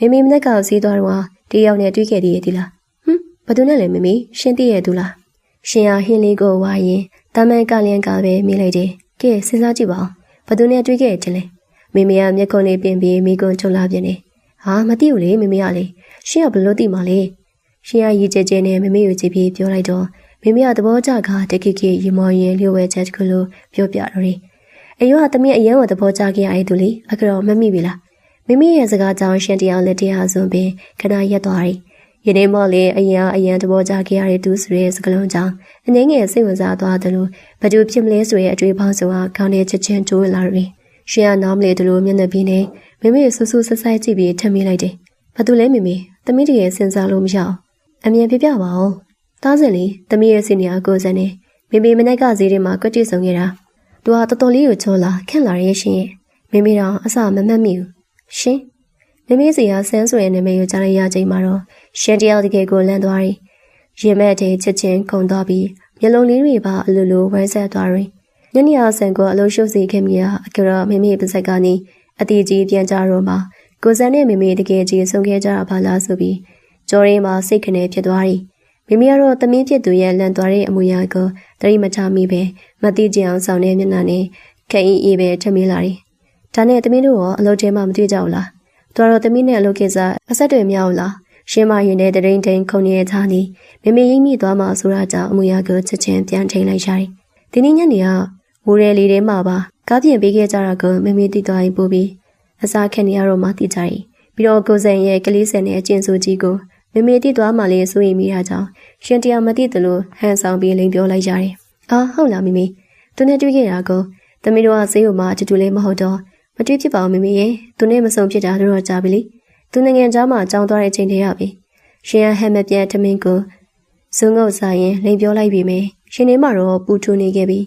းမိမိမနေ့ကစီးသွားတော့တယောက်နဲ့တွေ့ခဲ့သေးရဲ့ဒီလား။ဘသူနဲ့လဲမိမိရှင်းသိရဲ့သူလား။ရှင်ရဟင်းလေးကိုဝါရင်တမန်ကလျံကပဲမေးလိုက်တယ်။ကဲစဉ်းစားကြည့်ပါဦး။ဘသူနဲ့တွေ့ခဲ့ခြင်းလဲ။မိမိကမျက်ခုံးလေးပြင်ပြီးမိကွန်းချုံလာပြင်းတယ်။ဟာမသိဘူးလေမိမိကလေရှင်းရဘလို့သိမှလဲ။ရှင်ရရီကျဲကျဲနဲ့မိမိကိုကြည့်ပြီးပြောလိုက်တော့မိမိကသဘောကျကတခိခိရီမော်ရင်လျှို့ဝဲချက်တခုလိုပြောပြတော့တယ်။အယောကသမီးအရန်ကိုသဘောကျခဲ့ရတဲ့သူလေအခုတော့မမိပြီလား။မိမိရဲ့စကားကြောင့်ရှင်တရားလက်တရားစွန်ပင်ခဏရက်သွားတယ်။ယနေ့မှလည်းအရန်သဘောကျခဲ့ရတဲ့သူဆိုတဲ့စကားလုံးကြောင့်အနေငယ်စိတ်ဝင်စားသွားတယ်လို့ဘသူဖြစ်မလဲဆိုတဲ့အတွေ့အပေါင်းစုံကခေါင်းထဲချက်ချင်းကျိုးဝင်လာတယ်။ရှင်ကနားမလဲတယ်လို့မျက်နှာပြီးနေမိမိဆူဆူဆက်ဆိုင်ကြည့်ပြီးထမိလိုက်တယ်။ဘသူလဲမိမိသမီးတကယ်စဉ်းစားလို့မရအောင်အမြင်ပြပြပါဦး။သားစင်လေးသမီးရဲ့စီနီယာကိုစံနေမိမိမနေ့ကဈေးထဲမှာကွက်တိဆုံခဲ့တာ။သူကတော်တော်လေးကိုချောလာခန့်လာရဲ့ရှင်ရဲ့မိမိတော့အစမမှတ်မိဘူး။ရှင်မိမိစီကဆန်းဆိုတဲ့နာမည်ကိုကြားလိုက်ရချိန်မှာတော့ရှင်တယောက်တကယ်ကိုလန့်သွားတယ်။ရင်မဲ့တဲ့ချက်ချင်းခုန်သွားပြီးမျက်လုံးလေးတွေပါအလိုလိုဝမ်းဆက်သွားတယ်။ညနေအောင်ဆန်ကိုအလုံးရှုပ်စီခဲ့မိတာအခရမိမိပါစက်ကနေအတီးကြီးပြန်ကြတော့မှကိုစံနဲ့မိမိတကယ်ကြီးဆုံခဲ့ကြတာပါလားဆိုပြီးကြော်ရင်းမှာစိတ်ခနဲ့ဖြစ်သွားတယ်။ မိမိကတော့သမီးဖြစ်သူရဲ့လန်သွားတဲ့အမူအရာကိုသတိမထားမိပဲမသိကြအောင်ဆောင်တဲ့မျက်နှာနဲ့ခက်အေးပဲထမေးလာတယ်။ဒါနဲ့သမီးတို့ရောအလုပ်ထဲမှာမတွေ့ကြဘူးလား။သူကတော့သမီးနဲ့အလုပ်ကိစ္စအဆက်တွေမရဘူးလား။ရှင်းမရင်တဲ့တရင်တိန်ခုန်နေတဲ့သားနေမိမိရိပ်မိသွားမှဆိုတာကြောင့်အမူအရာကိုချက်ချင်းပြန်ထိန်လိုက်ရတယ်။ဒီနေ့ညနေကမိုးရဲလေးထဲမှာပါကားပြင်ပေးခဲ့ကြတာကိုမိမိသိသွားရင်ပို့ပြီးအစားခက်နေရတော့မှသိကြတယ်။ပြီးတော့ကိုစံရဲ့ကလေးစံနဲ့အကျဉ်စုကြီးကိုမိမိသိသွားမှလည်းစိုးရိမ်မိတာကြောင့်ရှင်တရားမသိသလိုဟန်ဆောင်ပြီးလိန်ပြောလိုက်ကြတယ်။အာဟုတ်လားမိမိသူနဲ့တွေ့ခဲ့တာကိုသမီးတို့ကဈေးကိုမှအတူတူလေးမဟုတ်တော့မတွေ့ဖြစ်ပါဘူးမိမိရဲ့သူနဲ့မဆုံဖြစ်တာတော့ကြာပြီလေသူနိုင်ငံသားမှကြောင်းသွားတဲ့ချိန်တည်းရပြီရှင်ရဟမ်မပြန်ထမင်းကိုဇုံငုတ်စားရင်လိန်ပြောလိုက်ပြီမယ်ရှင်နေမှတော့ပူထူနေခဲ့ပြီ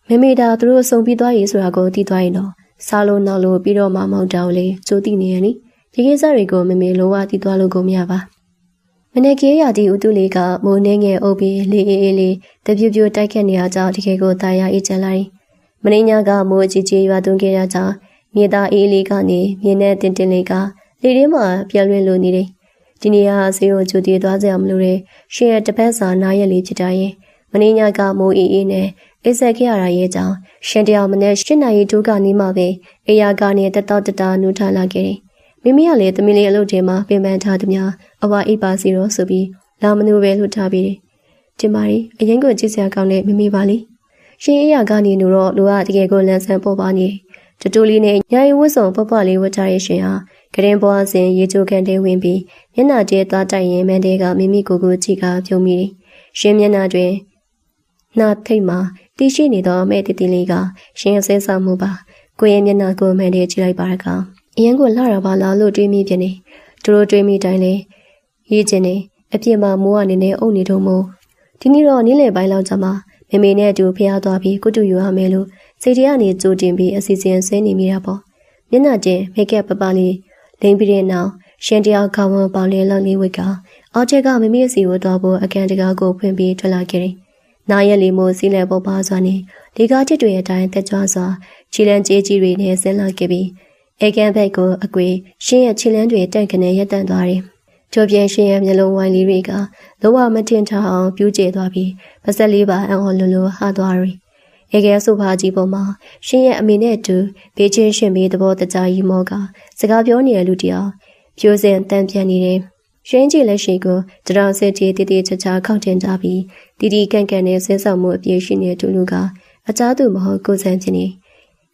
မိမိဒါသူတို့ဆုံပြီးသွားရေးဆိုတာကိုသိသွားရင်တော့စားလို့နောက်လို့ပြီးတော့မှမောက်တောင်းလေကြိုးသိနေရနိဒီကိစ္စတွေကိုမိမိလုံးဝသိသွားလို့ကိုမရပါမနေ့ကရသည့်ဥတုလေးကမိုးနှင်းငယ်အုပ်ပြီးလေးအေးအေးလေးတပြူပြူတိုက်ခတ်နေရကြောင်းတကယ်ကိုတာယာအေးချမ်းလိုက်မင်းညကမိုးအကြီးကြီးရွာသွန်းခဲ့ရကြောင်းမြေသားအေးလေးကနေမြင်းနဲ့တင်တင်လေးကလေထဲမှာပြလွင်လိုနေတယ်ဒီနေ့ကဆေးရုံကျူတည်သွားကြအောင်မလို့တဲ့ရှင်ရဲ့တပတ်စာနားရက်လေးဖြစ်တာရဲ့မင်းညကမိုးအေးအေးနဲ့အိဆက်ခဲ့ရတာရဲ့ကြောင့်ရှင်တယောက်မနဲ့၈နာရီတိုးကနေမှပဲအေယာကနေတက်တော့တနူးထလာခဲ့တယ်မိမိကလည်းသမီးလေးအလုပ်ထဲမှာပင်ပန်းထားသူများအဝါအိပ်ပါစီတော့ဆိုပြီးလာမနူပဲလှုပ်ထားပြီးတယ်။ကျမကြီးအရင်ကကြည့်စရာကောင်းတဲ့မိမိပါလေ။ရှင်အေးရကနေလို့တော့လူကတကယ်ကိုလန်ဆန်ပေါ်ပါနေ။တူတူလေးနဲ့ညာရီဝတ်စုံပလေးဝတ်ထားရဲ့ရှင်ဟာကရင်ပွားစဉ်ရေချိုကန်တဲဝင်ပြီးမျက်နှာကျဲသွားတိုက်ရင်မန်တဲကမိမိကိုကြည့်ကပြုံးမိတယ်။ရှင်မျက်နှာတွင်နှာထိတ်မှာတီးရှိနေသောမဲ့တီတီလေးကရှင်ရဲ့ဆဲဆောင်မှုပါ။ကိုရဲ့မျက်နှာကိုမန်တဲကြည့်လိုက်ပါကောင်။အရင်ကလှရပါလားလို့တွေးမိပြနေသူတို့တွေးမိတိုင်းလေရေးကျင်နေအပြစ်မှာမိုးအနေနဲ့အုပ်နေတော့မို့ဒီနေ့တော့နေ့လယ်ပိုင်းလောက်ကျမှမေမေနဲ့အတူဖျားသွားပြီးကုတူယူရမယ်လို့စိတ်ထဲကနေကြိုတင်ပြီးအစီအစဉ်ဆွဲနေမိတာပေါ့မျက်နှာကျမိတ်ကပ်ပပလေးလိမ့်ပြီးတဲ့နောက်ရှင်တယောက်ခေါင်းဝပေါင်လေးလောက်လေးဝိတ်ကအော်ချက်ကမေမေစီကိုသွားဖို့အခန်းတကားကိုဖွင့်ပြီးထွက်လာခဲ့တယ်။နာရက်လေးမို့စီးလဲပေါ်ပါစွာနဲ့လေကားချစ်တွေအတိုင်းတက်ကြွစွာခြေလမ်းကြေးကြီးတွေနဲ့ဆင်းလာခဲ့ပြီးအေကန်ဘက်ကိုအကွေရှင်ရဲ့ခြေလမ်းတွေတန့်ကနေရပ်တန့်သွားတယ်။ကြိုပြင်းရှင်ရဲ့မျက်လုံးဝိုင်းလေးတွေကလောကမတင်ထားအောင်ပြူးကျသွားပြီးပါဆက်လေးပါအံ့ဩလွန်းလို့ဟာသွားတယ်။အေကန်ဆိုဖာကြီးပေါ်မှာရှင်ရဲ့အမေနဲ့အတူဘေးချင်းရှင်ပြီးသဘောတကျကြီးမောကစကားပြောနေတဲ့လူတယောက်ပြိုးစင်တန်ပြန်နေတယ်။ရှင်ကြီးလက်ရှိကိုတရောင်စစ်တီတီတီချာချာခောက်တင်ကြပြီးတီတီကန်ကန်နဲ့ဆဲဆောင်မှုအပြည့်ရှိနေတဲ့သူလူကအချားသူမဟုတ်ကိုစံချင်းနေ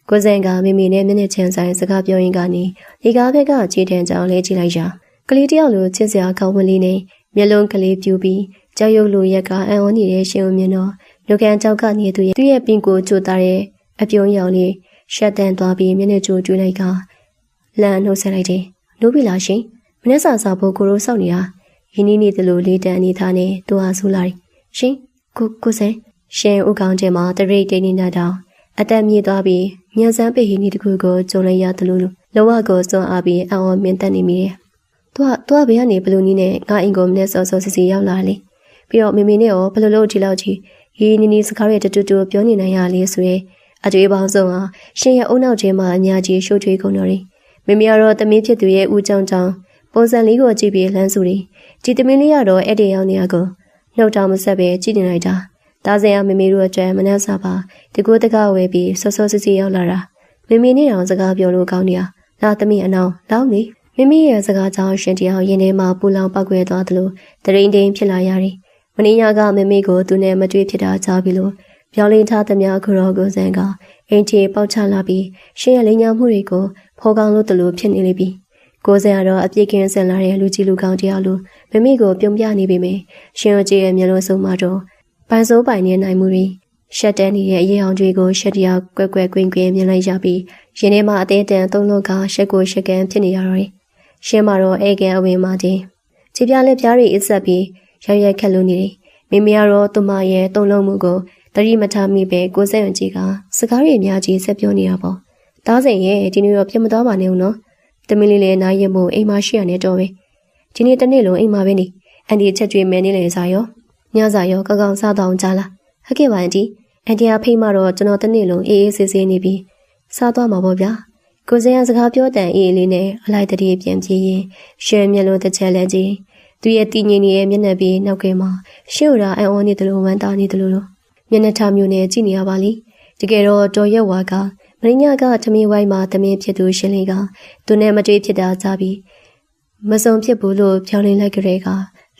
ကိုစံကမိမိနဲ့မျက်နှာချမ်းဆိုင်စကားပြောရင်းကနေဒီကားဘက်ကခြေထန်ကြောင်လဲကြည့်လိုက်ရကလေးတယောက်လိုချစ်စရာကောင်းဝင်လေးနဲ့မျက်လုံးကလေးပြူပြီးကြောက်ရွံ့လိုရက်ကအံ့ဩနေတဲ့ရှင်ဦးမြင်တော့လူကန်ကြောက်ကနေသူရဲ့ပင်ကိုကြိုတာတဲ့အပြုံးရောင်လေးရှက်တန်သွားပြီးမျက်နှာကြိုကျွေးလိုက်ကလမ်းနှုတ်ဆက်လိုက်တယ်နိုးပြီလားရှင်မနေ့စာဖို့ကိုရိုးစောက်နေတာရင်းနှီးနေသလိုလေးတန်အနေထားနဲ့သူဟာဆူလာတယ်ရှင်ကိုစံရှင်ဦးကောင်းကျဲမှာတရိတ်တိန်နေတာတောင်အတက်မြေသွားပြီးညံစမ်းပိဟိနီတခုကိုကြုံလိုက်ရသလိုလောကကိုစွန့်အားပြီးအံ့ဩမြင်တတ်နေမိတယ်။သူကဘေးကနေဘလူနီးနဲ့ငါအိမ်ကိုမနဲ့စောစစ်စီရောက်လာလေ။ပြီးတော့မေမေနဲ့ရောဘလူလို့ဒီလောက်ကြီးရင်းနီးစကားရဲ့တူပြောနေနိုင်ရလေဆိုရဲအတွေ့အပေါင်းဆုံးဟာရှင်ရဲ့အုံနောက်ထဲမှာအများကြီးရှိုးထွေးကုန်တော်တယ်။မေမေကတော့သမီးဖြစ်သူရဲ့ဦးကြောင်ပုံစံလေးကိုကြည့်ပြီးလှမ်းစုတယ်။ဒီသမီးလေးကတော့အဲ့ဒီရောက်နေရကိုနှုတ်တောင်မဆက်ပဲကြည့်နေလိုက်တာ။ဒါစင်ကမေမေတို့အတွက်မနှက်စားပါတကူတကားဝဲပြီးစောစောစစ်စီရောက်လာတာမေမေနဲ့အောင်စကားပြောလို့ကောင်းနေတာလာသမီးအနောင်လောက်နေမိမိရဲ့စကားကြောင့်ရှင်တယောက်ရင်ထဲမှာပူလောင်ပောက်ကွဲသွားသလိုတရင်တိန်ဖြစ်လာရတယ်မင်းညာကမိမိကိုသူနဲ့မတွေ့ဖြစ်တာကြားပြီးလို့ပြောင်းလင်းထားသမျှခရောကိုစံကအင်ချေပေါက်ချလာပြီးရှင်ရဲ့လိန်ညာမှုတွေကိုဖော်ကောင်းလို့တလို့ဖြစ်နေလိမ့်ပြီကိုစံကတော့အပြစ်ကင်းဆန်လာတဲ့လူကြီးလူကောင်းတယောက်လိုမိမိကိုပြုံးပြနေပေမယ့်ရှင်ရဲ့ရဲ့မျက်လုံးစုံမှာတော့ပန်းစိုးပိုင်နေနိုင်မှုတွေရှက်တန်းနေတဲ့အရေးအောင်တွေကိုရှက်တယောက်ကွက်ကွက်ကွင်းကွင်းမြင်လိုက်ရပြီးရင်ထဲမှာအသေးတန်သုံးလုံးကရှက်ကိုရှက်ကန်ဖြစ်နေရတော့ရှင်းမှာတော့အေကန်အဝင်မှာတင်ခြေပြလက်ပြားတွေအစ်ဆက်ပြီးရောက်ရက်ခက်လို့နေတယ်မိမိကတော့သူမရဲ့သုံးလုံးမှုကိုတတိမထားမိပဲကိုစဲဝင်ကြီးကစကားတွေအများကြီးဆက်ပြောနေတာပေါ့တားစိန်ရဲ့ဒီနေ့တော့ပြတ်မသွားပါနဲ့ဦးနော်တမီးလေးလည်းနားရင်မို့အိမ်မရှိရနဲ့တော့ပဲဒီနေ့တနေ့လုံးအိမ်မှာပဲနေအန်ဒီချက်ကျွေးမဲနေလေစားရောညစာရောကောင်းစားတော့ကြလားဟုတ်ကဲ့ပါအန်ဒီအန်တီကဖိမတော့ကျွန်တော်တနေ့လုံးအေးအေးဆေးဆေးနေပြီးစားသွားမှာပေါ့ဗျာကိုစင်ရစကားပြောတန်အေးလေးနဲ့အလိုက်တည်းပြန်ပြေးရင်ရှယ်မျက်လုံးတစ်ချက်လက်ကြီး သူရဲ့တည်ငြိမ်နေတဲ့မျက်နှာပြီးနောက်ကဲမှာရှေ့ရာအံ့ဩနေတယ်လို့ဝမ်းသာနေတယ်လို့မျက်နှာထားမျိုးနဲ့ကြည့်နေရပါလိတကယ်တော့တော်ရက်ဝါကမင်းညကသမီးဝိုင်းမှာသမင်းဖြစ်သူရှင်းလင်းကသူနဲ့မတွေ့ဖြစ်တာကြပြီးမစုံဖြစ်ဘူးလို့ပြောင်းလဲလိုက်ကြတဲ့က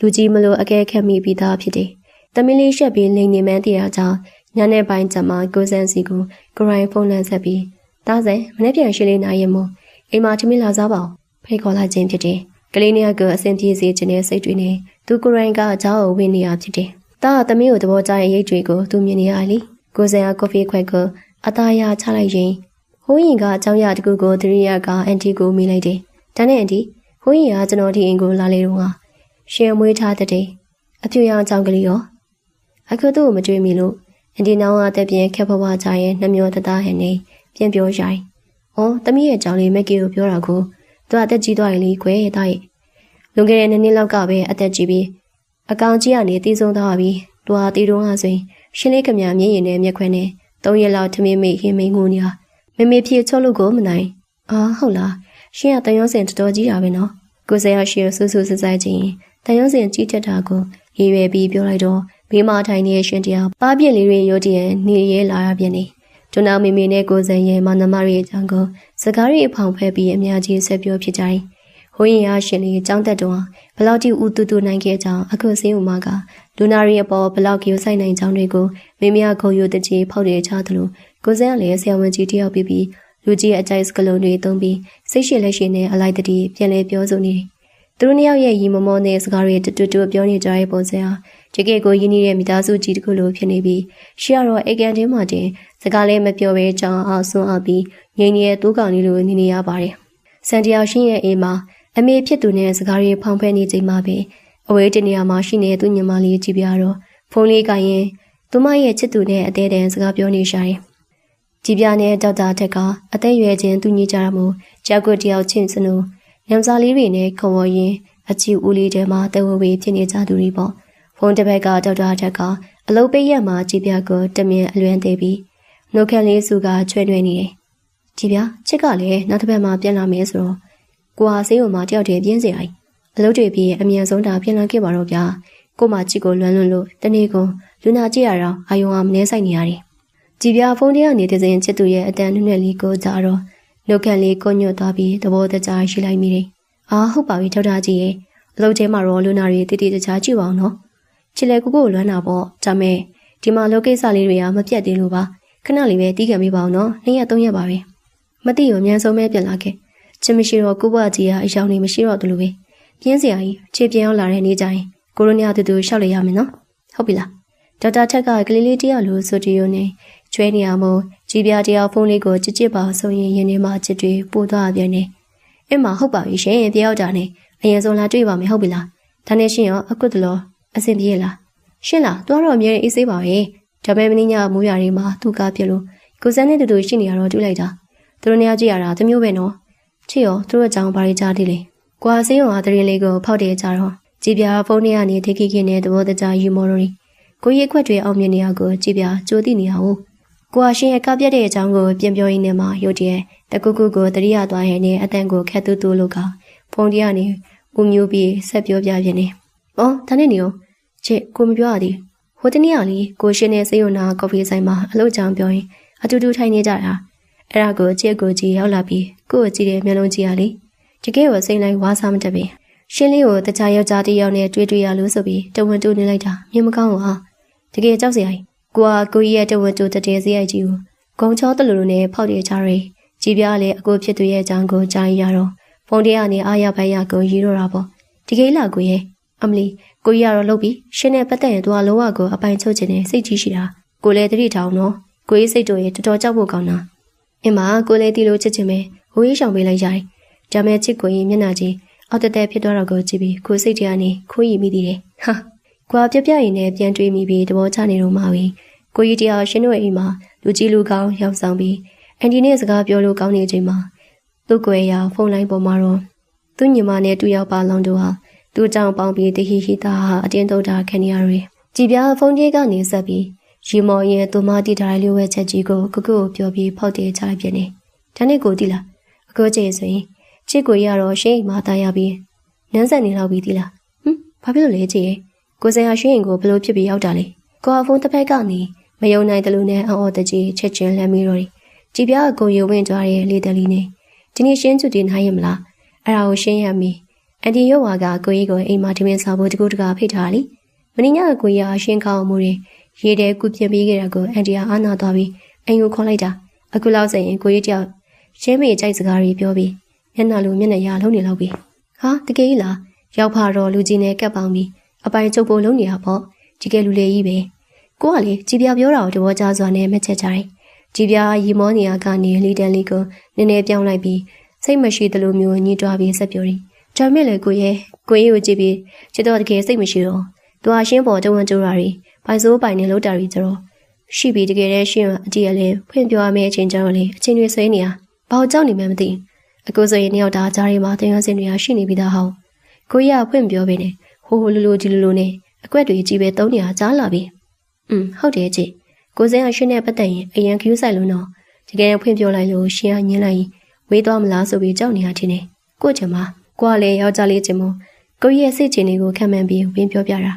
လူကြီးမလို့အကဲခတ်မိပြီးသားဖြစ်တယ်သမီးလေးရှက်ပြီးလိန်နေမှန်းတရားကြောင့်ညနေပိုင်းကျမှကိုစန်းစီကိုဂရိုင်းဖုန်းလန်းဆက်ပြီးတားစဲမနေ့ပြန်ရှင်းလေးနိုင်ရမို့အိမ်မှာသမီးလာစားပါဖိတ်ခေါ်လိုက်ခြင်းဖြစ်တယ်ကလေးနှစ်ယောက်ကအဆင်ပြေစေခြင်းနဲ့စိတ်တွေနဲ့သူကိုရိုင်းကအเจ้าကိုဝင်နေရဖြစ်တယ်။ဒါကသမီးကိုသဘောကျရဲ့ရိတ်တွေကိုသူမြင်နေရလေ။ကိုစံကကော်ဖီခွက်ကိုအသားရချလိုက်ရင်ဟိုးရင်ကအเจ้าရတကူကိုဒရီယာကအန်တီကိုမိလိုက်တယ်။ဒါနဲ့အန်တီဟိုးရင်ကကျွန်တော်ဒီအိမ်ကိုလာလေတော့ကရှင်မွေးထားတဲ့အဖြူရောင်အကြောင်းကလေးရောအခုသူ့ကိုမကြွေးမိလို့အန်တီနောင်ကတက်ပြင်းခက်ဖွားဖွားကြရဲ့နှမျောတသားဟန်နေပြန်ပြောရိုင်း။အော်သမီးရဲ့အကြောင်းလေးမက်ကီကိုပြောတာကိုသူအသက်ကြီးသွားရင်လေခွဲတာရဲ့လွန်ခဲ့တဲ့နှစ်လောက်ကပဲအသက်ကြီးပြီးအကောင်ကြီးကနေတည်ဆုံးသွားပြီ။သူဟာတီတုံးဟာဆိုရင်ရှင်းလေးကမြမြင်ရင်နဲ့မျက်ခွန်းနဲ့3ရက်လောက်ထမင်းမိဟင်းမိငိုနေတာမေဖြေချော့လို့ကိုမနိုင်။အာဟုတ်လားရှင်းကတန်ရုံးစင်တော်တော်ကြီးတာပဲနော်။ကိုစရာရှင်းဆူဆူဆဆချင်းတန်ရုံးစင်ကြီးတက်တာကိုရေရွယ်ပြီးပြောလိုက်တော့ဘေးမှာထိုင်နေတဲ့ရှင်တရားပါပြစ်လေးတွေရုတ်တရက်နေရဲလာရပြန်နေ။ကျွန်တော်မေနဲ့ကိုစံရဲ့မနမရဲ့အကြောင်းကိုစကားတွေအဖောင်ဖဲပြီးအများကြီးဆက်ပြောဖြစ်ကြတယ်။ဟိုရင်ရရှင်လေးအကြောင်းတက်တော့ဘလောက်တိဦးတူတူနိုင်ခဲ့ကြောင်းအခုစင်းဦးမကလူနာရီအပေါ်ဘလောက်ကြီးဆိုင်နိုင်ကြောင်းတွေကိုမိမခုံယူတကြီးဖောက်တယ်ချသလိုကိုစန်းလည်းဆရာဝန်ကြီးတယောက်ပြီးလူကြီးအကြိုက်စကလုံးတွေသုံးပြီးစိတ်ရှိလက်ရှိနဲ့အလိုက်တတိပြန်လဲပြောဆိုနေတယ်။သူတို့နှစ်ယောက်ရဲ့ရီမမောနဲ့စကားတွေတူတူပြောနေကြတဲ့ပုံစံဟာတကယ်ကိုရင်းနှီးတဲ့မိသားစုကြီးတစ်ခုလိုဖြစ်နေပြီးရှီကတော့အိကန်ချင်းမှတင်စကားလည်းမပြောဘဲကြောင်းအောင်ဆွမ်းအောင်ပြီးငိမ့်နေတဲ့တိုးကောင်လေးလိုနေရပါတယ်။စန်တီယာရှင်းရဲ့အိမ်မှာအမေဖြစ်သူနဲ့စကားတွေဖောင်ဖဲနေချိန်မှာပဲအဝေးတနေရာမှာရှိနေသူညီမလေးကြည့်ပြတော့ဖုန်းလေးကရင်သူမရဲ့ချစ်သူနဲ့အသေးတန်စကားပြောနေရှာတယ်။ကြည်ပြနဲ့ဒေါက်တာထက်ကအသက်ရွယ်ချင်းသူညီကြတာမို့ကြောက်ကွတယောက်ချင်းစနူညံစာလေးတွေနဲ့ခေါ်ဝေါ်ရင်အချီဦးလေးထဲမှာတဝဝေဖြစ်နေကြသူတွေပေါ့။ဖုန်းတစ်ဘက်ကဒေါက်တာထက်ကအလုပ်ပေးရမှာကြည်ပြကိုတမင်အလွန်သေးပြီးနှုတ်ခမ်းလေးစုကချွဲ့တွဲနေတယ်။ကြည်ပြချစ်ကလည်းနောက်တစ်ဘက်မှာပြန်လာမယ်ဆိုတော့ကိုဟာဆေးုံမှာတယောက်တည်းပြင်းစရာကြီးအလုပ်တွေပြီးအမြန်ဆုံးတာပြန်လာခဲ့ပါတော့ဗျာကိုမချစ်ကိုလွမ်းလို့တနေ့ကုန်လူနာကြည့်ရတော့အာယုံကမနှဲဆိုင်နေရတယ်ကြည်ပြဖုန်းထဲကနေတစဉ်ချစ်သူရဲ့အတန်နွဲ့လေးကိုကြတော့နှုတ်ခမ်းလေးကိုညွတ်သွားပြီးသဘောတကျရှိလိုက်မိတယ်အာဟုတ်ပါပြီထောက်ထားကြည့်ရဲ့အလုပ်ထဲမှာတော့လူနာတွေတိတိကျကျကြည့်ပါအောင်နော်ချစ်လေကိုကိုလွမ်းတာပေါ့ဒါမဲ့ဒီမှာလောကိစ္စလေးတွေကမပြတ်သေးလို့ပါခဏလေးပဲတီးခံပေးပါအောင်နော်2ရက်3ရက်ပါပဲမသိရောအမြန်ဆုံးပဲပြန်လာခဲ့ချစ်မရှိတော့ကိုဘွားကြီးကအယောင်နေမရှိတော့တယ်လို့ပဲပြင်းစရာကြီးခြေပြန်ရောက်လာတဲ့နေ့ကျရင်ကိုရိုနီယာတူတူရှောက်လိုက်ရမယ်နော်ဟုတ်ပြီလားဒေါက်တာထက်ကကလေးလေးတယောက်လိုဆိုတီယိုနဲ့ကျွဲနေရမို့ကြည်ပြတယောက်ဖုန်းလေးကိုကြစ်ကြစ်ပါဆိုရင်ရင်ထဲမှာချစ်တွေပို့သွားပြန်နေအင်းမဟုတ်ပါပြီရှင်တယောက်တာနဲ့အရင်ဆုံးလာတွေ့ပါမယ်ဟုတ်ပြီလားဒါနဲ့ရှင်ရောအခုတလောအဆင်ပြေလားရှင်လားတွားတော့အမြဲအေးဆေးပါပဲဒါပေမဲ့မင်းညမူးရတွေမှာသူ့ကားပြလို့ကိုစန်းနဲ့တူတူရှိနေရတော့တွေ့လိုက်တာသူတို့နေရာကြည့်ရတာတမျိုးပဲနော်ချစ်ရောသူတို့အကြောင်းဘာတွေကြားသေးလဲကွာဆေးရုံဟာတရင်လေးကိုဖောက်တယ်ကြတော့ကြည်ပြဖုန်းထဲကနေထိခိခိနဲ့သဘောတကျယူမော်ရီကိုရိတ်ခွက်တွေအောင်မြင်နေရကိုကြည်ပြကြိုသိနေရအောင်ကိုရှင်ရဲ့ကပြက်တဲ့အကြောင်းကိုပြန်ပြောရင်းနဲ့မှရုတ်တရက်တကူကူကိုတရိယာသွားရင်းနဲ့အတန်ကိုခက်တူတူလို့ကဖုန်းထဲကနေဦးမျိုးပြီးဆက်ပြောပြပြနေ။အော်ဒါနဲ့နေရောချစ်ကိုမပြောရသေးဟိုတနေ့ကလေကိုရှင်နဲ့ဆေးရုံနာကော်ဖီဆိုင်မှာအလုပ်ကြောင်ပြောရင်အတူတူထိုင်နေကြတာအဲ့ဒါကိုချစ်ကိုကြည့်ရောက်လာပြီးကို့ကိုကြည့်တဲ့မျက်လုံးကြည့်ရလေတကယ်ကိုစိတ်လိုက်ဝါစားမတက်ပဲရှင်းလေးကိုတခြားယောက်ျားတစ်ယောက်နဲ့တွေ့ရလို့ဆိုပြီးတဝန်တူနေလိုက်တာမြင်မကောင်းဘူးဟာတကယ်ကြောက်စရာကြီးကိုကြီးရဲ့တဝန်တူတတဲစရိုက်ကြီးကိုဂုံချောတလူလူနဲ့ဖောက်ရကြရဲကြည်ပြားလေအကိုဖြစ်သူရဲ့အကြောင်းကိုကြားရတော့ဖုန်းထဲကနေအားရပိုက်ရကိုရေးတော့တာပေါ့တကယ်လားကိုရဲ့အမလီကိုကြီးကတော့လှုပ်ပြီးရှင်းနဲ့ပတ်သက်ရင်သူကလုံးဝကိုအပိုင်ချုပ်ခြင်းနဲ့စိတ်ကြီးရှိတာကိုလည်းတတိထောင်တော့ကိုကြီးစိတ်တို့ရဲ့တော်တော်ကြောက်ဖို့ကောင်းတာအင်းမကိုလည်းတီလိုချစ်ချင်ပဲဟိုရေးရှောင်ပေးလိုက်ရတယ်ဒါမဲ့ချစ်ကိုရင်မျက်နှာကြီးအောက်တက်ဖြစ်သွားတော့ကိုကြည့်ပြီးကိုစိတ်ထဲကနေခိုးရီမိသေးတယ်ဟာကွာပြပြရင်နဲ့ပြန်တွေးမိပြီးသဘောချနေတော့မှပဲကိုကြီးတရားရှင်းတို့အိမ်မှာလူကြီးလူကောင်းရောက်ဆောင်ပြီးအန်ဒီနဲ့စကားပြောလို့ကောင်းနေချိန်မှာသူ့ကိုယ်ရဖုန်းလိုင်းပေါ်မှာတော့သူ့ညီမနဲ့တူရောက်ပါလောင်တို့ဟာသူ့ကြောင့်ပေါင်းပြီးတဟိဟိတာဟာအတင်းတုံတာခံရရတယ်ကြည်ပြဖုန်းကြီးကနေဆက်ပြီးရီမော်ရဲ့သူမတီထားတဲ့လျှို့ဝဲချက်ကြီးကိုကိုပြောပြီးဖောက်တယ်ချလိုက်ပြနေဒါနဲ့ကိုတီလားအခုချိန်ဆိုရင်ချစ်ကိုရတော့ရှေ့မှာတာရပြီးနန်းဆက်နေလောက်ပြီးတီလား ဘာဖြစ်လို့လဲကြည့်ကိုစင်ဟာရွှေရင်ကိုဘလို့ဖြစ်ပြီးရောက်တာလဲကိုအဖုန်းတစ်ဖက်ကနေမယုံနိုင်တယ်လို့နဲ့အော်တကြီးချက်ချင်းလှမ်းပြီးတော့ကြည်ပြားကိုရုံဝင်သွားတဲ့လေတလီနဲ့ဒီနေ့ရှင်းချူတင်နိုင်ရမလားအဲ့ဒါကိုရှင်းရမည်အန်တီရုပ်ဝါကကိုကြီးကိုအိမ်မှာဒီမင်းစားဖို့တကူတကာဖိတ်ထားလိမင်းညကကိုကြီးအရှင်းကောင်းမှုတွေရေတဲကုပြင်ပေးခဲ့တာကိုအန်တီကအားနာသွားပြီးအိမ်ကိုခေါ်လိုက်တာအခုလောက်ဆိုရင်ကိုကြီးတယောက်ရှင်းမေကြိုက်စကားတွေပြောပြီးမျက်နှာလိုမျက်နှာရလုံးနေလောက်ပြီဟာတကယ်ကြီးလားရောက်ဖာတော့လူကြီးနဲ့ကပ်ပေါင်းပြီးအပိုင်ချုပ်ဖို့လုံးနေတာပေါ့ဒီကဲလူလေးကြီးပဲကိုကလေကြည်ပြပြောတာကိုတဘောကြစွာနဲ့မချက်ကြတယ်ကြည်ပြရီမောနေရကနေလီတန်လီကိုနည်းနည်းပြောင်းလိုက်ပြီးစိတ်မရှိသလိုမျိုးညှိတွားပြီးဆက်ပြောတယ်ဒါမဲ့လေကိုကြီးကိုကြည့်ပြီးချစ်တော့တကယ်စိတ်မရှိတော့သူအရှင်းပေါ်တဝန်ကြိုးတာတွေပိုင်စိုးပိုင်နေလို့တာတွေကြတော့ရှိပြီးတကယ်တည်းရှင်းအကြည့်ရလဲဖွင့်ပြောရမယ့်အချိန်ကျတော့လေအချိန်တွေဆွဲနေရဘာကြောက်နေမှမသိအခုဆိုရင်နှစ်ယောက်သားကြားထဲမှာတရားစင်တွေကရှိနေပြီးသားဟောင်းကိုကြီးကဖွင့်ပြောပေးနေဟိုလူလူဒီလူလူနဲ့အကွက်တွေကြီးပဲတုံးနေတာကြားလာပြီဟုတ်တယ်ကြည့်ကိုစင်းကရှင်းနဲ့ပတ်သက်ရင်အရင်ခူးဆိုင်လို့တော့တကယ်ဖွင့်ပြောလိုက်လို့ရှင်းကညင်းလိုက်ဝေးသွားမလားဆိုပြီးကြောက်နေရချင်းနေကို့ချင်မကိုကလည်းယောက်ျားလေးချင်းမို့ကိုကြီးရဲ့စိတ်ချင်တွေကိုခံမှန်းပြီးဝင်ပြောပြတာ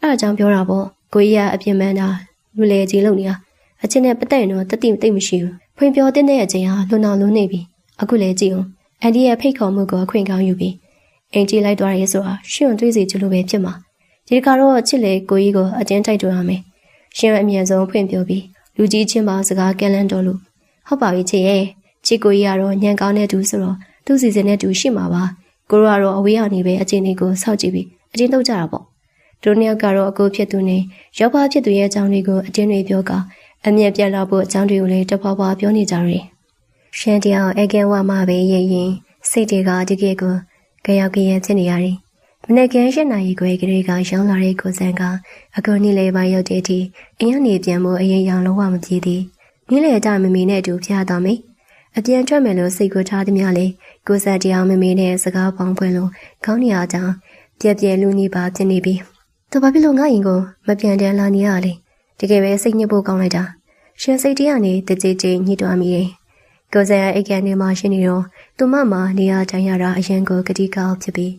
အဲ့ဒါကြောင့်ပြောတာပေါ့ကိုကြီးကအပြင်းမှန်းတာလူလေကြီးလုံနေတာအချင်းနဲ့ပတ်သက်ရင်တော့တတိမသိမရှိဘူးဖွင့်ပြောတဲ့အချိန်ဟာလွန်အောင်လွန်နေပြီအခုလည်းကြည့်အောင်အန်ဒီရဲ့ဖိတ်ခေါ်မှုကိုအခွင့်ကောင်းယူပြီးအိမ်ကြီးလိုက်သွားရဲဆိုတာရှင်းတွေးစီချလို့ပဲဖြစ်မှာဒီကတော့ချစ်လေကိုကြီးကိုအတင်းတိုက်တွန်းရမယ်ရှင်းအမြဲဆုံးဖွင့်ပြောပြီးလူကြီးချင်းပါစကားကဲလန်းတော်လို့ဟုတ်ပါပြီချစ်ရဲ့ချစ်ကိုကြီးကတော့ညံကောင်းတဲ့သူဆိုတော့သူ့စီစဉ်တဲ့သူရှိမှာပါကိုတို့ကတော့အဝေးကနေပဲအချင်းတွေကိုစောင့်ကြည့်ပြီးအတင်းထုတ်ကြတာပေါ့တို့နှစ်ယောက်ကတော့အကိုဖြစ်သူနဲ့ရောက်ပါဖြစ်သူရဲ့အကြောင်းတွေကိုအတင်းတွေပြောကအမြဲပြတ်လာဖို့အကြောင်းတွေကိုလည်းတဖွာဖွာပြောနေကြတယ်ရှန်တရားအကဲဝါမှပဲရရင်စိတ်တွေကဒီကဲကိုကြောက်ကြရဖြစ်နေရတယ်မနေ့က8နာရီခွဲကလေးကရောင်းလာတဲ့ကိုစံကအခုနေ့လေပိုင်းရောက်တဲ့အထိအရင်နေပြန်ဖို့အရင်ရောင်လုံးဝမပြေသေးနေ့လေအကြမမေနဲ့အတူဖျားသွားမယ်အပြန်ထွက်မယ်လို့စိတ်ကိုထားသည်များလေကိုစံတရားမမေနဲ့စကားပေါင်းဖွင့်လို့ခေါင်းနေရကြောင်းပြက်ပြဲလူကြီးပါဖြစ်နေပြီသူဘာဖြစ်လို့ငါရင်ကိုမပြန်တန်းလာနေရလေတကယ်ပဲစိတ်ညစ်ဖို့ကောင်းလိုက်တာရှင်စိတ်တရားနဲ့တကြည်ကြည်ညှိတွားမိတယ်ကိုစံအိတ်ကန်ထဲမှာရှင်းနေတော့သူမမနေရာတိုင်းရတာအရင်ကိုကတိကောက်ဖြစ်ပြီး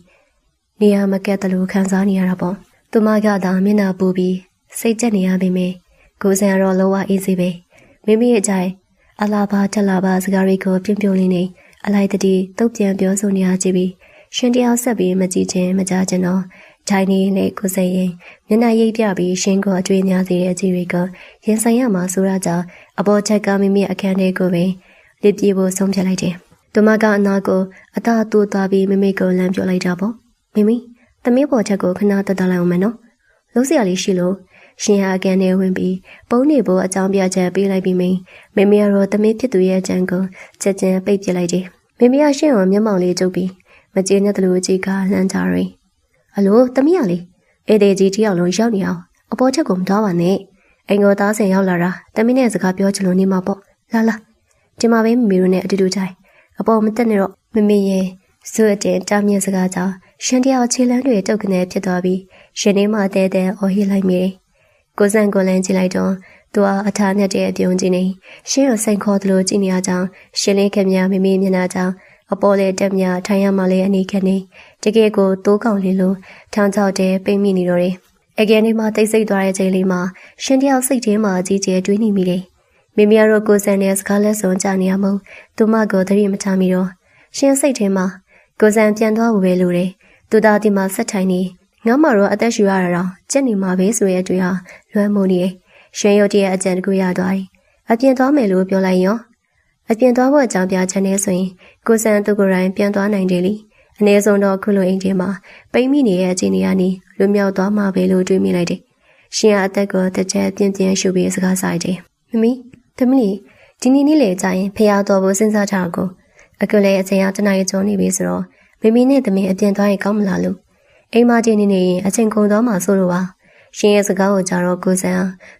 နေရာမကက်တလို့ခံစားနေရတာပေါ့သူမကသာမျက်နှာပူပြီးစိတ်ကြက်နေရပေမဲ့ကိုစံကတော့လောဝအေးစေပဲမိမိရဲ့အကြိုင်အလားပါထလာပါစကားတွေကိုပြင်းပြလေးနေအလိုက်တတိတုတ်ပြန်ပြောဆိုနေရကြပြီးရှင်တရားဆက်ပြီးမကြည့်ချင်းမကြားချင်းတော့ဂျိုင်းနေနဲ့ကိုစံရင်မျက်နှာရိပ်ပြပြီးရှင်ကိုအတွေ့အများစေတဲ့အကြည့်တွေကရင်ဆိုင်ရမှာဆိုရကြအပေါ်ချက်ကမိမိအခန်းထဲကိုပဲလစ်ပြေဖို့ဆုံးဖြတ်လိုက်တယ်သူမကအနာကိုအသာတူသွားပြီးမိမိကိုလမ်းပြောလိုက်တာပေါ့မိမိသမီးပေါ်ချက်ကိုခဏတက်တက်လိုက်အောင်မယ်နော်လုံးစရာလေးရှိလို့ရှင်ဟာအကန်ထဲဝင်ပြီးပုံးနေဖို့အကြောင်းပြချက်ပေးလိုက်ပြီးမိမိကတော့သမီးဖြစ်သူရဲ့အကြံကိုချက်ချင်းပိတ်ပစ်လိုက်တယ်မိမိကရှင်ကိုမျက်မှောင်လေးကျုပ်ပြီးမကျေနပ်တယ်လို့အကြီးကလှမ်းကြရယ်အလိုသမီးကလေအေဒေကြီးတယောက်လုံးရောက်နေအောင်အပေါ်ချက်ကိုမတော်ပါနဲ့အိမ်ကိုသားဆင်ရောက်လာတာသမီးနဲ့စကားပြောချင်လို့နေမှာပေါ့လာဒီမှာပဲမိမိတို့နဲ့အတူတူထိုင်အပေါ်မတက်နဲ့တော့မိမိရဲ့ဇွတ်တဲ့တားမြင့်စကားကြောင့်ရှင်တယောက်ခြေလမ်းတွေတုတ်ကနေဖြစ်သွားပြီးရှင်နေမှတဲတဲအော်ဟစ်လိုက်မိတယ်ကိုစံကိုလန်းကြည့်လိုက်တော့သူအထာနဲ့တဲ့အပြုံးကြီးနေရှင်ကိုစိန်ခေါ်သလိုကြည့်နေရကြောင်းရှင်လေးခင်များမိမိမျက်နှာကြောင့်အပေါ်လေတက်မြထိုင်ရမှလည်းအနေခက်နေတကယ်ကိုတိုးကောင်လေးလိုထောင်ချောက်တဲပိတ်မိနေတော့တယ်အကယ်នេះမှတိတ်ဆိတ်သွားတဲ့ချိန်လေးမှာရှင်တယောက်စိတ်ထဲမှာအကြီးကျယ်တွေးနေမိတယ်မိမိကတော့ကိုစံနဲ့စကားလက်စုံကြနေရမို့သူမကိုသတိမထားမိတော့ရှင်စိတ်ထဲမှာကိုစံပြန်သွားဖို့ပဲလိုတယ်သူသားဒီမှာဆက်ထိုင်နေငါမှတော့အသက်ရှူရတာတော့ကြက်နေမှာပဲဆိုရဲ့အတွေ့ဟာလွမ်းမိုးနေတယ်ရှင်ရုတ်တရက်အကြံတကူရသွားတယ်အပြင်သွားမယ်လို့ပြောလိုက်ရောအပြင်သွားဖို့အကြောင်းပြချင်နေဆိုရင်ကိုစံသူကိုယ်တိုင်ပြန်သွားနိုင်တယ်လေအနည်းဆုံးတော့ခုလိုအိမ်ထဲမှာပိတ်မိနေရဲ့အခြေအနေကနေလွတ်မြောက်သွားမှာပဲလို့တွေးမိလိုက်တယ်ရှင်ကအသက်ကိုတစ်ချက်ပြင်းပြင်းရှုပြီးစကားဆိုင်တယ်မမီသမီးဒီနေ့လေကြာရင်ဖျားတော်ဖို့စဉ်းစားထားကိုအခုလည်းအချိန်ကတနားရကျော်နေပြီဆိုတော့မိမိနဲ့သမီးအပြင်သွားရင်ကောင်းမလားလို့အိမ်မကြီးနေရင်အချိန်ကုန်သွားမှဆိုလို့ပါရှင်ရဲ့စကားကိုကြားတော့ကိုစံ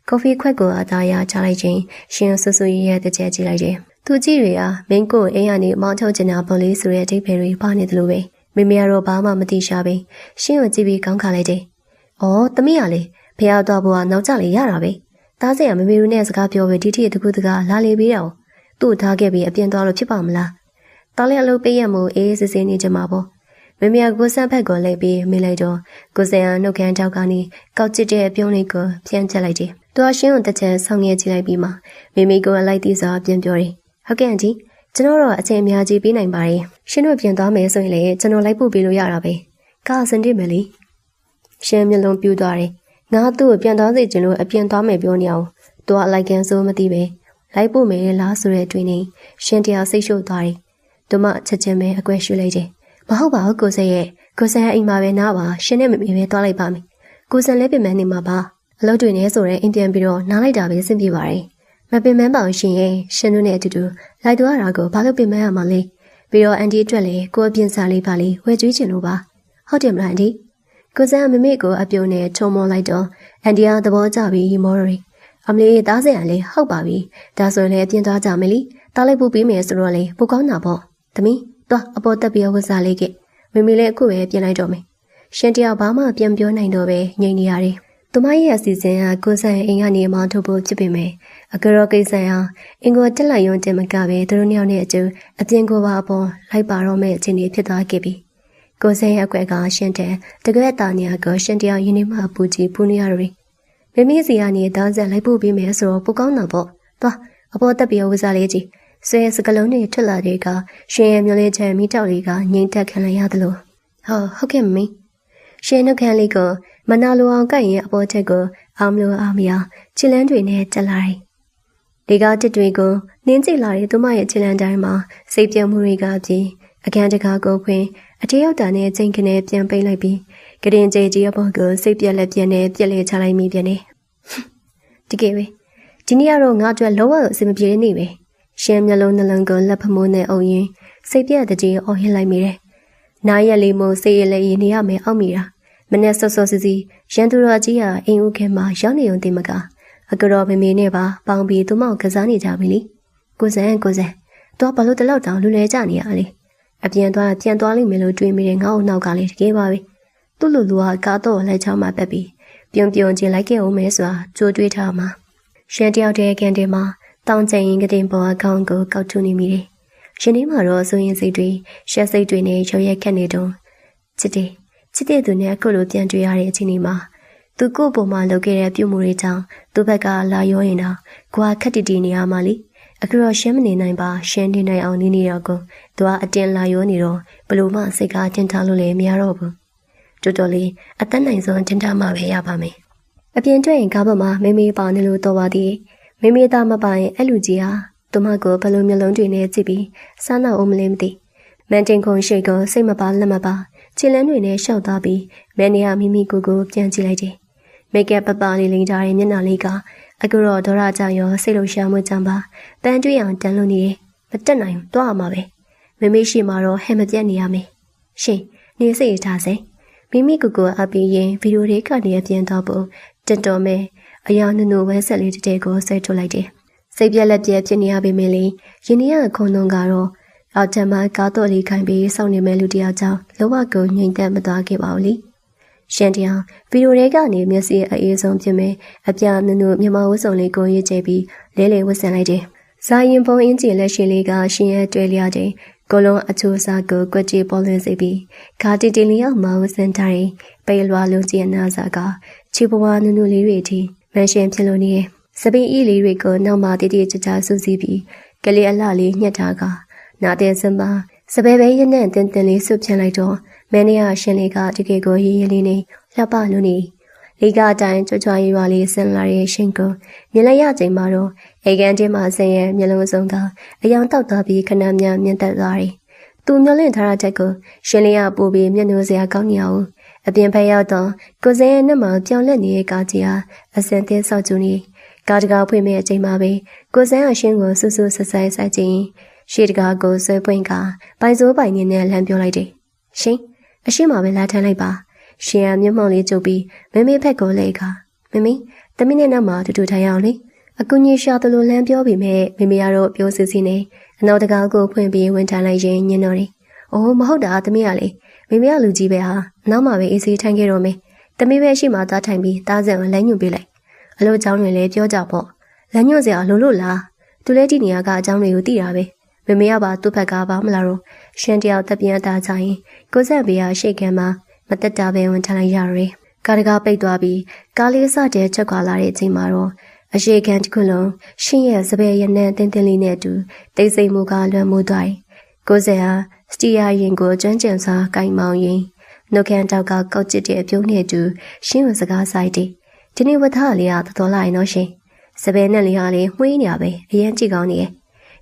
ကော်ဖီခွက်ကိုအသားရချလိုက်ချင်းရှင်ဆူဆူရဲ့တစ်ချက်ကြည့်လိုက်တယ်သူကြည့်တွေကမင်းကိုအိမ်ကနေမောင်းထုတ်ချင်တာပေါ်လေးဆိုတဲ့အထိပ္ပယ်တွေပါနေတယ်လို့ပဲမိမိကတော့ဘာမှမသိရှာပဲရှင်ကိုကြည့်ပြီးကောင်းခါလိုက်တယ်။အော်သမီးကလေဖျားတော်ဘွားနောက်ကျလေရတာပဲ။သားစင်ကမမေတို့နဲ့စကားပြောပြီးဒီတိတကူတကာလာလေပေးတော့သူ့ထားခဲ့ပြီးအပြင်သွားလို့ဖြစ်ပါမလား။သားလေးအလုပ်ပေးရမို့အေးစစ်စစ်နေကြမှာပေါ့ မေမေကိုစမ်းဖက်ကိုလိုက်ပြီးမိလိုက်တော့ကိုစံနှုတ်ခမ်းထောက်ကနေကောက်ကျစ်တဲ့ပြုံးလေးကိုပြန်ချက်လိုက်တယ်။သူအရှင်းကိုတစ်ချက်ဆောင်းငယ်ကြည့်လိုက်ပြီးမှမေမေကိုလိုက်သေးစွာပြန်ပြောတယ်။ဟုတ်ကဲ့အန်တီကျွန်တော်တော့အချိန်အများကြီးပေးနိုင်ပါတယ်။ရှင်တို့ပြန်သွားမယ်ဆိုရင်လည်းကျွန်တော်လိုက်ပို့ပေးလို့ရတာပဲ။ကားစင်တစ်မယ်လေ။ရှင်မျက်လုံးပြူသွားတယ်။ငါသူ့ကိုပြန်သွားစေချင်လို့အပြင်သွားမယ်ပြောနေအောင်။သူကလိုက်ကန်စိုးမသိပဲလိုက်ပို့မယ်လားဆိုတဲ့အတွင်းနဲ့ရှင်တရားစိတ်ရှုပ်သွားတယ်။သူမချက်ချင်းပဲအကွက်ရှူလိုက်တယ်။မဟုတ်ပါဘူးကိုစဲရဲ့ကိုစံအိမ်မှာပဲနားပါရှင်နဲ့မမေပဲသွားလိုက်ပါမယ်ကိုစံလည်းပြင်မနေမှာပါအလုပ်တွေနဲ့ဆိုရင်အိမ်ပြန်ပြီးတော့နားလိုက်တာပဲစဉ်းပြပါတယ်မပင်မပါအောင်ရှင်ရဲ့ရှင်တို့နဲ့အတူတူလိုက်သွားတာကိုဘာလို့ပင်မရမှာလဲပြီးတော့အန်တီအတွက်လည်းကိုအပြင်စားလေးပါလေးဝယ်ကျွေးချင်လို့ပါဟုတ်တယ်မလားအန်တီကိုစံမမေကိုအပြုံးနဲ့ချုံမောလိုက်တော့အန်တီကသဘောကျပြီးမောရီအမလေးသားစရာလေးဟုတ်ပါပြီဒါဆိုရင်လည်းအပြင်သွားကြမယ်လीတားလိုက်ဖို့ပြီးမယ်ဆိုတော့လေပိုကောင်းတာပေါ့သမီးသွားအပေါ်တက်ပြီးဝတ်စားလေးကမမေလည်းအခုပဲပြင်လိုက်တော့မယ်ရှင်တယောက်ဘာမှပြန်ပြောနိုင်တော့ပဲငြိမ်နေရတယ်သူမရဲ့အစီအစဉ်ကကိုဆိုင်အိမ်ကနေမှထုတ်ဖို့ဖြစ်ပေမဲ့အကရောကိစ္စအင်ကိုတက်လိုက်ရုံတင်မကပဲသူတို့နှစ်ယောက်နဲ့အကျိုးအပြင်ကိုပါအပေါ်လိုက်ပါတော့မဲ့အခြေအနေဖြစ်သွားခဲ့ပြီကိုဆိုင်ရဲ့အကွက်ကရှင်တဲ့တကယ်တာနေကရှင်တယောက်ယင်းနေမှပူကြည့်ပူနေရတယ်မမေစီကနေတောင်းဆက်လိုက်ဖို့ပြီးမယ်ဆိုတော့ပိုကောင်းတာပေါ့သွားအပေါ်တက်ပြီးဝတ်စားလေးကြီးဆွဲစကလုံးတွေထွက်လာတဲ့ကရှင်ရဲ့မျိုးလေးချမ်းမိတောက်လေးကငိမ့်တက်ခံလိုက်ရတယ်လို့ဟုတ်ကဲ့မင်းရှင်နှုတ်ခမ်းလေးကိုမနာလိုအောင်ကိုက်ရင်အပေါ်ချက်ကိုအောင်လို့အောင်မရခြေလန်းတွေနဲ့တက်လာတယ်ဒီကတစ်တွေကိုနင်းကြည့်လာတဲ့သူမရဲ့ခြေလန်းတိုင်းမှာစိတ်ပြတ်မှုတွေကပြင်အခန်းတကာကိုဖွင့်အထေးရောက်တာနဲ့ချိန်ခနဲ့ပြန်ပိတ်လိုက်ပြီးကရင်ကျေကြီးအပေါ်ကိုစိတ်ပြက်လက်ပြက်နဲ့ပြက်လေချလိုက်မိပြန်တယ်ဒီကေပဲဒီနေ့ကတော့ငါအတွက်လောအဆင်မပြေနေပဲရှင်မျက်လုံးနှလုံးကိုလက်ဖမိုးနဲ့အုပ်ရင်းစိတ်ပြက်တဲ့အော်ဟစ်လိုက်မိတယ်။နားရက်လေးမို့စိတ်ရလည်းရင်နေရမယ်အောက်မိတာ။မနဲ့စောစောစီစီရန်သူတော်ကြီးဟာအိမ်ဦးခဲမှာရောက်နေုံတင်မကအကတော်မေမေနဲ့ပါပေါင်းပြီးသူမောက်ကစားနေကြပြီလေ။ကိုစံတော့ဘာလို့တလောက်တောင်လူလဲကြနေရလဲ။အပြန်သွားလိမ့်မယ်လို့တွေးမိတဲ့ငါ့အနောက်ကလည်းတကယ်ပါပဲ။သူ့လူကကားတော့လက်ချောင်းမှာပတ်ပြီးပြုံချင်းလိုက်ခဲ့အောင်မဲဆိုတာကြိုးတွေးထားမှာ။ရှင်တယောက်တည်းကန်တယ်မှာတောင်ကျရင်ကတင်ပေါ်အကောင်ကိုကောက်ထုနေမိတယ်။ရှင်လေးမှာတော့ဆိုရင်စိတ်တွေရှက်စိတ်တွေနဲ့ရောရက်ခက်နေတော့ချစ်တဲ့သူနဲ့အခုလိုပြန်တွေ့ရတဲ့အချိန်မှာသူကိုယ့်ပုံမှာလုပ်ခဲ့တဲ့ပြုမှုတွေကြောင့်သူ့ဘက်ကလာရောရင်တော့ကိုကခက်တီနေရမှာလေအခုတော့ရှင်းမနေနိုင်ပါရှင်းနေနိုင်အောင်နေတော့ကိုသူကအတင်းလာရောနေတော့ဘလို့မှစိတ်ကတင်ထားလို့လည်းမရတော့ဘူးတော်တော်လေးအသက်နိုင်ဆုံးတင်ထားမှပဲရပါမယ်အပြင်တွေ့ရင်ကားပေါ်မှာမေပေါနေလို့တော့ပါသေးမေသားမပိုင်အဲ့လူကြီးဟာသူမကိုဘလုံးမျိုးလုံးတွေနဲ့ကြည့်ပြီးစားနောက်အောင်မလဲမသိမန်တင်ခုံရှိကိုစိတ်မပါလက်မပါခြေလန်းတွေနဲ့ရှောက်သွားပြီးမန်နေရမိမိကိုပြန်ကြည့်လိုက်တယ်မိတ်ကပ်ပပလေးလိမ့်ထားတဲ့မျက်နှာလေးကအခုတော့ဒေါရကြရောစိတ်လှရှာမှုကြောင့်ပါတန်တွေ့အောင်တန်လို့နေတယ်မတက်နိုင်ဘူးသွားရမှာပဲမေရှိမှာတော့ဟဲ့မပြတ်နေရမယ်ရှင်နေစိတ်ထားစေမိမိကိုအပီးရင်ဗီဒီယိုတွေကနေအပြင်တော့ပုံတက်တော်မဲအယောင်နုနုဝဲဆက်လေးတဲ့ကိုဆွဲထုတ်လိုက်တယ်စိတ်ပြက်လက်ပြက်ဖြစ်နေရပေမဲ့လေယင်းနေရခုံလုံးကတော့အောက်ထမကားတော့လေးခိုင်းပြီးစောင့်နေမဲ့လူတယောက်ကြောင့်လောဘကိုငြိမ်သက်မသွားခဲ့ပါဘူးလေရှင်တရားဗီဒီယိုတွေကနေမျက်စိအေးဆုံးဖြစ်မဲ့အပြနုနုမြမဝတ်စုံလေးကိုရေးချပြီးလဲလဲဝတ်ဆင်လိုက်တယ်ဇာရင်ပုံအင်းကြီးလက်ရှိလေးကရှင်ရဲ့တွေ့လျတဲ့ကိုလုံးအချိုးစားကိုကွက်ကြီးပေါ်လွင်စေပြီးခါတီတီလေးအောင်မဝတ်ဆင်ထားတဲ့ပေလွာလုံးကြီးအနာစာကချီပွားနုနုလေးတွေအထိမန်ရှင်ဖြစ်လို့နေတယ်စပင်းအီလေးတွေကိုနောက်မှတိတိကျကျစူးစီးပြီးကလေးအလှလေးညှက်ထားကနာတဲ့စမစပယ်ပဲရနဲ့တင်းတင်းလေးဆွဖြန့်လိုက်တော့မင်းရရှင်လေးကတကယ်ကိုရေးရေးလေးနဲ့လှပလို့နေလေကအတိုင်းကြွကြွရွာလေးဆင်းလာတဲ့ရှင်ကိုမြင်လိုက်ရချိန်မှာတော့အေကန်တင်းမှာဆင်းရဲမျက်လုံးစုံကအယောင်တောက်သွားပြီးခဏမြန်မြင့်တက်သွားတယ်သူမျောလင့်ထားတဲ့ချက်ကိုရှင်လေးကပို့ပြီးမျက်နှာစရာကောင်းနေအောင်အပြင်ဖက်ရောက်တော့ကိုစဲရဲ့နှမပြောင်းလက်နေတဲ့ကားကြီးဟာအစင်သေးဆောက်ကျူနေကားတကာဖွင့်မဲ့အချိန်မှာပဲကိုစဲအရှင်းကိုဆူဆူဆက်ဆိုင်ဆိုင်ချင်းရှေ့တကာကိုဆွဲပွင့်ကပိုင်စိုးပိုင်နေနဲ့လှမ်းပြောလိုက်တယ်ရှင်အရှိမပဲလာထမ်းလိုက်ပါရှင်ကမျက်မှောင်လေးကျုပ်ပြီးမေဖက်ကိုလေကမေသမီးနဲ့နောက်မှာတူထိုင်အောင်လေအကူကြီးရှာတလို့လှမ်းပြောပြီးမဲ့မေကတော့ပြောစစ်စီနေအနောက်တကာကိုဖွင့်ပြီးဝင်ထိုင်လိုက်ရင်ညင်တော့တယ်အိုးမဟုတ်တာသမီးကလေမေကလူကြီးပဲဟာနောက်မှပဲအေးစေးထိုင်ခဲ့တော့မယ်သမီးပဲရှိမှသားထိုင်ပြီးသားစံကိုလမ်းညွှန်ပေးလိုက်အလုပ်เจ้าတွေလည်းပြောကြပေါ့လမ်းညွှန်စရာလို့လားသူလည်းဒီနေရာကအเจ้าတွေကိုသိတာပဲ မမေကပါသူ့ဘက်ကပါမလားတော့ရှင်တယောက်တက်ပြန်တာချိုင်ကိုဆက်ဘေးကရှေ့ကမ်းမှာမတက်တာပဲဝင်ထလိုက်ရရယ်ကားတကားပိတ်သွားပြီးကားလေးစတဲ့ချက်ခွာလာတဲ့အချိန်မှာတော့အရှိခံတစ်ခုလုံးရှင်ရဲ့စပယ်ရနံတင်းတင်းလေးနဲ့အတူတိတ်ဆိတ်မှုကလွမ်းမိုးသွားတယ်ကိုဆက်ဟာစတီယာရင်ကိုကျွမ်းကျင်စွာကိုင်မောင်းရင်နှုတ်ခမ်းတောက်ကကောက်ကျစ်တဲ့အပြုံးနဲ့အတူရှင်းဝစကားဆိုင်တယ်ဒီနေ့ဝတ်သားလေးကတော်လာရင်တော့ရှင်စပယ်နဲ့လေးဟာလေးမှွေးနေရပဲအရင်ကြည့်ကောင်းနေရဲ့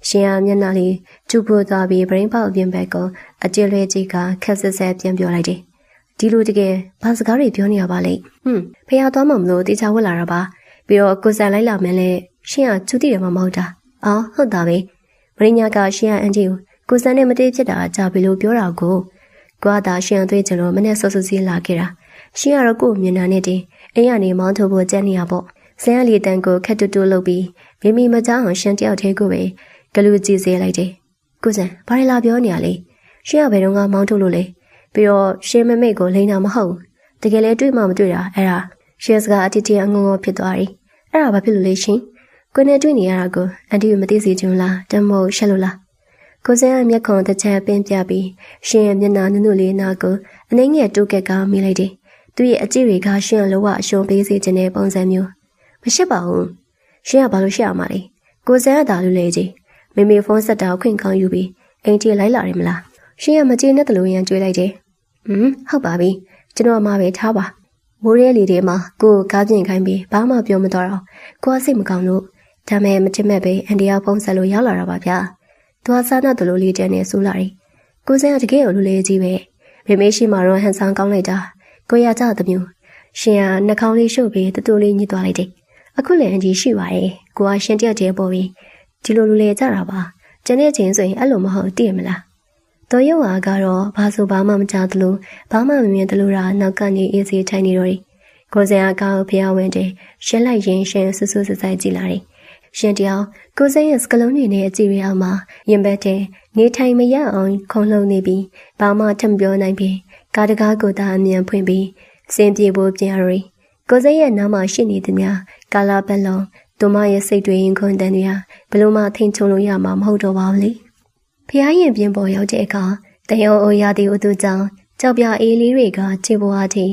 ရှင်ဟာမျက်နှာလေးကျူပိုးသွားပြီး brain ပေါက်အပြင်ဘက်ကိုအကျဉ်းလွဲကြီးကခက်ဆက်ဆက်ပြန်ပြောလိုက်တယ်ဒီလိုတကယ်ဘာစကားတွေပြောနေရပါလိမ့်ဖះသွားမှမလို့တေချာဝက်လာတာပါပြီးတော့ကိုစံလိုက်လာမယ်လေရှင်ကကျူတည်တယ်မဟုတ်တာအော်ဟုတ်တာပဲမရညာကရှင်ကအန်ဂျီကိုစံနဲ့မတေးဖြစ်တာကြာပြီလို့ပြောတာကိုကွာသာရှင်သွေးချင်လို့မနဲ့ဆော့ဆော့စီးလာခဲ့တာရှင်ကတော့ကို့မျက်နှာနဲ့တင်အိမ်ကနေမောင်းထုတ်ဖို့ကြက်နေရပေါ့ဆန်းရလီတန်ကိုခက်တူတူလုပ်ပြီးမိမိမကြောက်အောင်ရှင်တယောက်သေးကိုပဲဂလူကြည့်စေလိုက်တယ်ကိုစံဘာလဲလာပြောနေရလဲရှင်ကဘယ်တော့မှမောင်းထုတ်လို့လဲပြီးတော့ရှင်မမိတ်ကိုလိန်တာမဟုတ်တကယ်လဲတွေ့မှမတွေ့တာအဲ့ဒါရှင်စကားအတီတီအငုံငုံဖြစ်သွားတယ်အဲ့ဒါဘာဖြစ်လို့လဲရှင်ကိုနဲ့တွေ့နေရတာကိုအန်တီမသိစေချင်လားတမို့ရှက်လို့လားကိုစံရဲ့မျက်ခုံးတစ်ချက်ပင်းပြပြီးရှင်ရဲ့မျက်နှာနုနုလေးနာကိုအနှိမ့်ငယ်တိုးကက်ကမိလိုက်တယ်သူ့ရဲ့အကြည့်တွေကရှင်လောကအရှုံးပေးစေခြင်းတဲ့ပုံစံမျိုးမရှက်ပါဘူးရှင်ကဘာလို့ရှက်ရမှာလဲကိုစံကသာလူလေကြီးမိမိဖုန်းဆက်တာခွင့်ကောင်းယူပြီးအိမ်တီလိုက်လာတယ်မလားရှင်ကမကျေနပ်တယ်လို့ရန်ကြွေးလိုက်တယ်ဟုတ်ပါပြီကျွန်တော်မှပဲထားပါမိုးရဲလီတွေမှာကိုကားပြင်ခိုင်းပြီးဘာမှပြောမတော့တော့ကိုကစိတ်မကောင်းလို့ဒါမဲ့မချစ်မဲ့ပဲအန်တီကဖုန်းဆက်လို့ရောက်လာတာပါဗျာသူကစားနာတလို့လေးတဲနဲ့ဆူလာတယ်ကိုစံကတကယ်ကိုလူလေးကြီးပဲမိမရှိမှတော့ဟန်ဆောင်ကောင်းလိုက်တာကိုရကြတဲ့မျိုးရှင်ကနှာခေါင်းလေးရှုပ်ပြီးတူတူလေးညှစ်သွားလိုက်တယ်အခုလည်းအန်တီရှိပါရဲ့ကိုကရှင်တယောက်တည်းပေါ်ပြီးဒီလိုလူလေးကြတာပါကျန်တဲ့ချင်းဆိုရင်အဲ့လိုမဟုတ်တည်မလားတော်ရုံအားကတော့ဘာဆိုဘာမှမကြားသလိုဘာမှမမြင်သလိုရာနောက်ကနေအေးစေးထိုင်နေတော့တယ်ကိုစံအကောက်ဖျားဝင်တယ်ရှင်းလိုက်ရင်ရှင်ဆူဆူစဆိုင်ကြည့်လာတယ်ရှင်တယောက်ကိုစံရဲ့စကလုံးတွေနဲ့အကြည့်ရအောင်မှာရင်ဘတ်တဲ့နေထိုင်မရအောင်ခုံလုံးနေပြီးဘာမှထမပြောနိုင်ပြီးကားတကားကိုသာအမြန်ဖွင့်ပြီးစင်ပြေဖို့ပြန်ရည်ကိုစံရဲ့နားမှာရှိနေသည်များကာလာပက်လုံးသူမရဲ့စိတ်တွေရင်ခွန်တန်တွေဟာဘလို့မှထိန်ချုံလို့ရမှာမဟုတ်တော့ပါဘူးလေဖျားရင်ပြင်းပေါ်ရောက်တဲ့အခါတယုံအိုရသည်ဥသူကြောင့်ကြောက်ပြအေးလေးတွေကခြေပေါ်အားထိ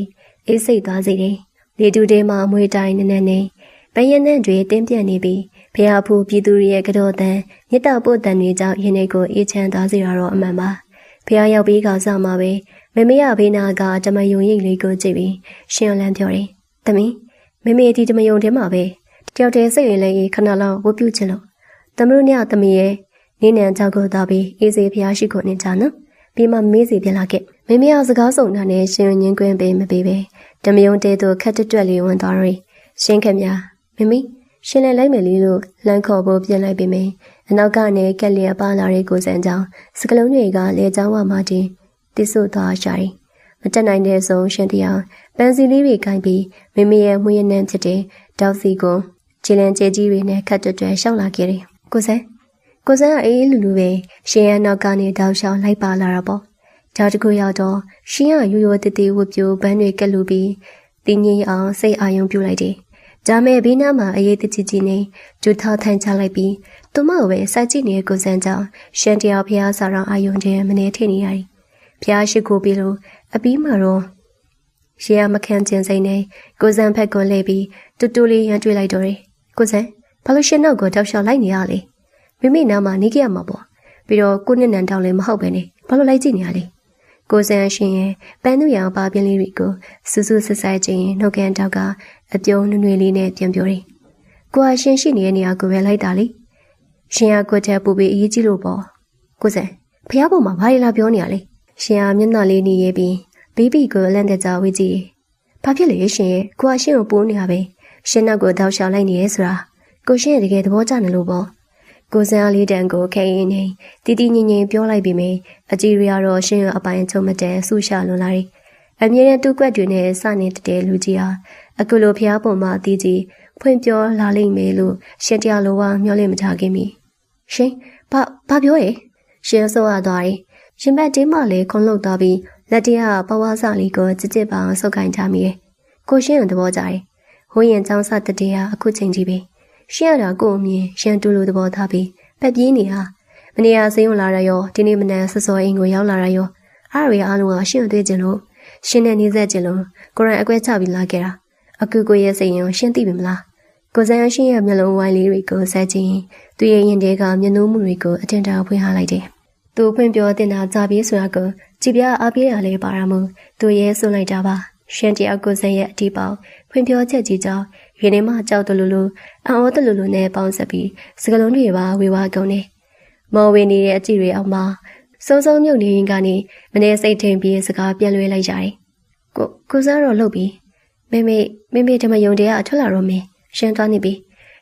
အေးစိတ်သွားစေတယ်လေတူတဲမှာမွေးတိုင်းနဲ့နဲ့ပယံနဲ့တွေတင်းပြန့်နေပြီးဖျားဖူးပြည်သူရဲ့ကြောတန်မြတ်တာပို့တန်တွေကြောင့်ရင်ထဲကိုအေးချမ်းသွားစေတာတော့အမှန်ပါဖျားရောက်ပြီးကစားမှာပဲမမေရဘေးနာကတမယုံရိတ်လေးကိုကြည့်ပြီးရှင်လန်းပြောတယ်သမီးမမေဒီတမယုံထဲမှာပဲတယောက်တည်းစိတ်ရင်လည်းခဏလောက်ဝတ်ပြုချင်လို့သမီးတို့ညသမီးရဲ့နေနံကြောက်ကိုသားပြီးအေးစေဖျားရှိကိုနေကြနော်ပြီးမှမေးစီပြန်လာခဲ့မမေရစကားစုံတာနဲ့ရှင်ငင်းကွင်းပေးမပေးပဲတမယုံတဲတို့ခက်တွက်လေးဝင်သွားရီရှင်ခင်ဗျာမမေရှင်လည်းလိုက်မယ်လေလို့လမ်းခေါ်ဖို့ပြန်လိုက်ပြီမယ်အနောက်ကနေကက်လျက်ပါလာတဲ့ကိုစံကြောင်စကလုံးတွေကလေချောင်းဝမှတင်တိဆုသွားရှာတယ်မတက်နိုင်တဲ့ဆုံးရှင်တရားပန်းစီလေးတွေကိုင်းပြီးမမေရဲ့မှုရနှံဖြစ်တဲ့တောက်စီကိုခြေလန်းကျဲကြီးတွေနဲ့ခက်တွက်ရှောက်လာခဲ့တယ်ကိုစံကအေးလူလူပဲရှင်ရဲ့နောက်ကနေတောက်ရှောက်လိုက်ပါလာတာပေါ့ကြောက်တကူရောက်တော့ရှင်ကရိုးရိုးတည်တည်ဝတ်ပြိုးပန်းတွေကက်လူပြီးတင်းငိမ့်အောင်စိတ်အာရုံပြုလိုက်တယ်ဒါမဲ့ဘေးနားမှာအေးတကြီးကြီးနဲ့ကျူထောက်ထိုင်ချလိုက်ပြီးသူမကိုပဲစိုက်ကြည့်နေတဲ့ကိုစံကြောင့်ရှင်တရားဖျားစာတော်အာယုံကျဲမနေထိနေရတယ်ဖျားရှိခိုးပြီးလို့အပြီးမှာတော့ရှင်ရမခန့်ကျင်စိမ့်နဲ့ကိုစံဖက်ကိုလဲပြီးတူတူလေးရန်တွေ့လိုက်တော့တယ်ကိုစံဘာလို့ရှင်နောက်ကိုတောက်လျှောက်လိုက်နေရလဲမိမိနားမှာနေကြရမှာပေါ့ပြီးတော့ကိုနှစ်နန်တောင်းလည်းမဟုတ်ပဲနဲ့ဘာလို့လိုက်ကြည့်နေရလဲကိုစံရှင်ရဲ့ပန်းသူရောင်ပါပြင်းလေးတွေကိုစူးစူးဆဆချင်းနှုတ်ကန်တောက်ကအပြုံးနွေ့နွေ့လေးနဲ့ပြန်ပြောတယ်ကိုကရှင်ရှိနေတဲ့နေရာကိုပဲလိုက်တာလေရှင်ကကိုတဲ့ပူပြီးအေးကြီးလို့ပေါ့ကိုစံဖះပေါ်မှာဘာလဲလာပြောနေရလဲရှင်ကမျက်နှာလေးနေရဲပြီးဘီဘီကိုလန့်တဲ့ကြဝေးကြည့်ဘာဖြစ်လဲရှင်ရဲ့ကိုကရှင်ကိုပိုးနေရပဲရှင်နောက်ကိုတောက်လျှောက်လိုက်နေရဲဆိုတာကိုရှင်ရဲ့တကယ်သဘောကျနေလို့ပေါ့ကိုစံလေးတန်ကိုခဲရင်နေတီတီငင်ငင်ပြောလိုက်ပြီးမြအကြီးရတော့ရှင်ရဲ့အပိုင်ချုံမတဲဆူရှာလွန်လာတယ်အမြဲတမ်းတူးကွက်တွေနဲ့စနေတဲ့လူကြီးဟာအခုလိုဖျားပုံမှာအသေးကြီးဖွင့်ပြောလာလိမ့်မယ်လို့ရှင်တရားလိုဝမျှော်လင့်မထားခင်ပြီရှင်ဘာပြောရဲရှင်ဆိုရသွားတယ်ရှင်ဘက်တင်းမလေးခုံလုတ်သွားပြီးလက်တရားပဝါစာလေးကိုကြစ်ကြစ်ပအောင်ဆုပ်ကိုင်ထားမိတယ်ကိုရှင်ရဲ့သဘောကြတယ်ဟိုးရင်ចောင်းစတတရားအခုချိန်ကြီးပဲရှင်ရတာကိုအမြင်ရှင်တူလိုသဘောထားပြီးပက်ပြေးနေတာ မနေ့ကစိတ်ဝင်လာရရောဒီနေ့မနက်စောစောအိမ်ကိုရောက်လာရရောအားရအားလုံးကရှင်းတွေ့ခြင်းလို့ရှင်းနဲ့နေဆက်ခြင်းလို့ကိုရိုင်းအကွဲချပြီးလာခဲ့တာအကူကိုရဲ့စိတ်ရင်ရှင်းသိပြီမလားကိုစံရှင်းရဲ့မျက်လုံးဝိုင်းလေးတွေကိုဆက်ခြင်းသူရဲ့ရင်ထဲကမျက်နှာမှုတွေကိုအထင်သာဖွင့်ထားလိုက်တယ်သူဖွင့်ပြောတင်တာကြပြီးဆိုတာကိုကြည်ပြအားပေးရလဲပါရမို့သူရဲ့ဆိုလိုက်တာပါရှင်းတယောက်ကိုစံရဲ့အတီးပေါင်းဖွင့်ပြောချက်ကြီးကြောင့်ရင်းနှီးမှကြောက်တလူလူအံ့ဩတလူလူနဲ့ပေါင်းဆက်ပြီးစကလုံးတွေပါဝေဝါကုန်နေမော်ဝေနေတဲ့အကြည့်တွေအောက်မှာစုံစုံမြုပ်နေရင်ကနေမနေစိတ်ထိန်ပြီးစကားပြန်လွှဲလိုက်ကြတယ်ကိုစားတော့လှုပ်ပြီးမေဓမ္မယုံတရားအထွက်လာတော့မင်းရှင်းသွားနေပြီ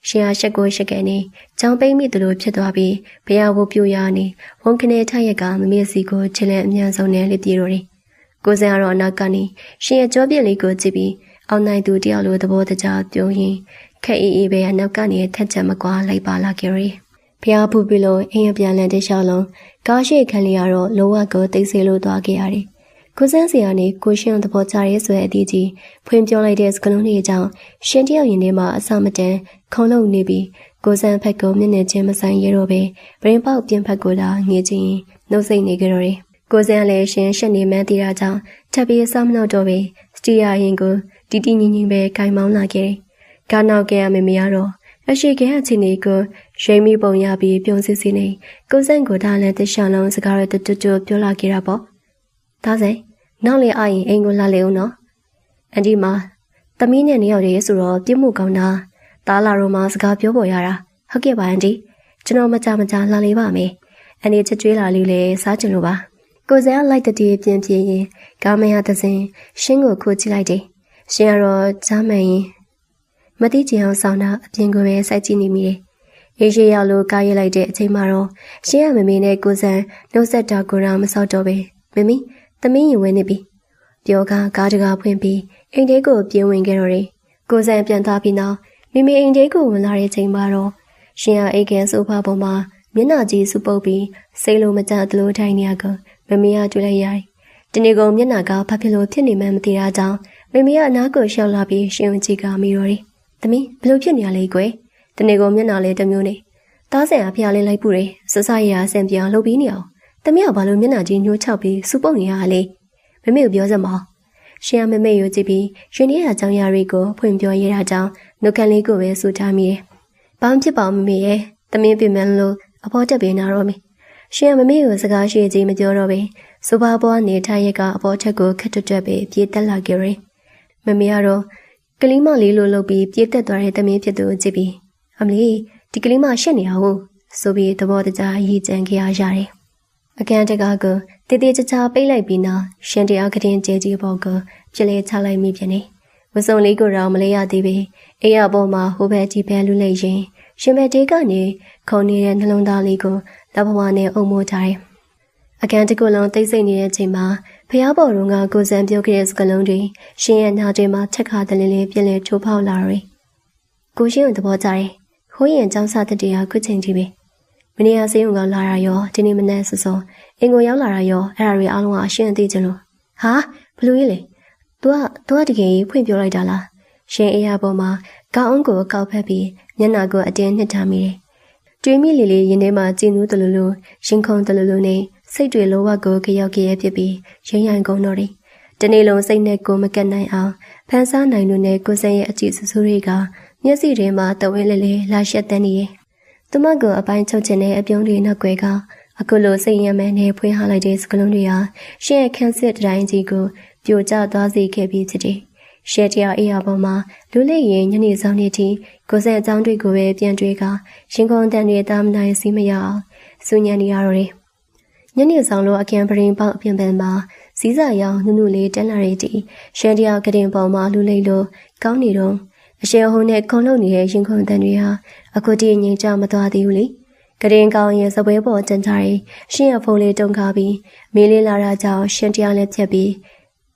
ရှင်အားရှက်ကိုရှက်ခဲ့နေချောင်းပိမ့်မိသလိုဖြစ်သွားပြီးဘုရားဘိုးပြူရနေဝန်ခနဲ့ထရက်ကမမေစီကိုချစ်လက်အမြန်ဆုံးနဲ့လိပြေတော့တယ်ကိုစံကတော့အနောက်ကနေရှင်ရဲ့ကြောပြက်လေးကိုကြည့်ပြီးအောင်နိုင်သူတယောက်လိုသဘောတကျပြောရင်းခက်အေးအေးပဲအနောက်ကနေထက်ချက်မကွာလိုက်ပါလာကြတယ်ဘုရားဖူးပြီးလို့အင်းရပြန်လန်တဲ့ရှောင်းလုံးကားရှိခံလျာတော့လောဝကိုတိတ်ဆေးလို့သွားခဲ့ရတယ်ကိုစန်းစီကနေကိုရှင်းသဘောကျရဲဆိုတဲ့အတီးကြီးဖွင့်ပြောလိုက်တဲ့စကလုံးတွေကြောင့်ရှင်တယောက်ရင်ထဲမှာအဆမတန်ခုံလုံးနေပြီးကိုစန်းဖက်ကမျက်နှာချင်းမဆိုင်ရတော့ပဲဗရင်ပေါက်ပြင်ဖက်ကိုလာငေးချင်းနှုတ်ဆက်နေကြတော့တယ်ကိုစန်းလည်းရှင်ရှက်နေမှန်းသိတာကြောင့်ထပ်ပြီးစောင့်မလို့တော့ပဲစတီယာရင်ကိုတီတီငင်းငင်းပဲဂိုင်မောင်းလာခဲ့တယ်ကားနောက်ကရမမရတော့အရှိခဲအချင်းလေးကိုရိမ့်မိပုံရပြီးပြုံးစစ်စစ်နေကိုစန်းကိုဒါလည်းတခြားလုံးစကားရတူတူပြောလာခဲ့တာပေါ့ဒါဆိုင်နောက်လေအားရင်အိမ်ကိုလာလေဦးနော်အန်ဒီမသမီးနဲ့နေရောက်ရဲဆိုတော့ပြစ်မှုကောင်းတာတားလာတော့မှစကားပြောပေါ်ရတာဟုတ်ကဲ့ပါအန်ဒီကျွန်တော်မကြလာလေပါမယ်အန်ဒီချက်ကျွေးလာလေးလေစားချင်လို့ပါကိုစဲလိုက်တည်းပြင်းပြင်းရင်ကာမရသစင်ရှင်းကိုခိုးကြည့်လိုက်တယ်ရှင်ကတော့ဂျာမန်ရင်မတိချင်အောင်ဆောင်တာအပြင်ကိုပဲစိုက်ကြည့်နေမိတယ်အေးရှိရောက်လို့ကားရလိုက်တဲ့အချိန်မှာတော့ရှင်ကမမေနဲ့ကိုစံနှုတ်ဆက်တာကိုတော့မစောက်တော့ပဲမမီသမီးရင်ဝင်နေပြီပြောကားတကားဖွင့်ပြီးအိမ်ထဲကိုပြေးဝင်ခဲ့တော့တယ်ကိုစံပြန်သွားပြီးနောက်မိမိအိမ်ထဲကိုဝင်လာတဲ့ချိန်မှာတော့ရှင်ကအိတ်ကဆိုဖာပေါ်မှာမျက်နှာကြီးစူပုတ်ပြီးစိတ်လုံးမကျသလိုထိုင်နေရကမမေကတွေ့လိုက်ရတယ်ဒီနေ့ကောင်မျက်နှာကဘာဖြစ်လို့ဖြစ်နေမှန်းမသိတာကြောင့်မမေကအနားကိုရှောက်လာပြီးရှင်ဝင်ကြည့်ကမိတော့တယ်သမီးဘလို့ဖြစ်နေရလဲကွယ်ဒီနေ့ကောင်မျက်နှာလေးတစ်မျိုးနဲ့သားဆန်အဖျားလေးလိုက်ပူတယ်စစရဆန်ပြောင်းလှုပ်ပြီးနေအောင်သမီးကဘာလို့မျက်နှာကြီးညှိုးချောက်ပြီးစူပုတ်နေရလဲမမေကိုပြောစမ်းပါရှင်ကမမေကိုကြည့်ပြီးရှင်ရဲ့အကြောင်းအရာတွေကိုဖွင့်ပြောရတာကြောင့်နှုတ်ခမ်းလေးကိုပဲစူထားမိတယ်။ဘာမှဖြစ်ပါမမေရဲ့သမီးပြင်မယ်လို့အဖေါ်တက်ပေးနာတော့မေရှင်ကမမေကိုစကားရှိကြီးမပြောတော့ပဲဆိုပါပေါ်နေထိုင်ရကအဖေါ်ချက်ကိုခက်တွတ်ပဲပြေးတက်လာကြတယ်။မမေကတော့ကလေးမလေးလိုလုပ်ပြီးပြေးတက်သွားတဲ့သမီးဖြစ်သူကိုကြည့်ပြီးအမလီဒီကလေးမရှက်နေအောင်ဆိုပြီးသဘောတကျရည်ကြံခဲ့ရတယ်။အခန်းတကားကိုတည်တည်ချာချာပိတ်လိုက်ပြီးနောက်ရှင်တရားကတင်ကျဲကြီးပေါ်ကိုပြလဲချလိုက်မိပြန်နေဝစုံလေးကိုတော့မလဲရသေးပဲအိယာပေါ်မှာဟိုဘက်ဒီဘက်လူလိုက်ရင်ရှင်ဘက်တေးကနေခုံနေတဲ့နှလုံးသားလေးကိုလက်ဘဝနဲ့အုံမိုးထားတယ်အခန်းတစ်ခုလုံးတိတ်ဆိတ်နေတဲ့အချိန်မှာဖျားပေါ်ကကိုစံပြုတ်ခဲ့တဲ့စကလုံးတွေရှင်ရဲ့နားတွေမှာချက်ခါတလင်းလေးပြလဲချိုးဖောက်လာတယ်ကိုရှင်ကိုသဘောကျတယ်ခိုးရင်ចောင်းစားတဲ့တရားခုချိန်ကြီးပဲမနေ့ကဆေးရုံကလာရရောဒီနေ့မနေ့စောစောအင်ကိုရောက်လာရရောအဲ့ဒါတွေအားလုံးကအရှင်းသိချင်လို့ဟာဘလူးကြီးလေ तू ကတကယ်ဖွင့်ပြောလိုက်တာလားရှင်အေးရပေါ်မှာကောင်းအောင်ကိုကောက်ဖက်ပြီးမျက်နှာကိုအတင်းနှစ်ထားမိတယ်တွေးမိလီလေးရင်ထဲမှာကြည်နူးတလူလူရင်ခုန်တလူလူနဲ့စိတ်တွေလောဘကိုကြောက်ကြရဖြစ်ပြီးရင်ရန်ကုန်တော့တယ်တနေ့လုံးစိတ်နဲ့ကိုမကတ်နိုင်အောင်ဖန်ဆားနိုင်လို့နဲ့ကိုစံရဲ့အကြည့်ဆူဆူတွေကမျက်စိထဲမှာတဝဲလဲလဲလာရှက်တန်းနေတယ်သူမကအပိုင်းချုပ်ချင်တဲ့အပြုံးတွေနောက်ွယ်ကအခုလိုစိတ်ရမ်းမှန်းနဲ့ဖွင့်ဟလိုက်တဲ့စကလုံးတွေဟာရှင့်ရဲ့ခန်းစစ်တိုင်းကြီးကိုပြိုကျသွားစေခဲ့ပြီးဖြစ်တယ်။ရှက်တရားအေးရပေါ်မှာလူလေးရင်ညနေဆောင်နေတီကိုစံအကြောင်းတွေကိုပဲပြန်တွေးကရင်ကုန်တန်တွေတာမနိုင်စီမရအောင်စူညံနေရတော့တယ်။ညနေဆောင်လို့အကန်ပရင်ပေါက်အပြင်ပန်မှာစီးစာရောင်နုနုလေးတန်းလာတဲ့တီရှက်တရားကတင်ပေါ်မှာလူလေးလိုကောင်းနေတော့အရှယ်ဟုံးနဲ့ခုံလုံးနေတဲ့ရင်ကုန်တန်တွေဟာအခုတည်းငြိမ်ချမသွားသေးဘူးလေ။ကရင်ကောင်ရဲ့စပွဲပေါ်ကျန်ချရီရှင်းရဖုံးလေးတုံခါပြီးမေးလေးလာတာကြောင့်ရှင်းတရားနဲ့ဖြတ်ပြီ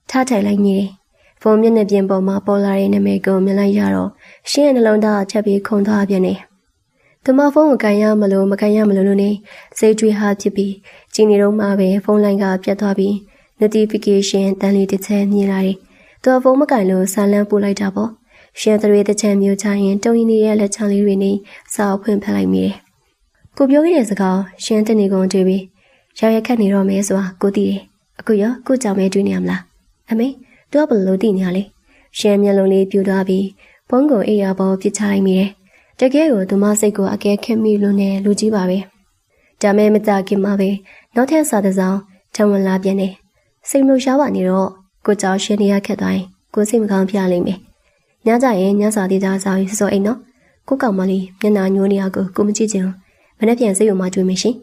းထားထိုင်လိုက်နေတယ်။ဖုံးမျက်နှာပြင်ပေါ်မှာပေါ်လာတဲ့နာမည်ကိုမြင်လိုက်ရတော့ရှင်းရဲ့နှလုံးသားအချက်ပြီးခုန်သွားပြန်နေ။သူမဖုံးကိုကန်ရမလို့မကန်ရမလို့လို့နေစိတ်တွေးဟာဖြစ်ပြီးကြည်နေတော့မှပဲဖုံးလိုင်းကပြတ်သွားပြီး notification တန်းလေးတစ်ချက်မြင်လာတယ်။သူကဖုံးမကန်လို့ဆန်လန်းပို့လိုက်တာပေါ့။ရှင်းသွေးတစ်ချက်မျိုးချရင်တုံရင်ရဲ့လက်ချောင်းလေးတွေနဲ့စာအုပ်ဖွင့်ဖက်လိုက်မိတယ်။ ကိုပြောခဲ့တဲ့စကားရှင်းတဲ့နေကုန်တွေ့ပြီးရောက်ရခက်နေတော့မယ်ဆိုတာကိုသိတယ်အခုရောကိုကြောင်မဲတွေ့နေရမလားအမေသူကဘယ်လိုသိနေရလဲရှင်းမျက်လုံးလေးပြူသွားပြီးဘုံကိုအိယာပေါ်ပြစ်ချလိုက်မိတယ်တကယ်ကိုသူမစိတ်ကိုအကဲခက်မိလို့နဲ့လူကြီးပါပဲဒါမဲ့မကြခင်မှာပဲနောက်ထပ်စာတစ်စောင်းထံဝင်လာပြန်တယ်စိတ်မလို့ရှားပါနေတော့ကိုကြောင်ရှင်းနေရခက်သွားရင်ကိုစိတ်မကောင်းပြလိမ့်မယ်ညကြရင်ညစာသေးတာစားရင်စောအိမ်နော်ကိုကောင်မလေးမျက်နှာညိုးနေရကိုမကြည့်ချင်မနေ့ပြန်စိတ်ကိုမှကြွေးမရှင်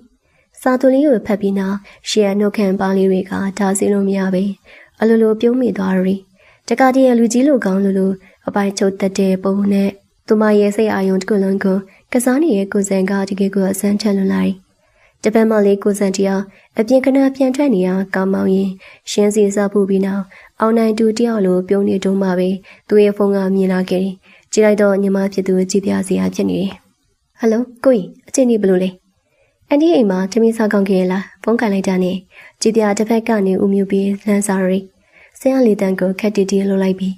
စာတူလေးကိုဖတ်ပြီးနောက်ရှီယာနှုတ်ခမ်းပါလေးတွေကဒါစီလို့မရပဲအလိုလိုပြုံးမိသွားရီတကတည်းကလူကြီးလိုကောင်းလို့အပိုင်းချုပ်တက်တဲ့ပုံနဲ့သူမရဲ့စိတ်အာရုံတစ်ခုလုံးကိုကစားနေတဲ့ကိုစံကတကယ်ကိုအစမ်းချက်လွန်လိုက်တပတ်မှလေးကိုစံတရားအပြင်ခဏပြန်ထွက်နေရကောင်းမောင်းရင်ရှင်းစီစားဖို့ပြီးနောက်အောင်နိုင်တူတယောက်လိုပြုံးနေတုံးမှပဲသူ့ရဲ့ဖုန်းကမြင်လာခဲ့တယ်ကြည့်လိုက်တော့ညီမဖြစ်သူကြည့်ပြစရာဖြစ်နေတယ်ဟယ်လိုကိုကြီးအချိန်ကြီးဘယ်လိုလဲအန်ဒီအိမ်မှာတမီးစားကောင်းခဲ့လားဖုန်းကန်လိုက်တာနဲ့ကြည်ပြတစ်ဖက်ကနေဦးမြူပြီးလမ်းစားရီဆင်းရလီတန်ကိုခက်တီတီလှုပ်လိုက်ပြီ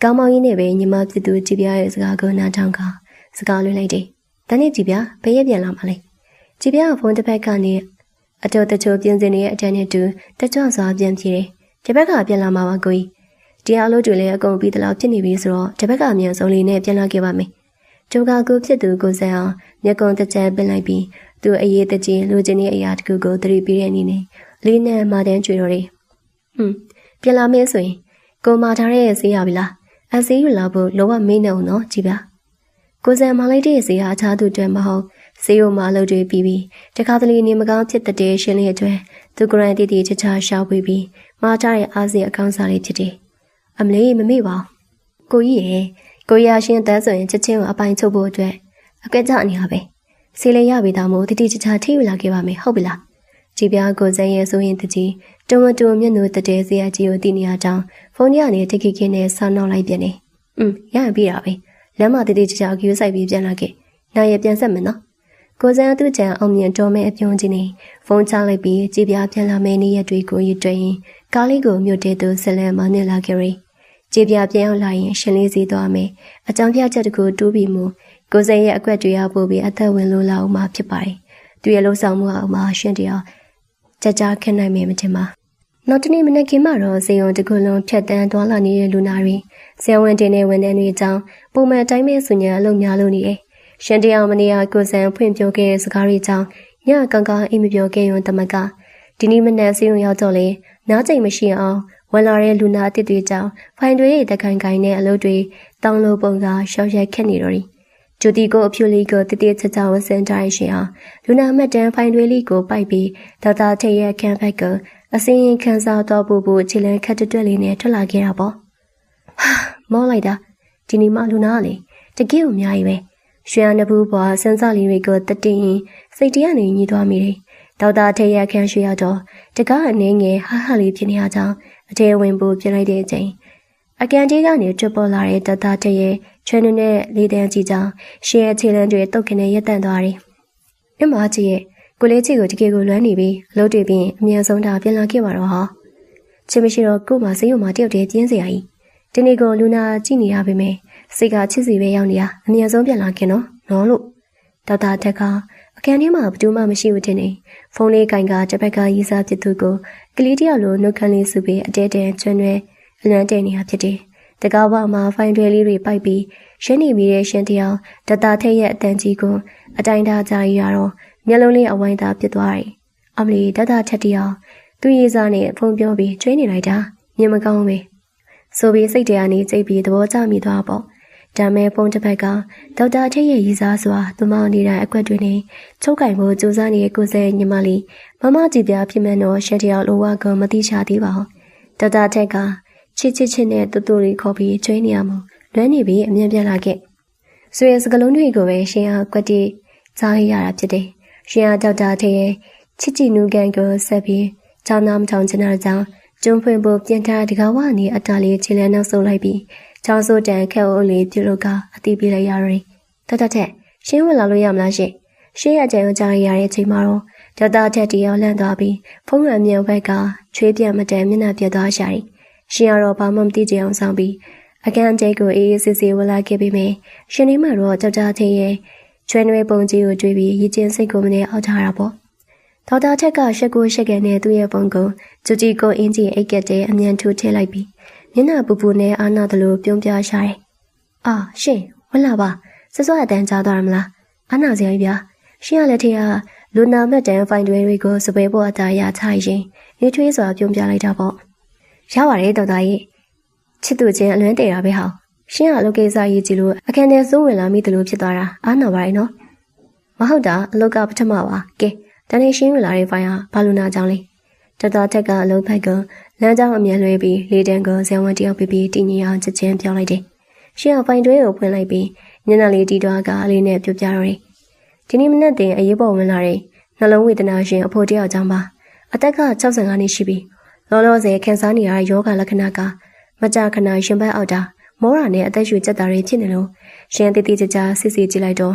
းကောင်းမောင်ကြီးနဲ့ပဲညီမဖြစ်သူကြည်ပြရဲ့စကားကိုနားထောင်ကစကားလွှင့်လိုက်တယ်။ဒါနဲ့ကြည်ပြဘယ်ရက်ပြန်လာမှလဲ။ကြည်ပြကဖုန်းတစ်ဖက်ကနေအတော်တချို့ပြင်းစင်နေတဲ့အတန်းနဲ့တူတကြွစွာပြန်ပြေးတယ်။ဒီဘက်ကပြန်လာမှာပါကိုကြီး။တရားအလုပ်တွေလည်းအကုန်ပြီးတလောက်ဖြစ်နေပြီဆိုတော့ဒီဘက်ကအမြန်ဆုံးလေးနဲ့ပြန်လာခဲ့ပါမယ်။ကျုပ်ကကိုဖြစ်သူကိုစံအောင်မျက်ကုံတစ်ချက်ပင်လိုက်ပြီးသူအရေးတကြီးလူချင်းရဲ့အရာတခုကိုသတိပေးတဲ့အနေနဲ့လေးနဲ့မာတန်းကျွေတော်တယ်။ပြန်လာမင်းဆိုရင်ကိုမာထားတဲ့ဆေးရပြီလား။အဆေးယူလာဖို့လောကမင်းနဲ့ဦးနော်ကြည်ပြ။ကိုစံမလိုက်တဲ့ဆေးဟာအခြားသူတွေမဟုတ်ဆေးရုံမှာလုပ်တွေပြီးတခါတလေနေမကောင်းဖြစ်တဲ့ရှင်လေးအတွက်သူကရန်တီတီချာချာရှောက်ပြီးမာထားတဲ့အားစီအကောင့်စားလေးဖြစ်တယ်။အမလေးမမေ့ပါဘူး။ကိုကြီးရဲ့ကိုရရှင်တန်းဆိုရင်ချက်ချင်းကိုအပိုင်ချုပ်ဖို့အတွက်အကဲကြအနေရပဲ။ဆေးလေးရပြီးသားမို့တတိချာထိယူလာခဲ့ပါမယ်ဟုတ်ပြီလားကြည်ပြကိုစံရဲ့ဆိုရင်တကြီးတုံတုံမျက်နှာတတဲစရာကြီးကိုတည်နေရကြောင်းဖုန်းရကနေတခိခင်းနဲ့ဆောင်းနှောက်လိုက်ပြန်နေရရင်ပြီးတာပဲလမ်းမှာတတိချာကူးဆိုင်ပြီးပြန်လာခဲ့နိုင်ရပြန်ဆက်မယ်နော်ကိုစံသူ့ကြံအောင်မြင်တော်မဲ့အပြုံးကြီးနေဖုန်းချလိုက်ပြီးကြည်ပြပြန်လာမယ့်နေ့ရက်တွေကိုရည်တွေ့ရင်ကားလေးကိုမြို့တဲသူဆက်လက်မနေလာခဲ့ရီကြည်ပြပြန်ရောက်လာရင်ရှင်လေးစီသွားမယ်အကြောင်းပြချက်တခုတူးပြီးမှုကိုစံရဲ့အကွက်တွေရပို့ပြီးအသက်ဝင်လို့လာအောင်မှဖြစ်ပါတယ်သူရဲ့လှုပ်ဆောင်မှုအောင်မှရှင်တရားကြခက်နိုင်မယ်မထင်ပါနောက်တနေ့မနေ့ကမှတော့ဇေယုံတကူလုံးဖြတ်တန်းသွားလာနေတဲ့လူနာတွေဆရာဝန်တင်တဲ့ဝန်ထမ်းတွေအကြောင်းပုံမှန်တိုင်းမဲ့ဆူညာအလုပ်များလို့နေတယ်ရှင်တရားမနေရကိုစံဖွင့်ပြောခဲ့တဲ့စကားတွေကြောင့်ညကောင်းကောင်းအိမ်မပြောခဲ့ရုံတမကဒီနေ့မနေ့ဇေယုံရောက်တော့လေနားကျိတ်မရှိအောင်ဝင်လာတဲ့လူနာအစ်စ်တွေကြောင့်ဖိုင်တွေရဲ့တခိုင်ခိုင်နဲ့အလုပ်တွေတောင်းလို့ပုံစံရှောက်ရက်ခက်နေတော့တယ်ကျူတီကိုအဖြူလေးကိုတတိချာချာဝဆန်တိုင်းရှင်အောင်လူနာမတ်တန်ဖိုင်တွေလေးကိုပိုက်ပြီးဒေါက်တာထေရဲ့ခန်းဘက်ကအစင်းရင်ခန်းစားတော့ဖို့ခြေလန်းခက်တွက်လေးနဲ့ထွက်လာခဲ့တာပေါ့မောလိုက်တာဒီနေ့မှလူနာကလေတကယ်ကိုအများကြီးပဲရွှေရနဘူးပေါ်စန်းစားလေးတွေကိုတတိရင်စိတ်တရားနေညီးသွားမိတယ်ဒေါက်တာထေရဲ့ခန်းရွှေရတော့တကားအနေငယ်ဟာလေးဖြစ်နေရကြောင်းအထဲဝင်ဖို့ပြလိုက်တဲ့အချိန်အကန်တီးကနေထွက်ပေါ်လာတဲ့ဒေါက်တာထေရဲ့ချွန်းနဲ့လေးတန်းကြီးကြောင်ရှေ့ရဲ့ခြေလမ်းတွေတုတ်ခနဲ့ရက်တန့်သွားတယ်။အမကြီးရဲ့ကိုလေးချီကိုတကယ်ကိုလွမ်းနေပြီးအလုပ်တွေပြီးအမြန်ဆုံးတာပြန်လာခဲ့ပါတော့ဟာ။ချစ်မရှိတော့ကို့မှာစိတ်ယုံမှာတယောက်တည်းပြင်းစရာကြီး။ဒီနေ့ကလူနာကြည့်နေရပါမယ်။စိတ်ကချစ်စီပဲရောက်နေရအမြန်ဆုံးပြန်လာခင်နော်လို့ဒေါက်တာထက်ကအကန်ထဲမှာဘယ်သူမှမရှိဘူးတင်နေ။ဖုန်းလေးကင်ကတစ်ဖက်ကရေးစားပြသူကိုကလေးတယောက်လိုနှုတ်ခမ်းလေးစုပြီးအတဲတဲကျွန်းရွယ်အလန်းတဲနေရဖြစ်တယ်။တကားဝမှာဖိုင်တွေလေးတွေပိုက်ပြီးရှင်းနေပြီးတဲ့ရှင်တယောက်ဒေါက်တာထက်ရဲ့အတန်ကြီးကိုအတိုင်းသားကြာရတော့မျက်လုံးလေးအဝိုင်းသားပြစ်သွားတယ်။အမလီဒေါက်တာထက်တယောက်သူ့ရေးစားနဲ့ဖုန်းပြောပြီးကျွေးနေလိုက်တာမြင်မကောင်းပဲ။ဆိုပြီးစိတ်တရားနေကြိတ်ပြီးသဘောကျမိသွားပေါ့။ဒါမဲ့ဖုန်းတစ်ဖက်ကဒေါက်တာထက်ရဲ့ရေးစားစွာသူမနေတဲ့အကွက်တွေနဲ့ချုပ်ကင်ဖို့ကြိုးစားနေတဲ့ကိုစဲညီမလေးမမကြည်ပြဖြစ်မှန်းတော့ရှင်တယောက်လိုဝကမသိချသေးပါဘူး။ဒေါက်တာထက်ကချစ်နဲ့တူတူလေးခေါ်ပြီးကျွေးနေရမှာလွမ်းနေပြီးအမြင်ပြန်လာခဲ့ဆွေစကလုံးတွေကိုပဲရှင်အားကွက်တီကြားရတာဖြစ်တယ်ရှင်အားဒေါက်တာထဲချစ်ကြည်နူးကန်ကိုဆက်ပြီးချောင်းသားမထောင်ချင်တဲ့ကြောင့်ကျုံဖွင့်ဖို့ပြင်ထားတကားဝနေအတားလေးခြေလန်းနောက်ဆုပ်လိုက်ပြီးချောင်းစိုးတန်ခက်အုပ်လေးပြုလို့ကအတိပေးလိုက်ရရယ်ဒေါက်တာထက်ရှင်ဝင်လာလို့ရမလားရှင်ရှေ့ရကြံကြားရတဲ့အချိန်မှာတော့ဒေါက်တာထက်တရားလန့်သွားပြီးဖုံးရံမြောက်ဘက်ကချွေးပြတ်မတန်မျက်နှာပြတ်သွားရှာတယ်ရှင်ကတော့ဘာမှမသိကြအောင်ဆောင်ပြီးအကန်ကျဲကိုအေးအေးဆေးဆေးဝလာခဲ့ပြီးမြရှင်နေမှာတော့ကြောက်ကြသေးရဲ့ ချွဲနွေးပုံကြီးကိုတွေးပြီးရည်ကျင်းစိတ်ကိုမနေအောက်ထားတာပေါ့ဒေါက်တာထက်ကရှက်ကိုရှက်ကန်နဲ့သူ့ရဲ့ပုံကိုကြူကြီးကိုအင်းကြီးအိတ်ကက်တဲ့အမြန်ထိုးထည့်လိုက်ပြီးမျက်နှာပူပူနဲ့အာနာသလိုပြုံးပြရှာတယ်အာရှင်ဝင်လာပါစစောအတန်းကြားသွားရမလားအာနာစရာကြီးဗျာရှင်ကလည်းထေကလူနာမက်တန်ဖိုင်တွေကိုစပယ်ပေါ်အတားရချရင်နေထွေးစွာပြုံးပြလိုက်တာပေါ့ရပါတယ်ဒေါက်တာကြီးချစ်သူချင်းအလွမ်းတည်တာပဲဟောရှင်ကအလုပ်ကိစ္စရေးကြည့်လို့အခန်းထဲစိုးဝင်လာမိသလိုဖြစ်သွားတာအားနာပါရဲ့နော်မဟုတ်တာအလုပ်ကပထမပါကဲတန်နေရှင်းဝင်လာတဲ့ဖိုင်ဟာဘာလူနာကြောင့်လဲဒေါက်တာထက်ကအလုပ်ဖိုက်ကလမ်းကြောင်းအမြဲလွှဲပြီးလေတန်းကဇန်ဝန်တယောက်ပြီးတည်ငြိမ်အောင်ချက်ချင်းပြောလိုက်တယ်ရှင်ကဖိုင်တွဲကိုဖွင့်လိုက်ပြီးညနေလေးတီးတွားကအလေးနဲ့ပြုတ်ပြတော့တယ်ဒီနေ့မနက်တင်အရေးပေါ်ဝင်လာတဲ့နှလုံးဝေဒနာရှင်အဖိုးတယောက်ကြောင့်ပါအသက်က65နှစ်ရှိပြီလောလောဆယ်ခံစားနေရတဲ့ယောဂလက္ခဏာကမကြာခဏရှင်ဘက်အောက်တာမောရာနဲ့အသက်ရှူကြက်တာတွေဖြစ်နေလို့ရှင်တည်တည်ကြကြစစ်စစ်ကြည့်လိုက်တော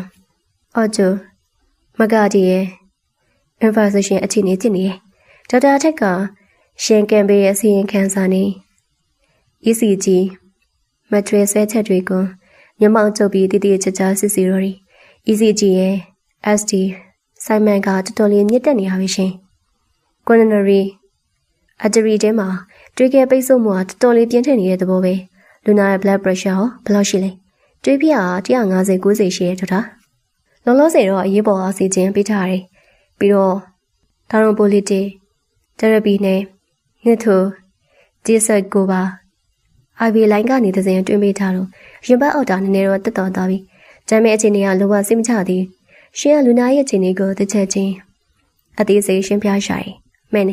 ့အော်ကျိုမကတီရဲ့ information အခြေအနေဖြစ်နေတယ်ဒေါက်တာထက်ကရှင်ကံပေးရဲ့အစီရင်ခံစာနေ ECG မထွေးဆဲချက်တွေကိုမျက်မှောက်ကျုပ်ပြီးတည်တည်ကြကြစစ်စီရော် ECG ရဲ့ SD စိုင်းမန်ကတော်တော်လေးမြင့်တက်နေရပြီရှင် coronary artery ထဲမှာတွေးခဲပိတ်ဆို့မှုကတော်တော်လေးပြင်းထန်နေတဲ့သဘောပဲလူနာရဲ့ blood pressure ဟောဘယ်လောက်ရှိလဲတွေးပြ150 90ရှိရဲ့ဒေါက်တာလောလောဆယ်တော့အရေးပေါ်အောက်ဆီဂျင်ပေးထားရတယ်ပြီးတော့ဒါရွန်ပိုလီတီသေရပီနဲ့နှစ်ထိုဂျီဆက်ကိုပါ IV လိုင်းကနေတဲ့စင်တွင်းပေးထားလို့ရင်ပတ်အောက်တာနည်းနည်းတော့တက်တော်သွားပြီ။ဒါပေမဲ့အခြေအနေကလောကစိတ်မချသေး။ရှင်ကလူနာရဲ့အခြေအနေကိုတစ်ချက်ချင်းအသေးစိတ်ရှင်းပြရှာတယ်။မဲနေ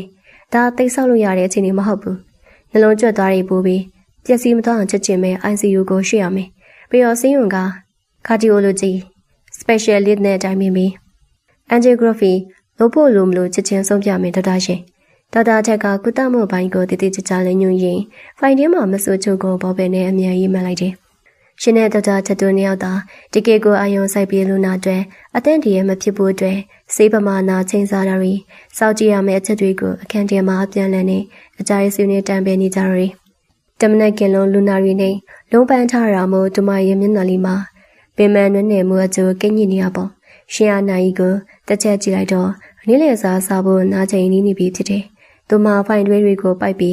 ဒါသိဆောက်လို့ရတဲ့အခြေအနေမဟုတ်ဘူး။နှလုံးကျွတ်သွားတွေပိုးပြီးပျက်စီးမသွားအောင်ချက်ချင်းပဲ ICU ကိုရွှေ့ရမယ်။ပြီးတော့ဆေးရုံက cardiology specialist နဲ့တိုင်ပင်ပြီး angiography လုပ်ဖို့လိုမလို့ချက်ချင်းဆုံးဖြတ်မယ်ဒေါက်တာရှင်ဒေါက်တာထက်ကကုသမှုပိုင်းကိုတည်တည်ကြကြလင်းညွှန်ရင်ဖိုင်ထဲမှာမဆိုးချုပ်ကိုဘောပဲနဲ့အမြန်ရေးမှတ်လိုက်တယ်ရှင်နဲ့ဒေါက်တာထက်တို့နှစ်ယောက်သာတကယ်ကိုအာရုံစိုက်ပြီးလူနာတွေအသင့်တည်းရမဖြစ်ဖို့အတွက်စေးပမာဏချိန်စားတာတွေစောင့်ကြည့်ရမယ့်အချက်တွေကိုအခန်းထဲမှာအပြန်လည်နဲ့အကြိုက်ဆွေးနွေးတံပေးနေကြတယ်တမနက်ကင်လုံးလူနာတွေနဲ့လုံးပန်းထားရမို့ဒမရဲ့မျက်နှာလေးမှာပင်မနွဲ့နယ်မှုအကျိုးကင်းညစ်နေရပေါ့ရှင်အနိုင်ကိုတစ်ချက်ကြည့်လိုက်တော့နေ့လည်စားစားဖို့နားချိန်နီးနေပြီဖြစ်တယ်သူမဖိုင်တွေကိုပိုက်ပြီ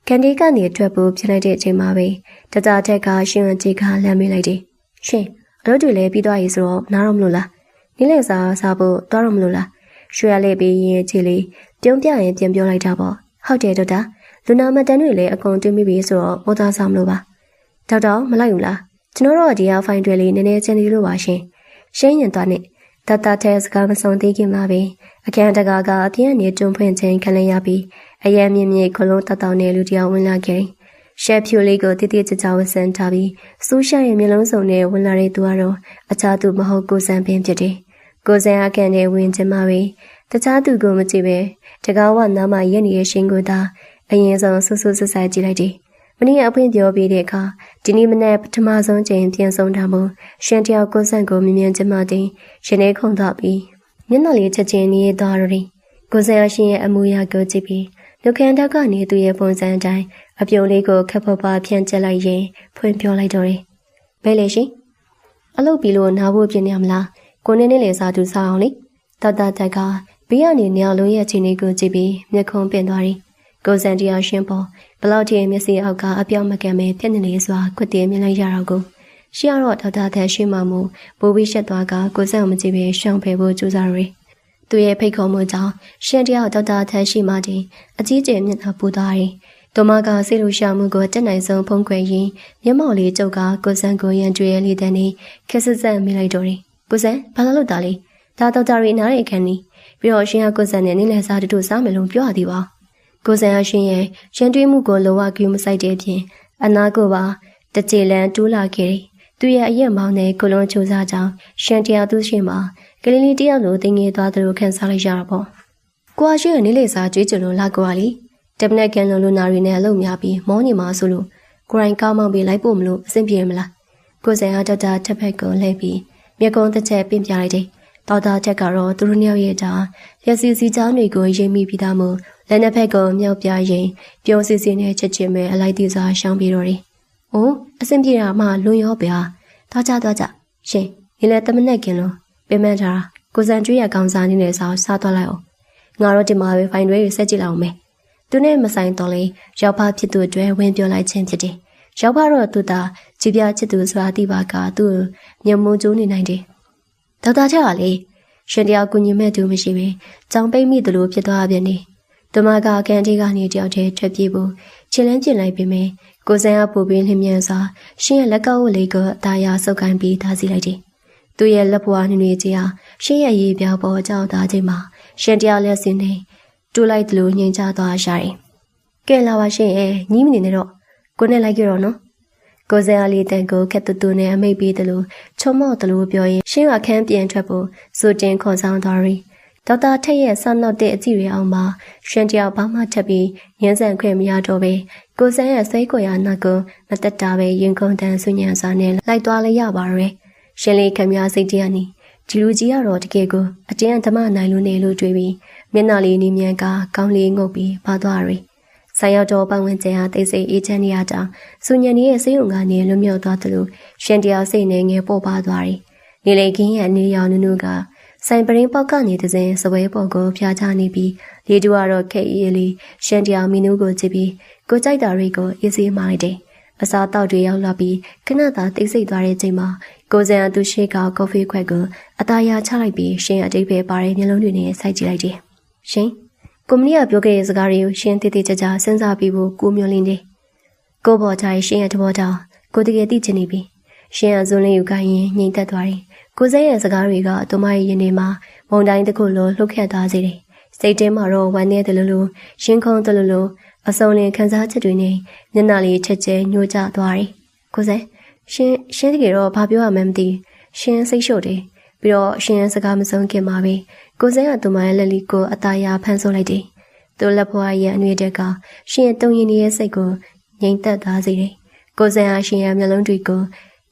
းကန်ဒီကနေထွက်ဖို့ဖြစ်လိုက်တဲ့အချိန်မှာပဲတတထက်ကရှင်ဝင်ကြီးကလမ်းမေးလိုက်တယ်။ရှင်အလုပ်တွေလည်းပြီးသွားပြီဆိုတော့နားတော့မလို့လား။နေ့လည်စားဖို့သွားတော့မလို့လား။ရွှေရလေးပြီးရင်ချီလေးပြုံးပြရင်ပြန်ပြောလိုက်တာပေါ့။ဟုတ်တယ်ဒေါက်တာလူနာမတန်တွေလည်းအကုန်တွင်းပြီးပြီဆိုတော့ပေါ်သားစားမလို့ပါ။ဒေါက်တာမလိုက်ဘူးလား။ကျွန်တော်တို့ဒီဟာဖိုင်တွေလေးနည်းနည်းချင်နေလို့ပါရှင်။ရှင်းရင်သွားနဲ့တတထက်စကားမဆုံးသေးခင်မှာပဲအခန်းတကာကအပြင်းအနေတွန်းဖွင့်ခြင်းခံရရပြီးအယံမြင့်မြင့်ခလုံးတောက်တောက်နဲ့လူတယောက်ဝင်လာခဲ့။ရှက်ဖြူလေးကိုတိတိကျကျဝဆန်ထားပြီးစူးရှာရဲ့မျက်လုံးစုံနဲ့ဝင်လာတဲ့သူကတော့အခြားသူမဟုတ်ကိုစံပင်ဖြစ်တယ်။ကိုစံအကန်နဲ့ဝင်ချင်မှပဲတခြားသူကိုမကြည့်ပဲတကားဝနားမှာရက်နေတဲ့ရှင်ကိုသာအရင်ဆုံးဆူဆူဆဆကြည့်လိုက်တယ်။မနေ့ကအဖွင့်ပြောပြီးတဲ့အခါဒီနေ့မနေ့ပထမဆုံးချိန်ပြန်ဆုံးတာမို့ရှင်တယောက်ကိုစံကိုမြင်မြင်ချင်မှတင်ရှင်နေခုန်သွားပြီးမျက်နှာလေးချက်ချင်းနေသွားတော့တယ်။ကိုစံအရှင်ရဲ့အမူအရာကိုကြည့်ပြီးလူခန္ဓာကနေသူ့ရဲ့ပုံစံအတိုင်းအပြုံလေးကိုခက်ဖော်ပါဖြန့်ကျက်လိုက်ရင်ဖွင့်ပြောလိုက်တော့တယ်။ဘယ်လေရှင်။အလုပ်ပြီးလို့နားဖို့ပြင်ရမလား။ကိုနေနဲ့လေစားသူစားအောင်လေ။တတတက်ကဘေးကနေညောင်လုံးရဲ့ချင်းလေးကိုကြည့်ပြီးမျက်ခုံးပင်သွားတယ်။ကိုစံတရားရှင်းပေါ်ဘလောက်ထိမျက်စိအောက်ကအပြောင်းမကန်ပဲပြက်နေလေစွာခွတ်တည်းမြင်လိုက်ရတော့ကိုရှေ့ကတော့ဒေါက်တာသက်ရှင်းမှမူဘိုးဘီရှက်သွားကကိုစံမကြည့်ပဲရှောင်ဖယ်ဖို့ကြိုးစားရယ်။သူရဲ့ဖိတ်ခေါ်မှုကြောင့်ရှင်တယောက်ဒေါက်တာထက်ရှိမှတင်အကြီးကျယ်မျက်နှာပူသွားတယ်။ဒမကစိတ်လူရှာမှုကိုတက်နိုင်ဆုံးဖုံးကွယ်ရင်းမျက်မှောက်လေးကျုပ်ကကိုစံကိုရန်ကျွေးရလေးတန်းနေခက်ဆက်ဆက်မိလိုက်တော့တယ်။ကိုစံဘာလို့တာလဲ။ဒါဒေါက်တာရီနားရဲ့အခန်းကြီးပြီးတော့ရှင်ကကိုစံနဲ့နေ့လည်စာတူစားမယ်လို့ပြောရသေးပါ။ကိုစံအရှင်ရဲ့ရန်တွေးမှုကိုလောကကျူးမဆိုင်တဲ့အပြင်အနာကိုပါတကြည်လန်တူးလာခဲ့တယ်။သူရဲ့အရက်မောင်းနဲ့ကိုလုံးချိုးစားကြောင်းရှင်တရားသူရှင်မှာကလေးလေးတယောက်လိုတင်ငယ်သွားသလိုခံစားလိုက်ရတာပေါ့။ကိုအရှင်ရဲ့နေ့လေစာကြွေးကြလို့လာကွာလီတပနက်ကန်လူနာတွေနဲ့အလုပ်များပြီးမောနေမှာဆိုလို့ကိုရိုင်းကားမောင်းပြီးလိုက်ဖို့မလို့အဆင်ပြေမလား။ကိုစံဟာဒေါက်တာထက်ဖက်ကိုလှည့်ပြီးမျက်ကုံးတစ်ချက်ပင့်ပြလိုက်တယ်။ဒေါက်တာချက်ကတော့သူတို့နှစ်ယောက်ရဲ့တာလက်စီစီချောင်းတွေကိုရိပ်မိပြီးသားမို့လက်နှစ်ဖက်ကိုမြောက်ပြရင်ပြုံးစီစီနဲ့ချက်ချင်းပဲအလိုက်တီစာရှောင်းပြီးတော့တယ်။အိုးအဆင်ပြေတာမှလွန်ရောဗျာ။သွားကြရှင်ဒီလေတမနက်ကင်လို့ဘ ပေးမှန်းထားကိုစံကျွေးရကောင်းစားနေတဲ့ဆောက်စားသွားလိုက်အောင်ငါတို့ဒီမှာပဲဖိုင်တွေဆက်ကြည့်လောက်မယ်သူနဲ့မဆိုင်တော့လေရောက်ဖဖြစ်သူအတွက်ဝင်ပြောလိုက်ခြင်းဖြစ်တယ်ရောက်ဖတော့သူသာကြည်ပြချစ်သူဆိုတာသိပါကသူ့မျက်မှုကျိုးနေနိုင်တယ်ဒေါက်တာချက်ကလေရှင်တရားကူညီမဲ့သူမရှိပဲကြောင်ပိတ်မိသလိုဖြစ်သွားပြန်နေသူမကကန်တီကနေတယောက်တည်းထွက်ပြေးဖို့ချင်လန်းပြင်လိုက်ပြီမယ်ကိုစံကပူပြီးလျင်မြန်စွာရှင်ရဲ့လက်ကောက်ဝတ်လေးကိုအသားရဆုပ်ကိုင်းပြီးထားစီလိုက်တယ်သူရဲ့လက်ပွားနွေနွေကြီးဟာရှင်ရဲ့ရေပြောင်းပေါ်ကြောက်သားချိန်မှာရှင်တရားလက်စင်းနေတူလိုက်သလိုညင်ချသွားရတယ်ကဲလာပါရှင်ရဲ့ညီးမနေနဲ့တော့ကိုနဲ့လိုက်ကြတော့နော်ကိုစံအလေးတန်ကိုခက်တူတူနဲ့အမိတ်ပေးသလိုချုံမော့သလိုပြောရင်ရှင်ကခန်းပြန်ထွက်ဖို့စိုးတင်ခေါ်ဆောင်သွားရီဒေါက်တာထက်ရဲ့ဆောင်းနောက်တဲ့အကြည့်ရအောင်မှာရှင်တယောက်ဘာမှထပ်ပြီးရင်းဆန်ခွင့်မရတော့ပဲကိုစံရဲ့ဆွဲကိုရနာကိုမတက်တာပဲရင်ကုန်တန်ဆွညံစာနဲ့လိုက်သွားလိုက်ရပါရဲ့ရှင်လေးခင်များစိတ်တရားနီဒီလူကြီးကတော့တကယ်ကိုအတင်းအဓမ္မနိုင်လို့နေလို့တွေ့ပြီးမျက်နှာလေးနေမြန်ကကောင်းလေးငုတ်ပြီးပါသွားရီဆိုင်ရောက်တော့ပတ်ဝန်းကျင်ဟာတိတ်ဆိတ်အေးချမ်းနေရတာဆွညံရဲ့စိတ်ုံကနေလွတ်မြောက်သွားသလိုရှင်တယောက်စိတ်နဲ့ငယ်ပေါ်ပါသွားရီနေလေကင်းရဲ့နေရောင်နုနုကဆိုင်ပရင်းပေါက်ကနေတဲ့စဉ်စပွဲပေါ်ကိုဖျားချနေပြီးလေတူကတော့ခက်အေးလေးရှန်တရားမီနူးကိုကြည့်ပြီးကိုကြိုက်တာတွေကိုအေးစေးမှလိုက်တယ်။အစားတောက်တွေရောက်လာပြီးခဏသာတိတ်ဆိတ်သွားတဲ့ချိန်မှာကိုစံသူရှိကကော်ဖီခွက်ကိုအသားရချလိုက်ပြီးရှင်အတိတ်ပဲပါတဲ့မျက်လုံးတွေနဲ့စိုက်ကြည့်လိုက်တယ်။ရှင်ကိုမနီကပြောခဲ့တဲ့စကားတွေကိုရှင်တည်တည်ကြကြစဉ်းစားပြီးဖို့ကိုမျိုးလင်းတယ်။ကိုပေါ်ချာရှင်ရဲ့သဘောထားကိုတကယ်သိချင်နေပြီ။ရှင်အစွန်းလေးယူခိုင်းရင်ငြိမ်သက်သွားတယ်။ကိုစဲရဲ့စကားတွေကသူမရဲ့ရင်ထဲမှာမုန်တိုင်းတစ်ခုလိုလှုပ်ခတ်သွားစေတယ်။စိတ်ထဲမှာတော့ဝမ်းနည်းတယ်လို့ရှင်ခုန်တယ်လို့အစုံလင်ခံစားချက်တွေနဲ့မျက်နှာလေးချက်ကျဲညှို့ကျသွားတယ်။ကိုစဲရှင်တကယ်တော့ဘာပြောရမှန်းမသိရှင်စိတ်ရှုပ်တယ်။ပြီးတော့ရှင်စကားမဆုံးခင်မှာပဲကိုစဲကသူမရဲ့လက်လီကိုအသားရဖမ်းဆိုးလိုက်တယ်။သူလက်ဖွားရဲ့အနှွေတက်ကရှင်ရဲ့တုံရင်ရဲ့စိတ်ကိုငြိမ်သက်သွားစေတယ်။ကိုစဲကရှင်ရဲ့မျက်လုံးတွေကိ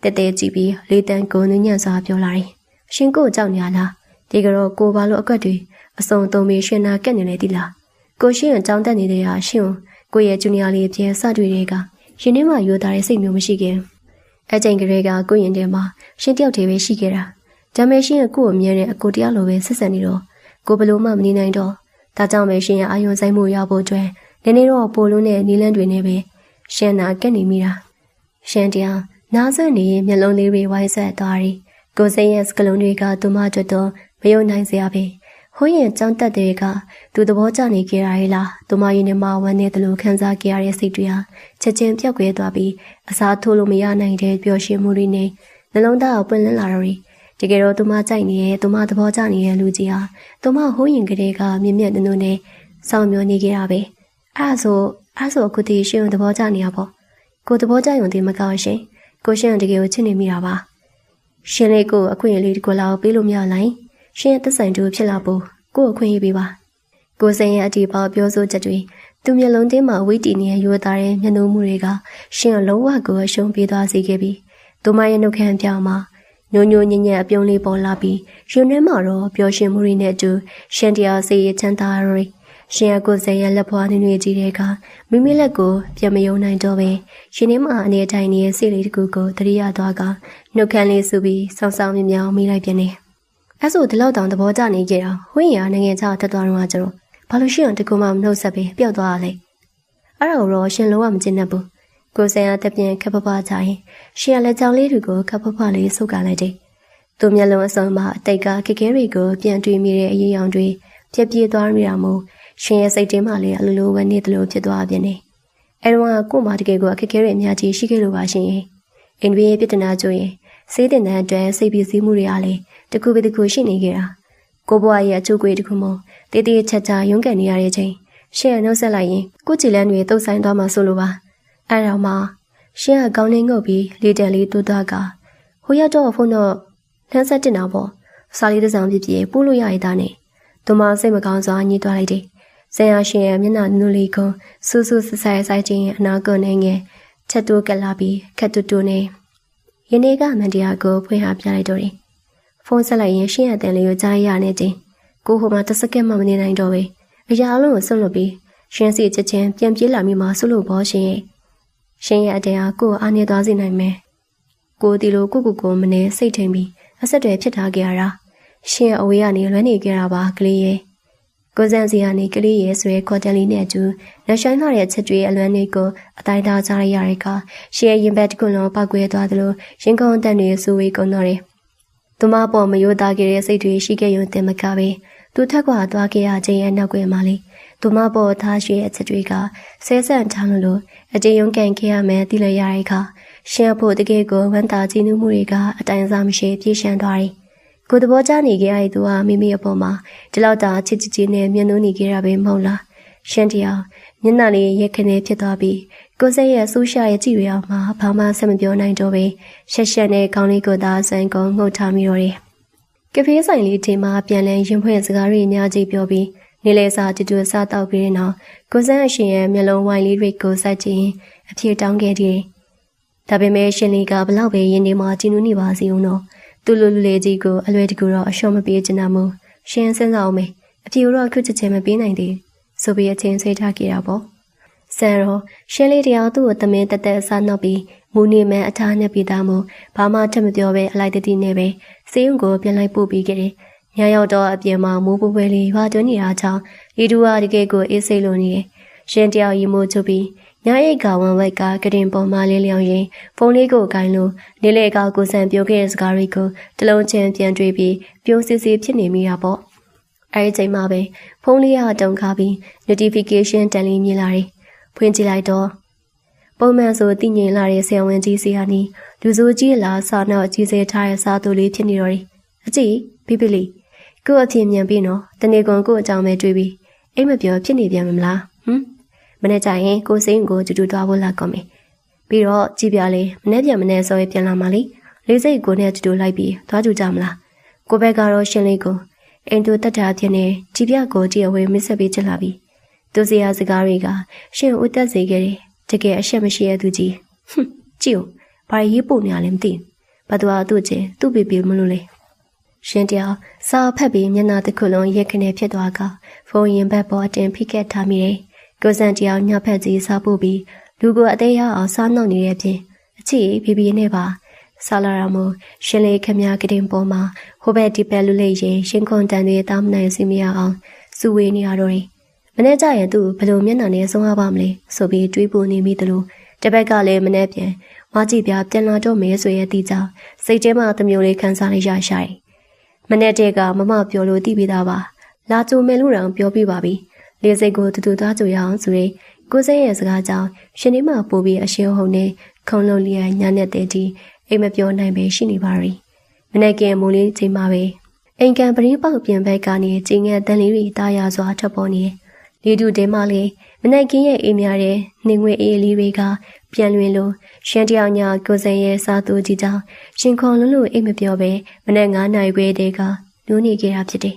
ုတဲတဲကြည့်ပြီးလေးတန်းကိုနူးညံ့စွာပြောလာတယ်။ရှင်ကိုကြောက်နေရလား။ဒီကတော့ကိုဘာလို့အကွက်တွေအစုံသုံးပြီးရှင်နာကက်နေလေသီလား။ကိုရှင်အကြောင်းတက်နေတဲ့ဟာရှင်ကိုရဲ့ဂျူနီယာလေးအဖြစ်စတွေ့တွေကရှင်ထဲမှာရိုးသားတဲ့စိတ်မျိုးမရှိခင်။အချိန်ကလေးကကိုရင်ထဲမှာရှင်တယောက်တည်းပဲရှိခဲ့တာ။ဒါမဲ့ရှင်ကကို့ကိုမြဲတဲ့အကိုတရားလိုပဲဆက်ဆက်နေတော့ကိုဘလို့မှမနေနိုင်တော့ဒါကြောင့်ပဲရှင်ရဲ့အာယုံဆိုင်မှုရဖို့အတွက်နည်းနည်းတော့ပိုလုံးတဲ့နီလန်းတွေနဲ့ပဲရှင်နာကက်နေမိတာ။ရှင်တရားနားဆွနေမျက်လုံးလေးတွေဝိုင်းဆက်သွားရီကိုစိတ်ရဲ့စကလုံးတွေကသူမအတွက်တော့မယုံနိုင်စရာပဲဟိုးရင်ကြောင်းတက်တွေကသူသဘောကျနေကြရရဲ့လားသူမရင်ထဲမှာဝမ်းနေတဲ့လို့ခံစားကြရတဲ့စိတ်တွေဟာချက်ချင်းပြောက်ကွဲသွားပြီးအစားထိုးလို့မရနိုင်တဲ့ပျော်ရွှင်မှုတွေနဲ့နှလုံးသားကိုပွင့်လင်းလာတော့ရီတကယ်တော့သူမကြိုက်နေတဲ့သူမသဘောကျနေတဲ့လူကြီးဟာသူမဟိုးရင်ကလေးကမြင့်မြတ်နုံနုံနဲ့စောင့်မျှော်နေကြတာပဲအဲ့ဆိုအခုတည်းရှင်သဘောကျနေရပေါ့ကိုသဘောကျရုံတည်းမကောင်းရှင်ကိုရှင်တကယ်ကိုချစ်နေမိတာပါရှင်လေးကိုအခွင့်အရေးလေးကိုလာပေးလို့မရလိုက်ရှင်ရဲ့သက်ဆိုင်သူဖြစ်လာဖို့ကိုအခွင့်အရေးပေးပါကိုစိန်ရဲ့အတီပေါပြောဆိုချက်တွေသူမျက်လုံးထဲမှာဝိတီနေရိုးသားတဲ့မျက်နှာမှုတွေကရှင်ကိုလုံးဝကိုအရှုံးပေးသွားစေခဲ့ပြီးသူမရဲ့နှုတ်ခမ်းပြောင်းမှာညိုညိုညံ့ညံ့အပြုံးလေးပေါ်လာပြီးရင်ထဲမှာတော့ပျော်ရွှင်မှုတွေနဲ့အတူရှင်တရားစေရချမ်းသာရီရှင်ရဲ့ကိုယ်စိန်ရဲ့လက်ဖွားနွေ့နွေ့ကြီးတွေကမိမိလက်ကိုပြန်မယုံနိုင်တော့ပဲရှင်ထဲမှာအနေတိုင်းနေတဲ့စိတ်လေးတစ်ခုကိုတရိယာသွားကနှုတ်ခမ်းလေးစုပြီးစောင်းစောင်းမြမြောင်မိလိုက်ပြန်နေအဲ့ဆိုဒီလောက်တောင်သဘောကျနေကြတာဝင်းရနိုင်ငံခြားတက်သွားတော့ကျတော့ဘာလို့ရှင်တကူမှမနှုတ်ဆက်ပြီးပျောက်သွားရလဲအဲ့ဒါကိုတော့ရှင်လုံးဝမကျင်တတ်ဘူးကိုယ်စိန်ကတပြန်ခပ်ပပချရင်ရှင်ကလည်းကြောင်လေးတွေကိုခပ်ပပလေးဆုပ်ကလိုက်တယ်သူမျက်လုံးအစုံမှာအတိတ်ကခက်ခဲတွေကိုပြန်တွေ့မိတဲ့အရေးအယောင်တွေပြက်ပြေးသွားမိတာမို့ရှင်ရဲ့စိတ်ထဲမှာလည်းအလိုလိုပဲနေတယ်လို့ဖြစ်သွားပြန်နေအဲတော့ကို့မှာတကယ်ကိုအခက်အခဲတွေအများကြီးရှိခဲ့လို့ပါရှင်အိမ်တွင်းရဲ့ပြဿနာကြိုးရင်စေးတင်တဲ့အတွက်စိတ်ပီစည်းမှုတွေအားလည်းတခုပဲတခုရှိနေကြတာကိုဘွားရဲ့အချိုးကွေးတခုမို့တေးသေးချက်ချရုန်းကန်နေရတဲ့ချိန်ရှင်ကနှုတ်ဆက်လိုက်ရင်ကိုကြည်လန်းတွေတုတ်ဆိုင်သွားမှဆိုလိုပါအဲတော့မှရှင်ကကောင်းနေငုတ်ပြီးလေတံလေးတူးသွားကဟိုရောက်တော့ဖုန်းတော့လှမ်းဆက်တင်တာပေါ့စာလေးတစ်စောင်ပြပြပို့လို့ရရတာနဲ့သူမစိတ်မကောင်းစွာညှိသွားလိုက်တယ်ဆရာရှင်ရဲ့မျက်နှာနုလေးကိုစူးစူးဆဆဲဆိုင်ချင်းအနာကုန်းနေငယ်ချက်တိုးကလာပြီးခက်တူတူနဲ့ယနေ့ကမန်တရားကိုဖွင့်ဟပြလိုက်တော့တယ်ဖုန်းဆက်လိုက်ရင်ရှင်ရဲ့အတန်လေးကိုကြားရနေတယ်ကိုဟိုမှာတစ်စက္ကန့်မှမနေနိုင်တော့ပဲအရာအလုံးကိုဆွတ်လွတ်ပြီးရှင်စီချက်ချင်းပြန်ပြေးလာမိမှဆွလို့ဘောရှင်ရဲ့အတန်ဟာကိုယ်အားနေသွားစေနိုင်မယ်ကိုဒီလိုကိုမနေစိတ်ထိန်ပြီးအဆက်တွေဖြစ်ထားကြရတာ ရှင်အဝေးကနေလွမ်းနေကြတာပါကလေးရဲ့ကိုစံစီကနေကလေးရဲ့ဆွဲခေါ်တန်လေးနဲ့အတူလက်ဆိုင်လာတဲ့ချက်တွေအလွမ်းလေးကိုအတိုင်းသားကြားရတဲ့အခါရှင်ရင်ဘက်တစ်ခုလုံးပောက်ကွဲသွားသလိုရင်ခုန်တန်တွေဆူဝေးကုန်တော့တယ်သူမပေါ်မယိုသားခဲ့တဲ့စိတ်တွေရှိခဲ့ရုံတင်မကပဲသူထက်ကွာသွားခဲ့ရခြင်းရဲ့နောက်ွယ်မှာလေသူမပေါ်ထားရှိတဲ့အချက်တွေကဆဲဆန့်ချလို့အကျဉ်းရုံးကန်ခဲ့ရမယ်သိလိုက်ရတဲ့အခါရှင်ဖို့တကယ်ကိုဝမ်းသာကြည်နူးမှုတွေကအတိုင်းအစားမရှိပြည့်ရှမ်းသွားတယ်ကိုယ်တဘောချနေခဲ့ရတဲ့သူကမိမိအပေါ်မှာဒီလောက်တာချစ်ချစ်ချင်းနဲ့မျက်နှာနေခဲ့ရပဲမဟုတ်လားရှင်တရားမျက်နှာလေးရက်ခနေဖြစ်သွားပြီးကိုစိတ်ရဲ့ဆူရှာရဲ့ကြည့်ရအောင်မှာဘာမှဆက်မပြောနိုင်တော့ပဲရှက်ရှက်နဲ့ကောင်းလေးကိုသာဆန်ကုန်ငုတ်ထားမိတော့တယ်ကဖေးဆိုင်လေးချိန်မှာပြန်လဲရင်ဖွင့်စကားတွေအများကြီးပြောပြီးနေလေစာတူတူစားတော့ပြီးတဲ့နောက်ကိုစန်းအရှင်ရဲ့မျက်လုံးဝိုင်းလေးတွေကိုစိုက်ကြည့်အပြေတောင်းခဲ့တယ်ဒါပေမဲ့ရှင်လေးကဘလောက်ပဲရင်းနေမှကျင်းနူးနေပါစီဦးတော့သူ့လူလူလေးကြီးကိုအလွယ်တကူတော့အရှော့မပေးချင်တာမို့ရှင်စဉ်းစားအောင်မေအပြေတော့ခုချက်ချင်းမပေးနိုင်သေးဆိုပြီးအချင်းစိတ်ထားကြတာပေါ့ဆန်ရောရှင်လေးတရားသူ့ကိုတမင်တက်တက်အစားနောက်ပြီးမူနေမှန်အထားနဲ့ပြီးသားမို့ဘာမှထပ်မပြောပဲအလိုက်တတိနဲ့ပဲစေယုံကိုပြန်လိုက်ပို့ပြီးခဲ့တယ်ညရောက်တော့အပြင်မှာမိုးပွဲပွဲလေးရွာသွင်းနေတာကြောင့်ဤသူကတကယ်ကိုအေးစိတ်လိုနေတယ်ရှင်တယောက်ရီမိုးချုပ်ပြီးညအိတ်ကဝမ်ဝိုက်ကကရင်ပေါ်မှာလေးလျောင်းရင်ဖုန်းလေးကိုကိုင်းလို့နေလေကကိုစံပြောခဲ့တဲ့စကားတွေကိုတလုံးချင်းပြန်တွေးပြီးပြုံးစစ်စစ်ဖြစ်နေမိတာပေါ့အဲဒီချိန်မှာပဲဖုန်းလေးကတုံခါပြီး notification တန်လေးမြင်လာတယ်ဖွင့်ကြည့်လိုက်တော့ပုံမှန်ဆိုတည်ငြိမ်လာတဲ့ဆရာဝန်ကြီးစီကနေလူစိုးကြီးလာစာနောက်အကြီးစဲထားတဲ့စာသူလေးဖြစ်နေတော့တယ်အကြည့်ဖိဖိလေးကို့အဖြစ်မြန်ပြီးနော်တနေ့ကုန်ကို့အကြောင်းပဲတွေးပြီးအိမ်မပြောဖြစ်နေပြန်မလားမနေ့ကျရင်ကိုစိမ့်ကိုတူတူသွားဖို့လာကောင်းမယ်ပြီးတော့ကြည်ပြလေမနေ့ပြန်မနေ့စောပြန်လာမှလေလေးစိတ်ကိုနဲ့တူတူလိုက်ပြီးသွားကြကြမလားကိုဘက်ကတော့ရှင်လေးကိုအိမ်တူတက်တာဖြစ်နေကြည်ပြကိုကြည်အဝေးမဆက်ပြီးချလာပြီးသူစရာစကားတွေကရှင်ဦးတက်စေခဲ့တယ်တကယ်အရှက်မရှိရသူကြီးကြည့်ဦးဘာရေးပို့နေရလဲမသိဘာသူသူ့ချင်းသူ့ပြပြမလို့လေရှင်တယောက်စာဖက်ပြီးမျက်နှာတစ်ခုလုံးရက်ခနေဖြစ်သွားကဖုန်းရင်ဘက်ပေါ်တင်ဖိခဲ့ထားမိတယ်ကိုစံတယောက်ညဖက်ကြီးစားပို့ပြီးလူကိုအသေးရအောင်စားနှုတ်နေတဲ့ပြင်အချီဖိဖိနဲ့ပါစားလာရမို့ရှင်လေးခမကတင်ပေါ်မှာဟိုဘက်ဒီဘက်လူလေးရင်ရှင်ခွန်တန်တွေတောင်းနိုင်စီမရအောင်စူဝေးနေရတော့တယ်မနေ့ကျရင်သူဘလို့မျက်နှာနဲ့ဆုံးရပါမလဲဆိုပြီးတွေးပူနေမိသလိုတပတ်ကလည်းမနေ့ပြန်မကြည့်ပြပြန်လာတော့မယ်ဆိုရဲ့တီကြောင့်စိတ်ထဲမှာတမျိုးလေးခံစားလိုက်ရရှိတယ်မနေ့တည်းကမမပြောလို့သိပြီးသားပါလာကြုံမယ်လို့တော့ပြောပြပါပြီလေစိတ်ကိုတူတူသွားကြရအောင်ဆိုရင်ကိုစိတ်ရဲ့စကားကြောင့်ရှင်ဒီမှာပို့ပြီးအရှင်းဟုန်နဲ့ခုံလုံးလျက်ညနဲ့တဲ့တီအိမ်မပြောနိုင်ပဲရှိနေပါရီမနေ့ကမိုးလေးချိန်မှာပဲအိမ်ကန်ပရင်းပေါက်ပြင်ဘက်ကနေကျင်းငယ်တန်လေးတွေတာယာစွာထွက်ပေါ်နေလေတူတဲမှလေမနေ့ကင်းရဲ့အိမ်များတဲ့နှင်ငွေအေးလေးတွေကပြန်လွင်လို့ရှင်တယောက်ညကိုစိတ်ရဲ့စားသူကြီးကြောင့်ရှင်ခုံလုံးလို့အိမ်မပြောပဲမနေ့9နာရီခွဲတည်းကနိုးနေခဲ့တာဖြစ်တယ်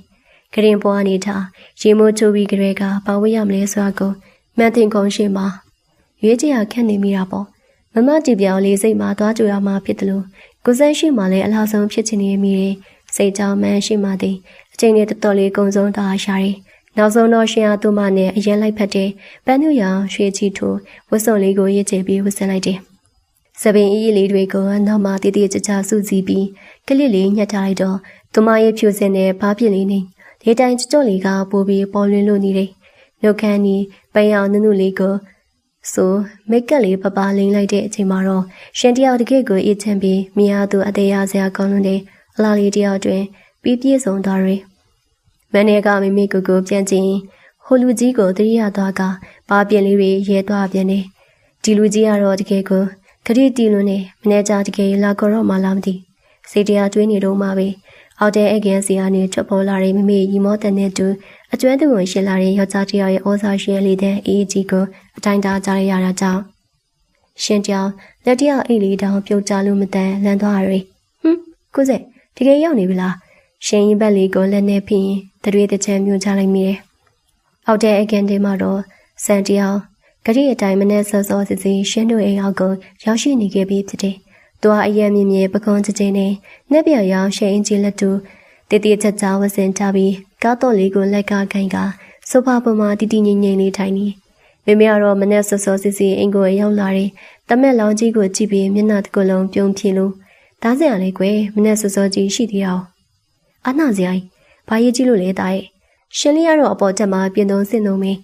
ကရင်ပေါ်အနေထားရေမိုးချိုးပြီးကြဲကပါဝေးရမလဲဆိုတာကိုမန်တင်ကုန်းရှိမှာရွေးကြရခက်နေမိတာပေါ့မမကြည်ပြောင်လေးစိတ်မှာသွားကြရမှာဖြစ်တယ်လို့ကိုစန်းရှိမှလည်းအလားဆုံးဖြစ်ချင်နေမိတယ်စိတ်ကြောင့်မန်းရှိမှသည်အချိန်နဲ့တော်တော်လေးကုံဆုံးတာရှာတယ်နောက်ဆုံးတော့ရှင်အားသူမနဲ့အရင်လိုက်ဖက်တဲ့ပန်းညူရောင်ရွှေချီထိုးဝတ်စုံလေးကိုရစ်ချပြီးဝတ်ဆင်လိုက်တယ်စပင်အေးလေးတွေကိုနောက်မှတည်တည်ကြကြစုစည်းပြီးကလစ်လေးညှက်ထားလိုက်တော့သူမရဲ့ဖြူစင်တဲ့ဘားပြစ်လေးနဲ့လေတိုင်ကြော့လေးကပိုးပြီးပေါ်လွင်လို့နေတယ်နှုတ်ခမ်းနီးပန်းရောင်နုနုလေးကိုဆိုမိတ်ကပ်လေးပပလိမ့်လိုက်တဲ့အချိန်မှာတော့ရှင်တယောက်တကယ့်ကိုအေးချမ်းပြီးမိအားသူအသေးရစရာကောင်းလွန်းတဲ့အလားလေးတယောက်တွင်ပြီးပြည့်စုံသွားတယ်မန်နေကမိမိကိုပြန်ကြည့်ဟိုလူကြီးကိုတရိယာသွားကဘားပြင်းလေးတွေရဲသွားပြန်တယ်ဒီလူကြီးကတော့တကယ်ကိုခရီးတီလွန်းနေမနေ့ကတကယ်လာကြတော့မှလားမသိစိတ်တရားတွေးနေတော့မှပဲအောက်တဲ့အကဲစီကနေထွက်ပေါ်လာတဲ့မိမိရီမောတန်တဲ့သူအကျွမ်းသူဝင်ရှင်းလာတဲ့ယောက်ျားတစ်ယောက်ရဲ့ဩဇာရှင်လေးတဲ့အေးကြီးကိုအတိုင်းသားကြားရတာကြောင့်ရှင်ကြောင်လက်တရအိတ်လေးတောင်ပြုတ်ကြလို့မတန်လန်သွားရယ်ကိုစက်တကယ်ရောက်နေပြီလားရှင်ရင်ဘက်လေးကိုလက်နဲ့ဖိရင်တရွေတစ်ချမ်းမြွန်ချလိုက်မိတယ်အောက်တဲ့အကဲထဲမှာတော့စံတယောက်ဂရိအတိုင်းမနဲ့စောစောစစ်စစ်ရှင်တို့အိမ်အောက်ကိုရောက်ရှိနေခဲ့ပြီးဖြစ်တယ်သူအယံမြင့်မြင့်ပကွန်ကျင်းနဲ့နှက်ပြရောင်ရှယ်အင်ဂျီလက်တူတည်တည်ချာချာဝစင်ချပြီးကားတော့လေးကိုလက်ကခိုင်ကဆိုဖာပေါ်မှာတီတီငိမ့်ငိမ့်လေးထိုင်နေမိမိကတော့မနဲ့စောစောစစ်စစ်အိမ်ကိုရောက်လာတယ်တမက်လောင်ကြီးကိုကြည့်ပြီးမျက်နှာတစ်ခုလုံးပြုံးပြလို့ဒါစရာလေးကွယ်မနဲ့စောစောကြီးရှိသေးအောင် အာနာစရိုင်းဘာရေးကြည့်လို့လဲတာရဲ့ရှင်လေးကတော့အပေါ်ချက်မှာပြင်သုံးစင်သုံးမင်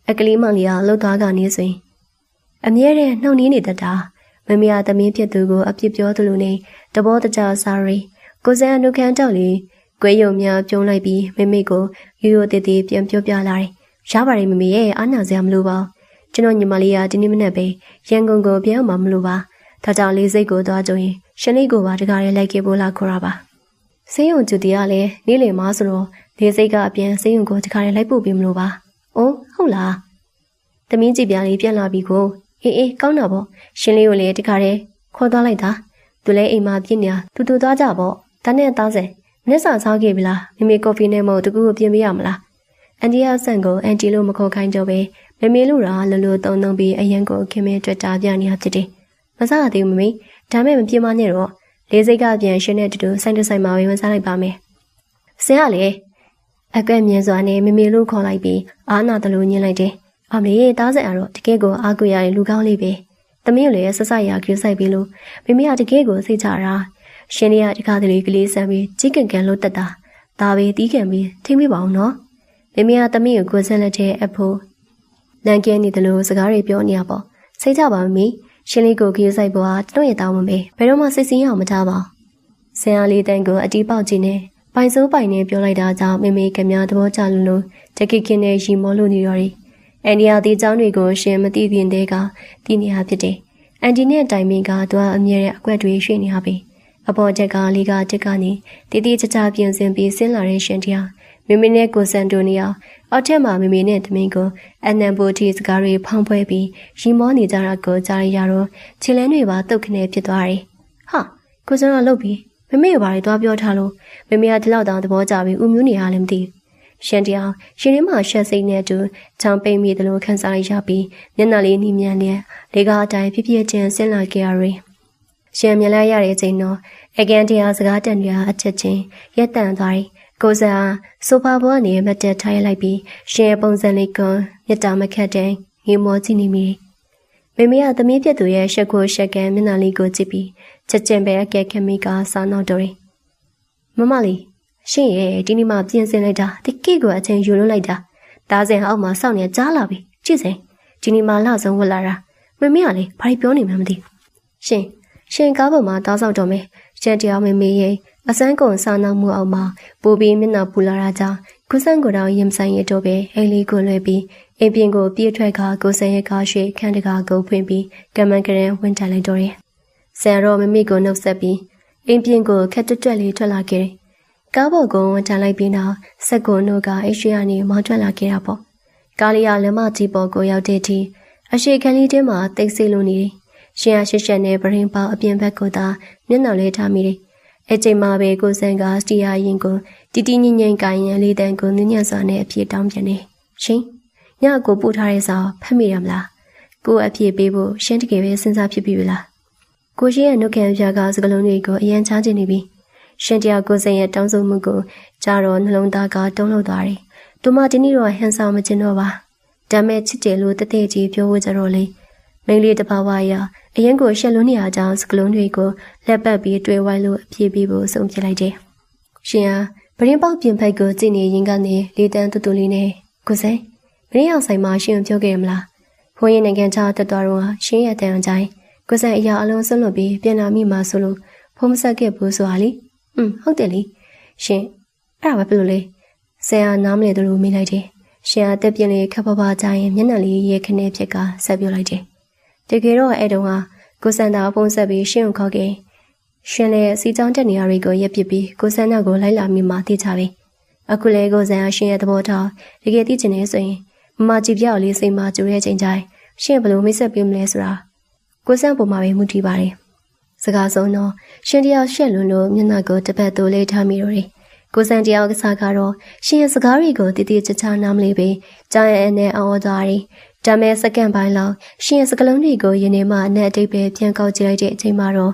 းအကလေးမောင်လေးကလှုပ်သွားကနေဆိုရင်အမြဲတမ်းနှုတ်နီးနေတတ်တာမမေကသမီးဖြစ်သူကိုအပြစ်ပြောသလိုနဲ့တဘောတကြစားရီကိုစံအနုခံတောက်လေးကွဲယုံများပြုံးလိုက်ပြီးမမေကိုရိုးရိုးတည်တည်ပြန်ပြောပြလာတယ်ရပါတယ်မမေရဲ့အာနာစရာမလိုပါကျွန်တော်ညီမလေးကဒီနေ့မနေ့ပဲရန်ကုန်ကိုပြန်အောင်မလို့ပါဒါကြောင့်လေးစိတ်ကိုသွားကြုံရင်ရှင်လေးကိုပါတကားရဲလိုက်ခဲ့ဖို့လာခေါ်တာပါဆေးရုံကျူတီကလည်းနေ့လယ်မှဆိုတော့လေးစိတ်ကအပြန်ဆေးရုံကိုတကားရဲလိုက်ပို့ပြီးမလို့ပါအိုးဟုတ်လားသမီးကြည်ပြားလေးပြန်လာပြီကိုအေးကောင်းတာပေါ့ရှင်လေးကိုလည်းတကားရဲခေါ်သွားလိုက်တာသူလည်းအိမ်မှာပြင်းနေတာတူတူသွားကြပေါ့ဒါနဲ့သားစင်မနေ့စာစားခဲ့ပြီလားမမေကော်ဖီနဲ့မဟုတ်တကူကိုပြင်ပေးရမလားအန်တီကဆန်ကိုအန်တီလို့မခေါ်ခိုင်းတော့ပဲမမေလို့တော့လလိုတုံပြီးအရန်ကိုခင်မဲတွေ့တာပြနေရဖြစ်တယ်မစားရသေးဘူးမမေဒါမဲ့မပြေမနဲ့တော့လေးစိတ်ကပြန်ရှင်နဲ့တူတူဆိုင်တဆိုင်မှာဝင်စားလိုက်ပါမယ်ဆင်ကလေအကွက်မြင်စွာနဲ့မမေလို့ခေါ်လိုက်ပြီးအာနာတလို့ညင်လိုက်တယ်အမေသားစင်ကတော့တကယ်ကိုအားကိုရတဲ့လူကောင်းလေးပဲသမီးကိုလည်းဆက်ဆက်ရကြိုးဆိုင်ပြီးလို့မမေကတကယ်ကိုစိတ်ချတာရှင်လေးကတခါတလေကလေးဆန်ပြီးကြီးကန်ကန်လို့တက်တာဒါပဲတီးကန်ပြီးထိမ့်မိပါအောင်နော်မမေကသမီးကိုကိုယ်ဆက်လက်တဲ့အဖို့လန်ကဲနေတယ်လို့စကားတွေပြောနေရပေါ့စိတ်ချပါမမေရှင်လေးကိုကြိုးဆိုင်ပေါ်ကတွန့်ရတောင်းမမေဘယ်တော့မှစိတ်ဆင်းရအောင်မထားပါဆင်အားလေးတန်းကိုအတီးပေါက်ကြည့်နေပိုင်စိုးပိုင်နဲ့ပြောလိုက်တာကြောင့်မမေကများသဘောကျလို့တကိကင်းနဲ့ရီမောလို့နေရော်ရီအန်ဒီယာဒီเจ้าတွေကိုရှင်မသိပြင်တဲ့ကတီးနေရဖြစ်တယ်အန်ဒီနဲ့တိုင်မင်ကသူကအမြဲတမ်းအကွက်တွေရွှေ့နေရပြီအပေါ်ချက်ကလေးကတက်ကနေတီတီချာချာပြင်ဆင်ပြီးဆင်းလာတဲ့ရှင်တရားမမေနဲ့ကိုစန်တိုနီယာအောက်ထက်မှာမမေနဲ့သမင်းကိုအနံပိုတီစကားတွေဖောင်းဖွဲပြီးရီမောနေကြတာကိုကြားရတော့ခြေလန်းတွေပါတုတ်ခနဲ့ဖြစ်သွားတယ်ဟာကိုစန်ကလှုပ်ပြီးမမေကဘာတွေသွားပြောထားလို့မမေကဒီလောက်တောင်သဘောကျပြီးဦးမျိုးနေရလည်းမသိရှင်တရားရှင်ရင်းမှာရှက်စိတ်နဲ့တူချောင်းပိန်မိတယ်လို့ခန်းစားလိုက်ရပြီးမျက်နှာလေးနှီးမြန်းလျက်လေကအတိုင်းပြပြချင်းဆင်းလာကြရယ်ရှင်မြင်လိုက်ရတဲ့အချိန်တော့အကန်တရားစကားတန်တွေအချက်ချင်းရက်တန်သွားတယ်ကိုစားဆိုဖာပေါ်ကနေမတက်ထိုင်လိုက်ပြီးရှင်ရဲ့ပုံစံလေးကမြတ်တာမခတ်တဲ့ငေမောကြည့်နေမိတယ်မမေကသမီးပြက်သူရဲ့ရှက်ကိုရှက်ကန်မျက်နှာလေးကိုကြည့်ပြီးချက်ချင်းပဲအကဲခမီကစားနောက်တော့တယ်မမလေးရှင်ရဲ့ဒီနေ့မှပြင်ဆင်လိုက်တာတကိကိုအချင်းယူလို့လိုက်တာဒါစင်အောက်မှာစောင့်နေကြားလာပြီကြည့်စင်ဒီနေ့မှလှဆုံးဝတ်လာတာမမေကလေဘာပြောနေမှမသိရှင်ကားပေါ်မှာတောင်းဆောင်တော့မယ်ရှင်တရားမမေရဲ့အစမ်းကုန်စာနာမှုအောက်မှာပိုပြီးမျက်နှာပူလာတာကြောင့်ကုဆန်ကိုတော့ရင်ဆိုင်ရတော့ပဲအိမ်လေးကိုလွှဲပြီးအိမ်ပြင်ကိုပြေးထွက်ကကိုဆန်ရဲ့ကားရွှေခန်းတကာကိုဖွင့်ပြီးကမန်ကရန်ဝင်တိုင်လိုက်တော့တယ်ဆန်ရောမမေကိုနှုတ်ဆက်ပြီးအိမ်ပြင်ကိုခက်တွက်လေးထွက်လာခဲ့တယ်ကားပေါ်ကိုဝင်တိုင်လိုက်ပြီးနောက်စက်ကိုနှုတ်ကအိတ်ရွှေကနေမောင်းထွက်လာခဲ့တာပေါ့ကားလေးကလမ်းမကြီးပေါ်ကိုရောက်တဲ့အထိအရှိခန်းလေးထဲမှာတိတ်ဆိတ်လို့နေတယ်ရှင်ရရှက်ရှက်နဲ့ပရင်ပေါအပြင်ဘက်ကိုသာမျက်နှာလေးထားမိတယ်အချိန်မှာပဲကိုစံကစတီယာရင်ကိုတီတီညင်ညင်ကိုင်းရန်လေးတန်းကိုနင်းညံ့စွာနဲ့အပြေတောင်းပြန်နေရှင်ညကိုပို့ထားတဲ့စာဖတ်မိရမလားကိုအပြေပေးဖို့ရှင်းတကယ်ပဲစဉ်းစားဖြစ်ပြီလားကိုရှင်ရဲ့နှုတ်ခမ်းပြကစကလုံးတွေကိုအရန်ချခြင်းနေပြီရှင်တရားကိုစံရဲ့တောင်းဆိုမှုကိုကြားတော့နှလုံးသားကတုံးလှုပ်သွားတယ်သူမဒီနေ့တော့ဟန်ဆောင်မကျင်တော့ပါဒါမဲ့ချစ်တယ်လို့တတဲ့ကြီးပြောဖို့ကြတော့လေမိန်းလေးတစ်ပါးဝါရအရင်ကိုရှက်လုံးနေရကြောင်းစကလုံးတွေကိုလက်ပတ်ပြီးတွေ့ဝိုင်းလို့အပြေးပြီးဖို့ဆုံးဖြတ်လိုက်တယ်။ရှင်ဟာဗရင်ပေါက်ပြင်ဖိုက်ကိုကြည့်နေရင်ကနေလေးတန်းတူတူလေးနဲ့ကိုစဲမင်းရောက်ဆိုင်မှာရှင်ပြောခဲ့ရမလား။ဘုန်းကြီးနိုင်ငံခြားတက်သွားတော့ရှင်ရဲ့တန်အတိုင်းကိုစဲအရာအလုံးစွန့်လွတ်ပြီးပြန်လာမိမှဆိုလို့ဖုံးမဆက်ခဲ့ဘူးဆိုတာလေ။ဟုတ်တယ်လေ။ရှင်အဲ့ဒါပဲဘယ်လိုလဲ။ဆရာနားမလဲသူလိုမိလိုက်တယ်။ရှင်အသက်ပြင်းလေးခပ်ပါကြရင်မျက်နှာလေးရဲခနဲ့ဖြစ်ကဆက်ပြောလိုက်တယ်။တကယ်တော့အဲ့တုန်းကကိုစန္ဒာဖုံးဆက်ပြီးရှင်းကိုခေါ်ခဲ့ရှင်လည်းစီချောင်းတက်နေရတွေကိုရက်ပစ်ပြီးကိုစန္ဒာကိုလိုက်လာမိမှသိချပြီအခုလေကိုစံရှင်ရဲ့သဘောထားတကယ်သိချင်နေဆိုရင်မမကြည့်ပြောက်လေးစိတ်မကြိုတဲ့ချိန်တိုင်းရှင်ဘယ်လိုမိတ်ဆက်ပြမလဲဆိုတာကိုစံပုံမှာပဲမူတည်ပါတယ်စကားဆုံးတော့ရှင်တယောက်ရှက်လွန်းလို့မျက်နှာကိုတစ်ပတ်တိုးလေးထားမိတော့တယ်ကိုစံတယောက်ကစားကတော့ရှင်ရဲ့စကားတွေကိုတည်တည်ချာချာနားမလေးပဲကြားရတဲ့အော်သွားတယ်ဒါမဲ့စက္ကန့်ပိုင်းလောက်ရှင်ရဲ့စကလုံးတွေကိုယနေ့မှအနက်အတိတ်ပဲပြန်ကောက်ကြည့်လိုက်တဲ့အချိန်မှာတော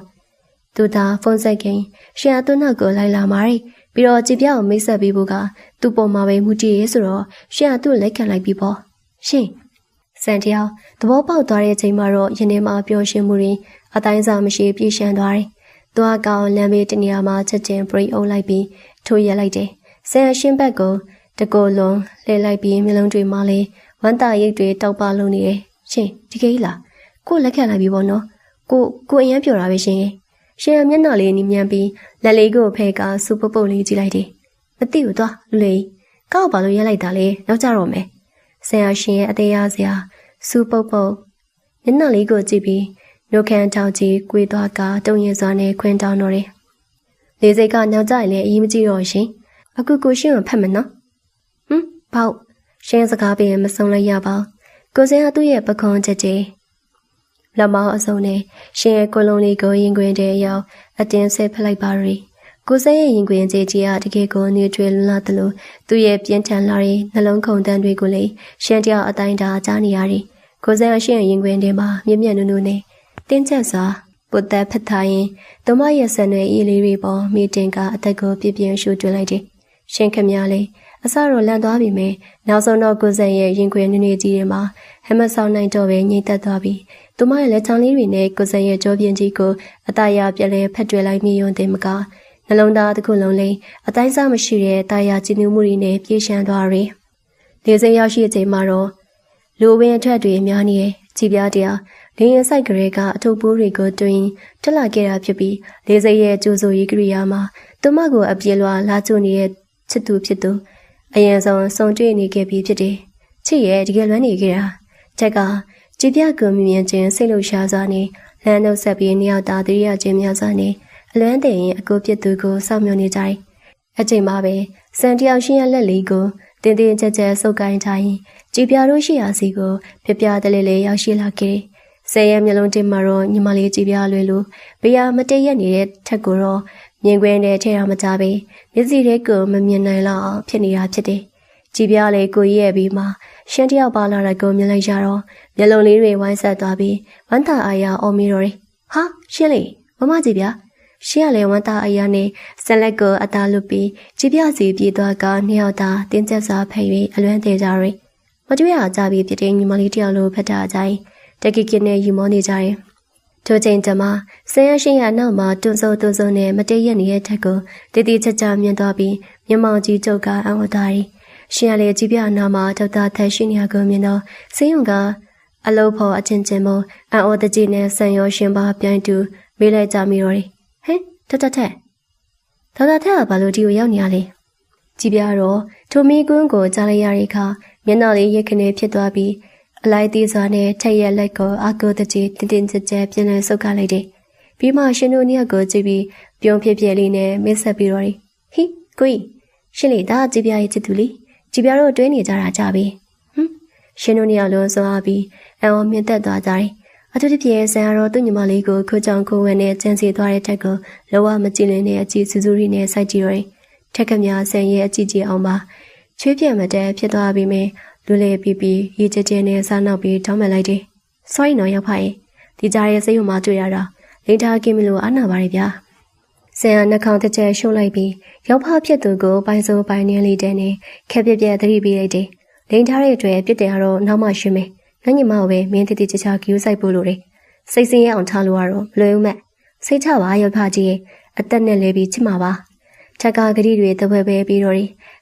့သူသာဖုန်းဆက်ခင်ရှင်အသွနောက်ကိုလိုက်လာမာပြီးတော့ကြည်ပြောက်မိတ်ဆက်ပြီးဖို့ကသူ့ပေါ်မှာပဲမူတည်ရဲဆိုတော့ရှင်ကသူ့လက်ခံလိုက်ပြီးပေါ့ရှင်စံတယောက်သဘောပေါက်သွားတဲ့အချိန်မှာတော့ယနေ့မှပျော်ရွှင်မှုတွေအတိုင်းစားမရှိပြည့်ရှမ်းသွားတယ် သွားကောင်းလမ်းဘေးတနေရာမှာချက်ချင်းပရိအုပ်လိုက်ပြီးထိုးရက်လိုက်တယ်။ဆန်ရှင်းဘက်ကိုတကိုယ်လုံးလှည့်လိုက်ပြီးမျက်လုံးတွေမှလည်းဝမ်းသာရိတ်တွေတောက်ပလုံးနေတယ်။ရှင်ဒီကိလားကိုလက်ခံလိုက်ပြီပေါ့နော်။ကိုအရင်ပြောတာပဲရှင်။ရှင်မျက်နှာလေးနီးမြန်းပြီးလက်လေးကိုဖဲကစူပုတ်ပုတ်လေးကြည့်လိုက်တယ်။မသိဘူးသွားလူလေးကောက်ပါလို့ရက်လိုက်တာလေနောက်ကြတော့မယ်။ဆန်ရှင်ရဲ့အသေးရစရာစူပုတ်ပုတ်မျက်နှာလေးကိုကြည့်ပြီးနှုတ်ခမ်းထောက်ကြီးကွေးသွားကတုံရင်စွာနဲ့ခွင်းတောင်းတော့တယ်။လေစိတ်ကနောက်ကျရင်လည်းအရေးမကြီးတော့ရှင်။အခုကိုရှင်ကိုဖတ်မယ်နော်။ဘောက်ရှင်စကားပြင်မဆုံးလိုက်ရပါဘူး။ကိုစင်ကသူ့ရဲ့ပခုံးချက်ကြီးလက်မောင်းအစုံနဲ့ရှင်ရဲ့ကိုလုံးလေးကိုရင်ခွင်ထဲရောက်အတင်းဆဲဖက်လိုက်ပါရီ။ကိုစင်ရဲ့ရင်ခွင်ကြီးကတကယ်ကိုနေကျွေးလွန်လာတယ်လို့သူ့ရဲ့ပြင်းထန်လာတဲ့နှလုံးခုန်တန်းတွေကိုလည်းရှင်တယောက်အတိုင်းတာကြားနေရတယ်။ကိုစင်ကရှင်ရဲ့ရင်ခွင်ထဲမှာမြင့်မြတ်နုနုနဲ့တင်းကျပ်စွာပုတ်သက်ဖက်ထားရင်သူမရဲ့ဆန်တွေအေးလေးတွေပေါ်မိတင်ကအသက်ကိုပြပြင်းရှူတွင်လိုက်တယ်။ရှင်ခမရလေးအစတော့လန့်သွားပြီမယ်နောက်ဆုံးတော့ကိုစံရဲ့ရင်ခွင်နည်းနည်းကြီးတွေမှာဟမဆောင်နိုင်တော့ပဲငြိမ့်သက်သွားပြီသူမရဲ့လက်ချောင်းလေးတွေနဲ့ကိုစံရဲ့ကြောပြင်းကြီးကိုအသားရပြက်လဲဖက်တွယ်လိုက်မိယွန်းတယ်မကနှလုံးသားတစ်ခုလုံးလေးအတိုင်းစားမရှိတဲ့တာယာကြည်နူးမှုတွေနဲ့ပြေးရှမ်းသွားရီလေစိမ်းရောက်ရှိချိန်မှာတော့လူဝင်းအထက်တွေများနေရဲ့ကြည်ပြားတရားလင်းရဆိုင်ကလေးကအထုပ်ပိုးတွေကိုတွင်တက်လာခဲ့တာဖြစ်ပြီးလေစိမ်းရဲ့ကျိုးစိုးရေးကရိယာမှာသူမကိုအပြေလွှာလာကျနေတဲ့ချစ်သူဖြစ်သူအရင်ဆုံးစုံတွေ့နေခဲ့ပြီးဖြစ်တယ်။ချစ်ရဲ့တကယ်လွမ်းနေခဲ့တာ။ချက်ကကြည်ပြကမြင်မြင်ချင်းစိတ်လှုပ်ရှားစွာနဲ့လမ်းနှုတ်ဆက်ပြီးနှစ်ယောက်သားတရိယာချင်းများစွာနဲ့အလွမ်းတည်ရင်အကိုပြစ်သူကိုစောင့်မျှော်နေကြတယ်။အချိန်မှာပဲစံတယောက်ရှင်ရဲ့လက်လေးကိုတင်းတင်းကြပ်ကြပ်စုပ်ကိုင်းထားရင်ကြည်ပြတို့ရှိရာစီကိုပြပြတလေးလေးရောက်ရှိလာခဲ့တယ်။ဆယ်ရက်မျက်လုံးတင်မှာတော့ညီမလေးကြည်ပြလွယ်လို့ဘေးရမတည့်ရက်နေတဲ့ထက်ကိုတော့မြင်ကွင်းနဲ့ထဲရမကြပဲမျက်စိထဲကိုမမြင်နိုင်လောက်အောင်ဖြစ်နေတာဖြစ်တယ်။ကြည်ပြလေကိုကြီးရဲ့ပြီးမှရှင်းတယောက်ပါလာတဲ့ကိုမြင်လိုက်ကြတော့မျက်လုံးလေးတွေဝိုင်းဆက်သွားပြီးဝမ်းသာအားရအောင်မိတော့တယ်။ဟာရှင်းလေမမကြည်ပြရှင်းရလေဝမ်းသာအားရနဲ့ဆက်လက်ကိုအသားလွတ်ပြီးကြည်ပြစီပြေးသွားကနှစ်ယောက်သားတင်းကျပ်စွာဖက်၍အလွမ်းသေးကြတယ်။မတွေ့ရကြပြီးပြတဲ့ညီမလေးတယောက်လိုဖက်တာကြိုင်တကိကိနဲ့ယူမောနေကြတယ်။ထိုချိန်ကျမှဆင်းရရှိရနောက်မှာတွန်းစိုးနဲ့မတည့်ရက်နေတဲ့ထက်ကိုတည်တည်ချာချာမြင်သွားပြီးမျက်မှောင်ကြီးကျုပ်ကအံ့ဩသွားတယ်။ရှင်ရလေကြည်ပြနာမှာဒေါက်တာထက်ရှိနေရကိုမြင်တော့စင်းုံကအလုပ်ဖို့အချင်းချင်းမအံ့ဩတကြီးနဲ့ဆန်ရောရှင်ပါပြိုင်တူမေးလိုက်ကြမိတော့တယ်။ဟင်ဒေါက်တာထက်ကဘာလို့ဒီကိုရောက်နေရလဲ။ကြည်ပြတော့ထိုမီကွန်းကိုကြားလိုက်ရတဲ့အခါမျက်နှာလေးရိတ်ခနေဖြစ်သွားပြီးအလိုက်သေးစွာနဲ့ထက်ရက်လက်ကိုအာကိုတကြီးတင်းတင်းကြပ်ကြပ်ပြင်လဲဆုပ်ကလိုက်တယ်။ပြီးမှရှင်တို့နှစ်ယောက်ကိုကြည့်ပြီးပြုံးဖြစ်ဖြစ်လေးနဲ့မစ်ဆက်ပြီးတော့ဟိကိုကြီးရှင်လေဒါကြည်ပြရဲ့ချစ်သူလေးကြည်ပြတို့တွဲနေကြတာကြပြီ။ရှင်တို့နှစ်ယောက်လုံးစွာပြီးအံ့ဩမြင့်သက်သွားကြတယ်။အထူးသဖြင့်ဆန်ရောသူ့ညီမလေးကိုခိုးချောင်းခိုးဝဲနဲ့ကျန်စီသွားတဲ့ထက်ကိုလောကမကြည့်လင်းတဲ့အကြည့်စူးစူးရီနဲ့စိုက်ကြည့်တော့ထက်ကမြဆန်ရဲ့အကြည့်ကြည့်အောင်ပါချွေးပြက်မတဲဖြစ်သွားပြီးမြလူလေပီပီရေကြဲကြဲနဲ့စားနောက်ပြီးတောင်းပန်လိုက်တယ်။ sorry နော်ရောက်ဖရဲ့ဒီကြားရဲ့စိတ်ယုံမှတွေ့ရတာလိန်ထားကင်းမလို့အားနာပါရဲ့ဗျာ။ဆန်ကနှာခေါင်းတစ်ချက်ရှုပ်လိုက်ပြီးရောက်ဖဖြစ်သူကိုပိုင်စိုးပိုင်နှင်းလေးတဲနဲ့ခက်ပြက်ပြက်သတိပေးလိုက်တယ်။လိန်ထားတဲ့အတွက်ပြစ်တယ်ကတော့နောက်မှရှင်းမယ်။ငါညီမကိုပဲမင်းတိတိကျကျဂယူးဆိုင်ပို့လို့တယ်။စိတ်စင်းရအောင်ထားလို့ကတော့မလွယ်ဘူးမဲ့။စိတ်ချပါရောက်ဖကြီးရဲ့အသက်နဲ့လဲပြီးချစ်မှာပါ။ထက်ကဂရီတွေတပွဲပဲပြီးတော့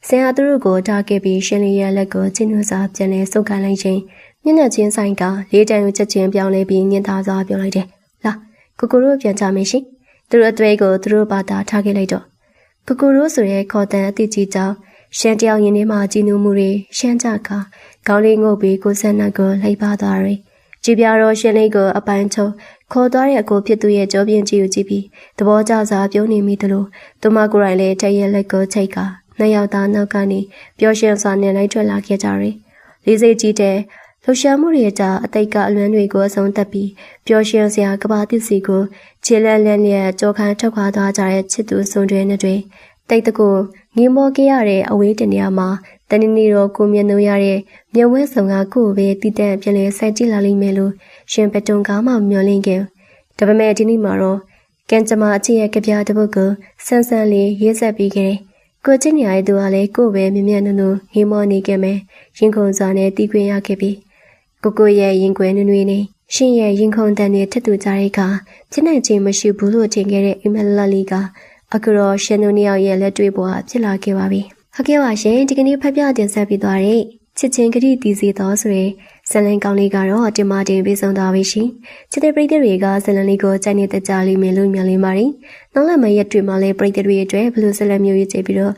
ဆင်ဟာသူတို့ကိုတားခဲ့ပြီးရှင်လေးရဲ့လက်ကိုချင်းနှွစာပြန်လဲစုပ်ကန်လိုက်ချင်းမျက်နှာချင်းဆိုင်ကလေးတန်ကိုချက်ချင်းပြောင်းလဲပြီးညင်သားစွာပြောလိုက်တယ်။လာကိုကိုတို့ပြန်ကြမယ်ရှင်။သူတို့အသွေးကိုသူတို့ဘာသာထားခဲ့လိုက်တော့ကိုကိုတို့ဆိုရဲခေါ်တန်အတိကြီးကြောင့်ရှမ်းတယောက်ရင်ထဲမှာကြည်နူးမှုတွေရှမ်းကြကခေါင်းလေးငုပ်ပြီးကိုဆန်းနှက်ကိုလှိပ်ပါသွားတယ်။ကြည်ပြတော့ရှင်လေးကိုအပိုင်းချုပ်ခေါ်သွားတဲ့အကိုဖြစ်သူရဲ့ကြောပြင်းကြီးကိုကြည့်ပြီးသဘောကျစွာပြုံးနေမိသလိုသူမကိုယ်တိုင်လည်းတရဲ့လက်ကိုချိတ်ကနှစ်ယောက်သားနောက်ကနေပျော်ရွှင်စွာနဲ့လိုက်ထွက်လာခဲ့ကြတယ်။လေးစိတ်ကြီးတဲ့လှူရှာမှုတွေကြအတိတ်ကအလွမ်းတွေကိုအဆုံးသတ်ပြီးပျော်ရွှင်စရာကဘာသစ်စီကိုခြေလန်းလန်းနဲ့ကြောခန်းထွက်ခွာသွားကြတဲ့ချစ်သူစုံတွဲနဲ့တွေတိတ်တကူငင်းမောခဲ့ရတဲ့အဝေးတနေရာမှာတနည်းနည်းတော့ကိုမြင်လို့ရတဲ့မြဝဲဆောင်ကကိုယ်ပဲတည်တံ့ပြန်လဲစိုက်ကြည့်လာလိမ့်မယ်လို့ရှင်ပတုံကားမှမျှော်လင့်ခဲ့။ဒါပေမဲ့ဒီနေ့မှာတော့ကံကြမ္မာအချစ်ရဲ့ကြပြတစ်ပုဒ်ကိုဆန်းဆန်းလေးရေးဆက်ပြီးခဲ့တယ်။ကိုချင်းနေရတဲ့သူကလည်းကိုယ်ပဲမြင်မြင်နုံနုံငေးမောနေခဲ့မယ်။ရင်ခုန်စွာနဲ့တီးခွင့်ရခဲ့ပြီးကိုရဲ့ရင်ခွဲနွေးနွေးနဲ့ ရှင်ရဲ့ရင်ခုန်တန်တွေထက်တူကြတဲ့အခါဖြစ်နိုင်ခြင်းမရှိဘူးလို့ထင်ခဲ့တဲ့အိမ်မက်လလီကအခုတော့ရှင်တို့နှစ်ယောက်ရဲ့လက်တွေ့ပေါ်ဖြစ်လာခဲ့ပါပြီ။ဟုတ်ကဲ့ပါရှင်ဒီကနေ့ဖတ်ပြတင်ဆက်ပေးသွားတဲ့ချစ်ချင်းဂရိတီစီတော်ဆိုတဲ့ဇလန်ကောင်းလေးကတော့တင်မတင်ပေးဆုံးသွားပြီရှင်။ချစ်တဲ့ပရိသတ်တွေကဇလန်လေးကိုကြိုက်နေတဲ့ကြားလေးမြင်လို့မျှော်လင့်ပါတယ်။နောက်လာမယ့်ရက်တွေမှာလည်းပရိသတ်တွေအတွက်ဘလို့ဇလန်မျိုးရေးချပြီးတော့